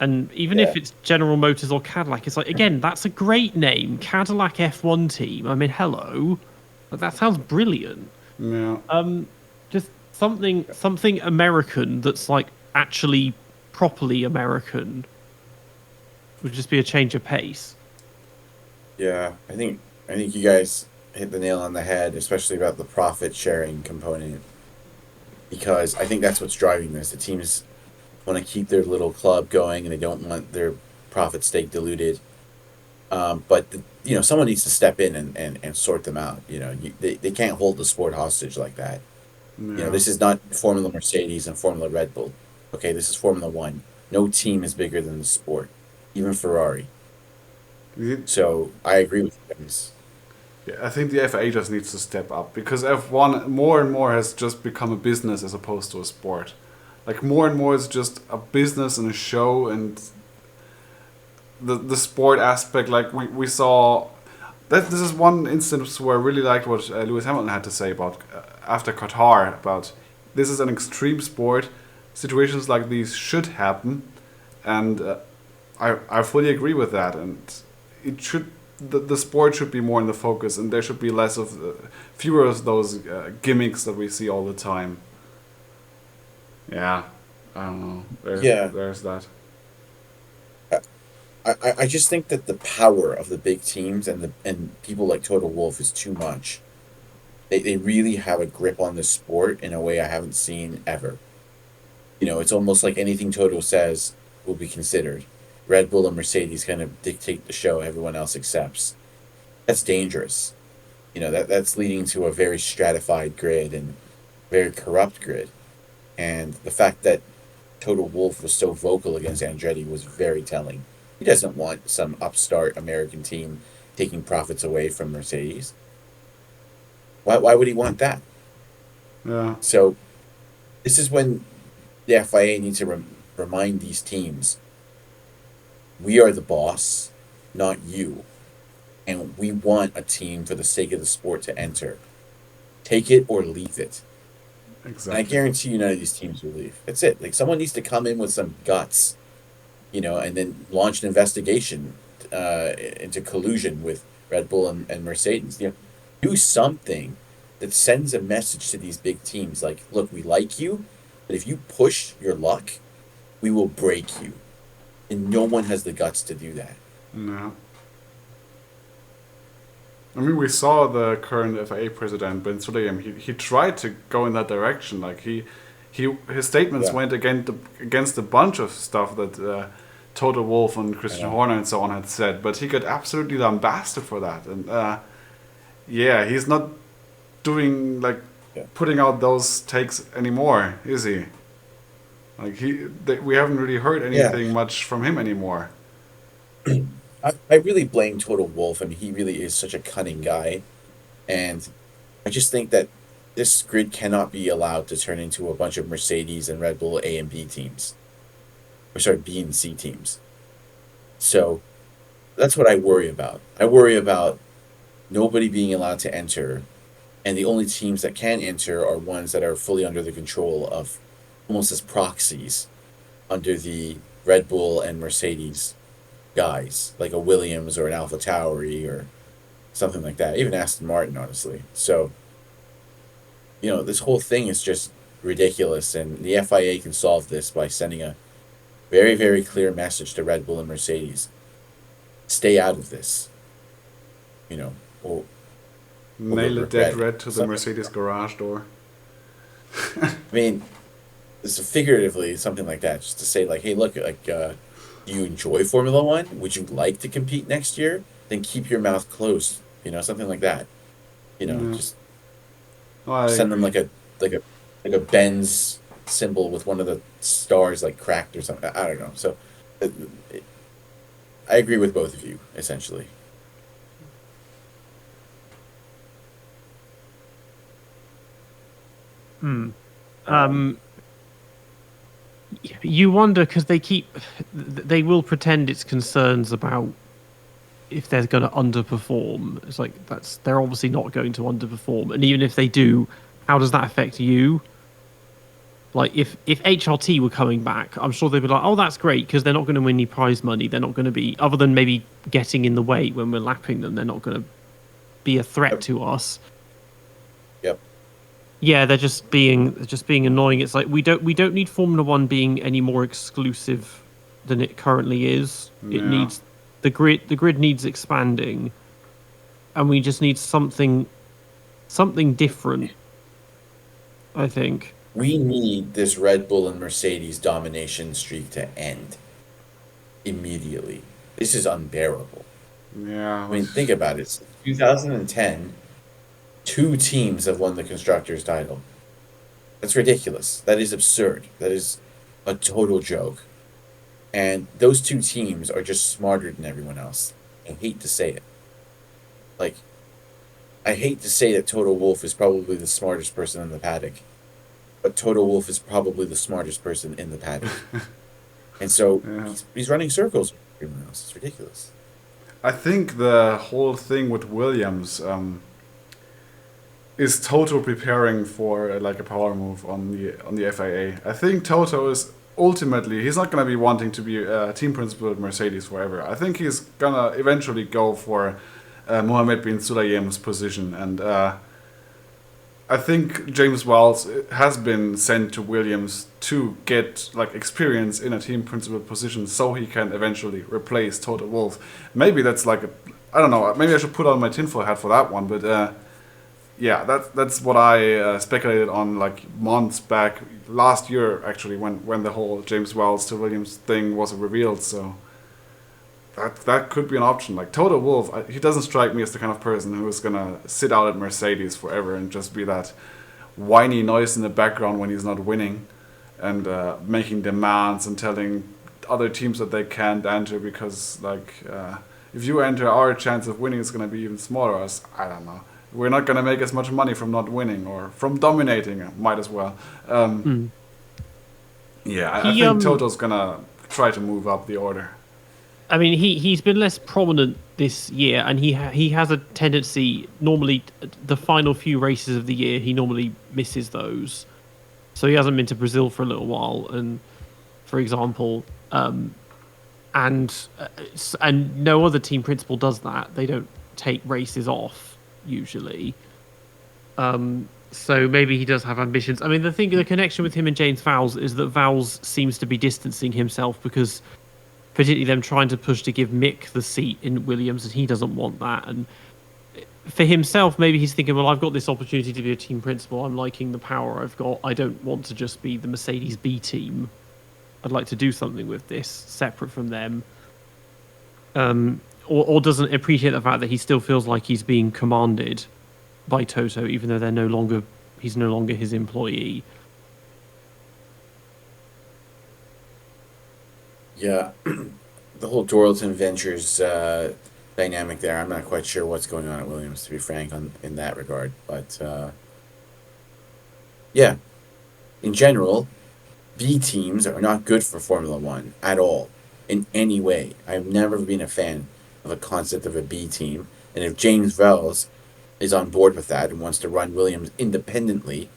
And even if it's General Motors or Cadillac, it's like, again, that's a great name. Cadillac F1 team. I mean, hello. Like, that sounds brilliant. Yeah. Just something American that's like actually properly American would just be a change of pace. Yeah, I think you guys hit the nail on the head, especially about the profit sharing component, because I think that's what's driving this. The teams want to keep their little club going, and they don't want their profit stake diluted. But someone needs to step in and sort them out. They can't hold the sport hostage like that. No. This is not Formula Mercedes and Formula Red Bull. Okay, this is Formula One. No team is bigger than the sport, even Ferrari. So I agree with you guys. Yeah, I think the FIA just needs to step up, because F1 more and more has just become a business as opposed to a sport. Like more and more, it's just a business and a show, and the sport aspect. Like we saw that this is one instance where I really liked what Lewis Hamilton had to say about after Qatar about this is an extreme sport. Situations like these should happen, and I fully agree with that. And it should the sport should be more in the focus, and there should be less of fewer of those gimmicks that we see all the time. Yeah, I don't know. Yeah, There's that. I just think that the power of the big teams and people like Total Wolf is too much. They really have a grip on the sport in a way I haven't seen ever. It's almost like anything Toto says will be considered. Red Bull and Mercedes kind of dictate the show, everyone else accepts. That's dangerous. That's leading to a very stratified grid and very corrupt grid. And the fact that Total Wolf was so vocal against Andretti was very telling. He doesn't want some upstart American team taking profits away from Mercedes. Why would he want that? Yeah. So this is when the FIA needs to remind these teams, we are the boss, not you. And we want a team for the sake of the sport to enter. Take it or leave it. And I Exactly. guarantee you none of these teams will leave. That's it. Like someone needs to come in with some guts, and then launch an investigation into collusion with Red Bull and Mercedes. Do something that sends a message to these big teams like, look, we like you, but if you push your luck, we will break you. And no one has the guts to do that. No. I mean, we saw the current FIA president, Ben Sulayem. He tried to go in that direction. Like his statements Yeah, went against a bunch of stuff that Toto Wolff and I Christian know. Horner and so on had said, but he got absolutely lambasted for that. And yeah, he's not doing like Yeah. putting out those takes anymore, is he? Like we haven't really heard Yeah. anything much from him anymore. I really blame Total Wolf. I mean, he really is such a cunning guy. And I just think that this grid cannot be allowed to turn into a bunch of Mercedes and Red Bull A and B teams. Or sorry, B and C teams. So that's what I worry about. I worry about nobody being allowed to enter, and the only teams that can enter are ones that are fully under the control of almost as proxies under the Red Bull and Mercedes guys, like a Williams or an Alpha Tauri or something like that. Even Aston Martin, honestly. So, this whole thing is just ridiculous, and the FIA can solve this by sending a very, very clear message to Red Bull and Mercedes. Stay out of this, or Nail a dead regret it. red to the Something. Mercedes garage door. I mean, it's figuratively something like that, just to say like, hey, look, like, do you enjoy Formula One? Would you like to compete next year? Then keep your mouth closed. Something like that. Yeah. Just Oh, I send them agree. like a Benz symbol with one of the stars like cracked or something. I don't know. So, uh, I agree with both of you essentially. Hmm. Um, Um, you wonder because they will pretend it's concerns about if they're going to underperform. It's like they're obviously not going to underperform, and even if they do, how does that affect you? Like if HRT were coming back, I'm sure they'd be like, oh, that's great because they're not going to win any prize money. They're not going to be, other than maybe getting in the way when we're lapping them. They're not going to be a threat yep. to us. Yep. Yeah, they're just being annoying. It's like we don't need Formula One being any more exclusive than it currently is. It Yeah. needs the grid needs expanding, and we just need something different. I think. We need this Red Bull and Mercedes domination streak to end immediately. This is unbearable. Yeah. I mean, think about it. Since 2010, two teams have won the constructors' title. That's ridiculous. That is absurd. That is a total joke. And those two teams are just smarter than everyone else. I hate to say it. Like, I hate to say that Total Wolf is probably the smartest person in the paddock. but Toto Wolff is probably the smartest person in the paddock. And so Yeah. he's running circles. It's ridiculous. I think the whole thing with Williams is Toto preparing for like a power move on the FIA. I think Toto is ultimately he's not going to be wanting to be a team principal at Mercedes forever. I think he's gonna eventually go for Mohammed bin Sulayem's position, and I think James Wells has been sent to Williams to get like experience in a team principal position, so he can eventually replace Toto Wolff. Maybe that's like I don't know. Maybe I should put on my tinfoil hat for that one, but. Yeah, that's what I speculated on like months back, last year actually, when the whole James Wells to Williams thing was revealed. So that could be an option. Like Toto Wolff, he doesn't strike me as the kind of person who is gonna sit out at Mercedes forever and just be that whiny noise in the background when he's not winning, and making demands and telling other teams that they can't enter because like if you enter, our chance of winning is gonna be even smaller. As I don't know. We're not going to make as much money from not winning or from dominating. Might as well. Yeah, I think Toto's going to try to move up the order. I mean, he's been less prominent this year, and he has a tendency. Normally, the final few races of the year, he normally misses those. So he hasn't been to Brazil for a little while, and for example, and no other team principal does that. They don't take races off usually. So maybe he does have ambitions. I mean, the connection with him and James Vowles is that Vowles seems to be distancing himself because, particularly them trying to push to give Mick the seat in Williams, and he doesn't want that. And for himself, maybe he's thinking, well, I've got this opportunity to be a team principal. I'm liking the power I've got. I don't want to just be the Mercedes B team. I'd like to do something with this separate from them. Or doesn't appreciate the fact that he still feels like he's being commanded by Toto, even though he's no longer his employee. Yeah, the whole Doralton Ventures dynamic there. I'm not quite sure what's going on at Williams, to be frank, in that regard. But yeah, in general, B teams are not good for Formula One at all, in any way. I've never been a fan of a concept of a B team. And if James Vowles is on board with that and wants to run Williams independently,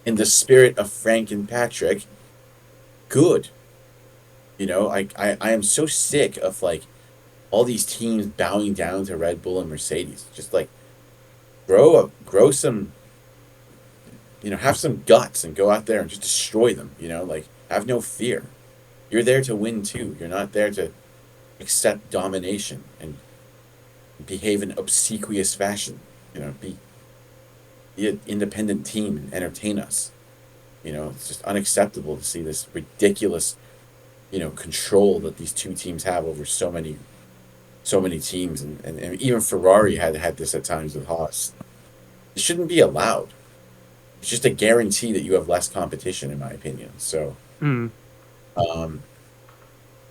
in the spirit of Frank and Patrick, good. You know, I am so sick of like all these teams bowing down to Red Bull and Mercedes. Just like grow some, have some guts and go out there and just destroy them. Like have no fear. You're there to win too. You're not there to accept domination and behave in obsequious fashion. Be an independent team and entertain us. It's just unacceptable to see this ridiculous, control that these two teams have over so many teams, and even Ferrari had this at times with Haas. It shouldn't be allowed. It's just a guarantee that you have less competition, in my opinion. So,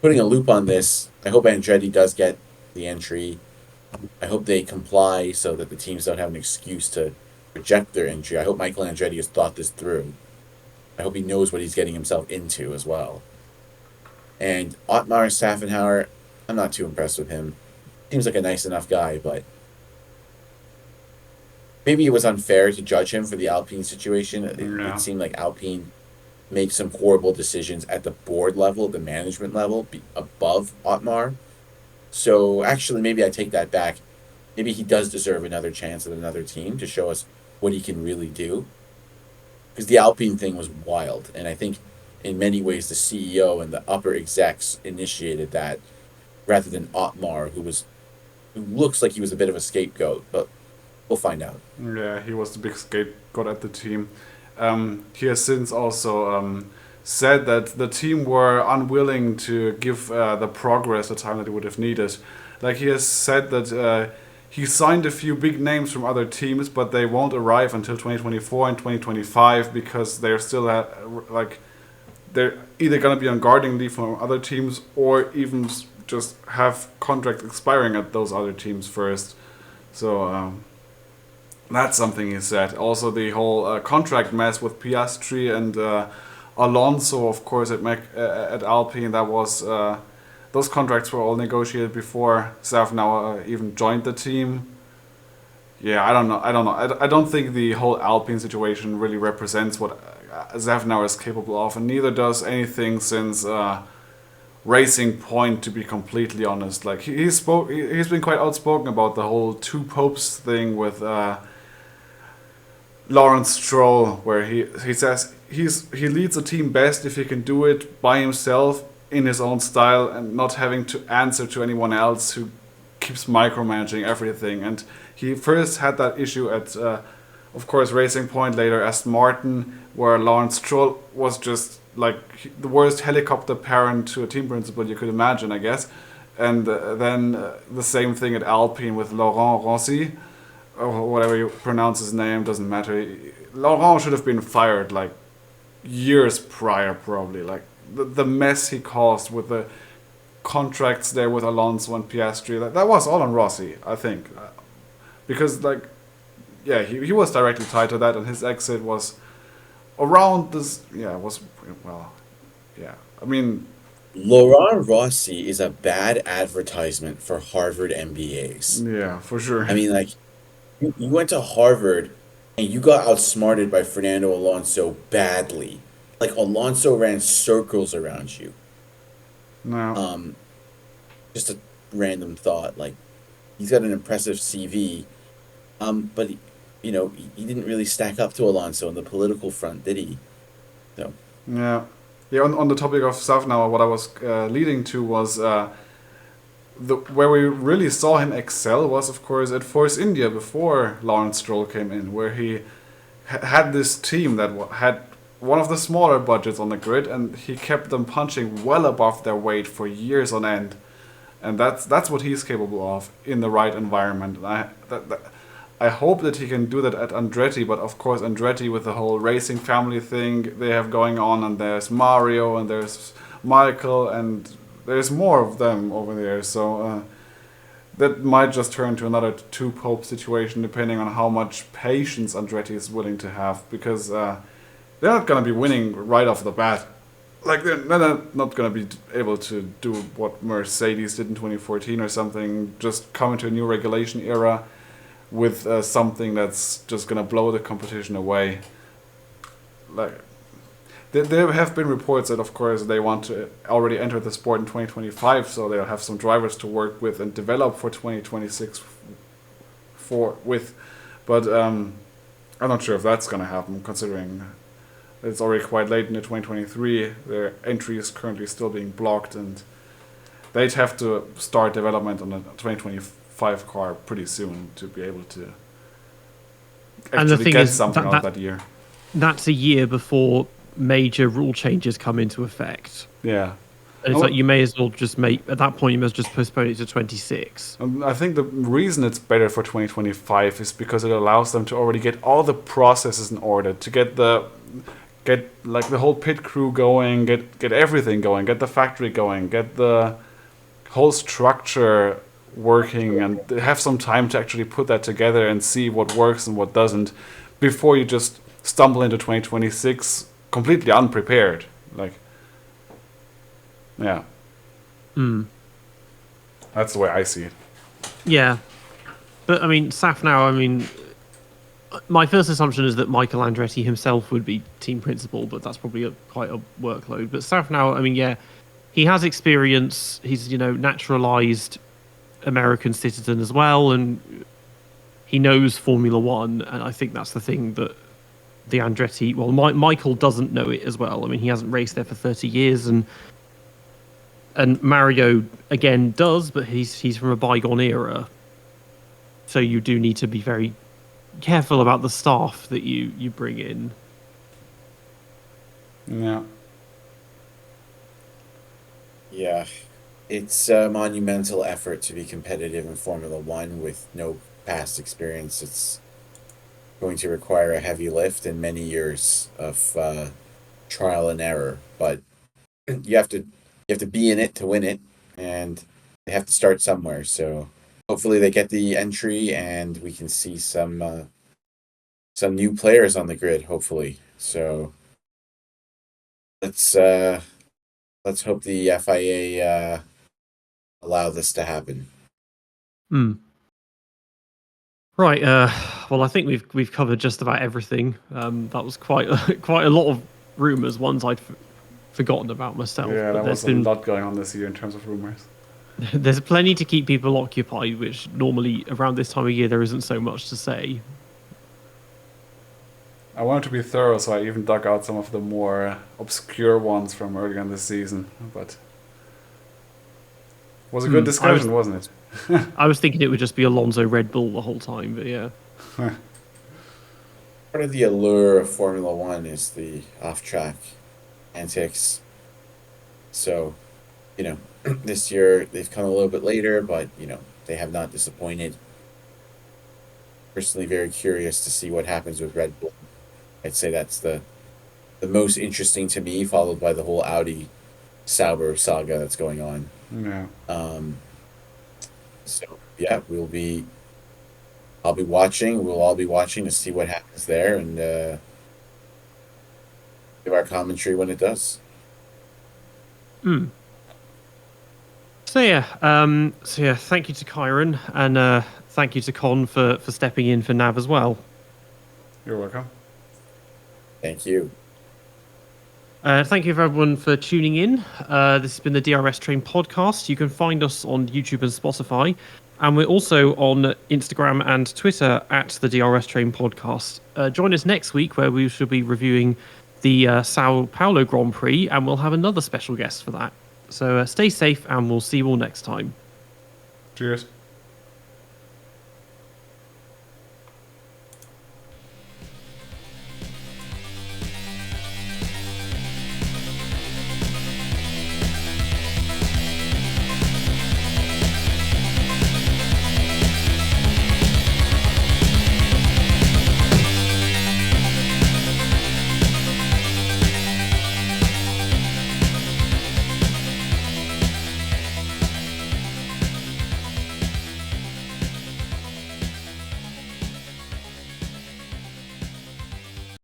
putting a loop on this, I hope Andretti does get the entry. I hope they comply so that the teams don't have an excuse to reject their entry. I hope Michael Andretti has thought this through. I hope he knows what he's getting himself into as well. And Otmar Safenhauer, I'm not too impressed with him. Seems like a nice enough guy, but maybe it was unfair to judge him for the Alpine situation. It seemed like Alpine made some horrible decisions at the board level, the management level, above Otmar. So actually, maybe I take that back. Maybe he does deserve another chance at another team to show us what he can really do. Because the Alpine thing was wild, and I think in many ways the CEO and the upper execs initiated that, rather than Otmar, who looks like he was a bit of a scapegoat, but we'll find out. Yeah, he was the big scapegoat at the team. He has since also said that the team were unwilling to give the progress the time that they would have needed. Like he has said that he signed a few big names from other teams, but they won't arrive until 2024 and 2025 because they're still they're either going to be on guarding leave from other teams or even just have contracts expiring at those other teams first. So That's something he said. Also, the whole contract mess with Piastri and Alonso, of course, at Alpine. That was those contracts were all negotiated before Safnauer even joined the team. Yeah, I don't know. I don't think the whole Alpine situation really represents what Safnauer is capable of, and neither does anything since Racing Point. To be completely honest, like he's been quite outspoken about the whole two popes thing with Lawrence Stroll, where he says he leads a team best if he can do it by himself in his own style and not having to answer to anyone else who keeps micromanaging everything. And he first had that issue at, of course, Racing Point, later Aston Martin, where Lawrence Stroll was just like the worst helicopter parent to a team principal you could imagine, I guess. And then the same thing at Alpine with Laurent Rossi, or whatever you pronounce his name, doesn't matter. Laurent should have been fired like years prior, probably. Like the mess he caused with the contracts there with Alonso and Piastri, that was all on Rossi, I think, because like, yeah, he was directly tied to that, and his exit was around this. Yeah, was well, yeah. I mean, Laurent Rossi is a bad advertisement for Harvard MBAs. yeah, for sure. I mean, like, you went to Harvard and you got outsmarted by Fernando Alonso badly. Like, Alonso ran circles around you. No. Just a random thought. Like, he's got an impressive CV, but he didn't really stack up to Alonso on the political front, did he? So Yeah. Yeah, on the topic of Safnauer, what I was leading to was where we really saw him excel was, of course, at Force India before Lawrence Stroll came in, where he had this team that had one of the smaller budgets on the grid, and he kept them punching well above their weight for years on end. And that's what he's capable of in the right environment. And I hope that he can do that at Andretti, but of course Andretti, with the whole racing family thing they have going on, and there's Mario and there's Michael and there's more of them over there, so that might just turn to another two pope situation depending on how much patience Andretti is willing to have, because they're not going to be winning right off the bat. Like, they're not going to be able to do what Mercedes did in 2014 or something, just come into a new regulation era with something that's just going to blow the competition away. Like, there have been reports that, of course, they want to already enter the sport in 2025, so they'll have some drivers to work with and develop for 2026 with. But I'm not sure if that's going to happen, considering it's already quite late into 2023. Their entry is currently still being blocked, and they'd have to start development on a 2025 car pretty soon to be able to actually get something out that year. That's a year before major rule changes come into effect. Yeah. And it's like you may as well just at that point, you must just postpone it to 26. I think the reason it's better for 2025 is because it allows them to already get all the processes in order, to get like the whole pit crew going, get everything going, get the factory going, get the whole structure working, and have some time to actually put that together and see what works and what doesn't, before you just stumble into 2026 completely unprepared. Like, yeah. That's the way I see it. Yeah. But, I mean, Safnauer, my first assumption is that Michael Andretti himself would be team principal, but that's probably quite a workload. But Safnauer, yeah, he has experience. He's, naturalized American citizen as well, and he knows Formula One, and I think that's the thing that the Andretti... Well, Michael doesn't know it as well. He hasn't raced there for 30 years, and Mario, again, does, but he's from a bygone era. So you do need to be very careful about the staff that you bring in. Yeah. Yeah. It's a monumental effort to be competitive in Formula One with no past experience. It's going to require a heavy lift and many years of trial and error. But you have to be in it to win it, and they have to start somewhere. So hopefully they get the entry, and we can see some some new players on the grid, hopefully. So let's hope the FIA allow this to happen. Hmm. Right. Well, I think we've covered just about everything. That was quite a lot of rumors. Ones I'd forgotten about myself. Yeah, but there was a lot going on this year in terms of rumors. There's plenty to keep people occupied, which normally around this time of year there isn't so much to say. I wanted to be thorough, so I even dug out some of the more obscure ones from earlier in the season. But it was a good discussion, wasn't it? I was thinking it would just be Alonso Red Bull the whole time, but yeah. Part of the allure of Formula One is the off-track antics. So, this year they've come a little bit later, but they have not disappointed. Personally, very curious to see what happens with Red Bull. I'd say that's the most interesting to me, followed by the whole Audi Sauber saga that's going on. Yeah. So yeah, I'll be watching. We'll all be watching to see what happens there, and give our commentary when it does. So yeah, thank you to Ciaron, and thank you to Con for stepping in for Nav as well. You're welcome. Thank you. Thank you everyone for tuning in. This has been the DRS Train podcast. You can find us on YouTube and Spotify, and we're also on Instagram and Twitter at the DRS Train podcast. Join us next week where we shall be reviewing the Sao Paulo Grand Prix, and we'll have another special guest for that. So stay safe, and we'll see you all next time. Cheers.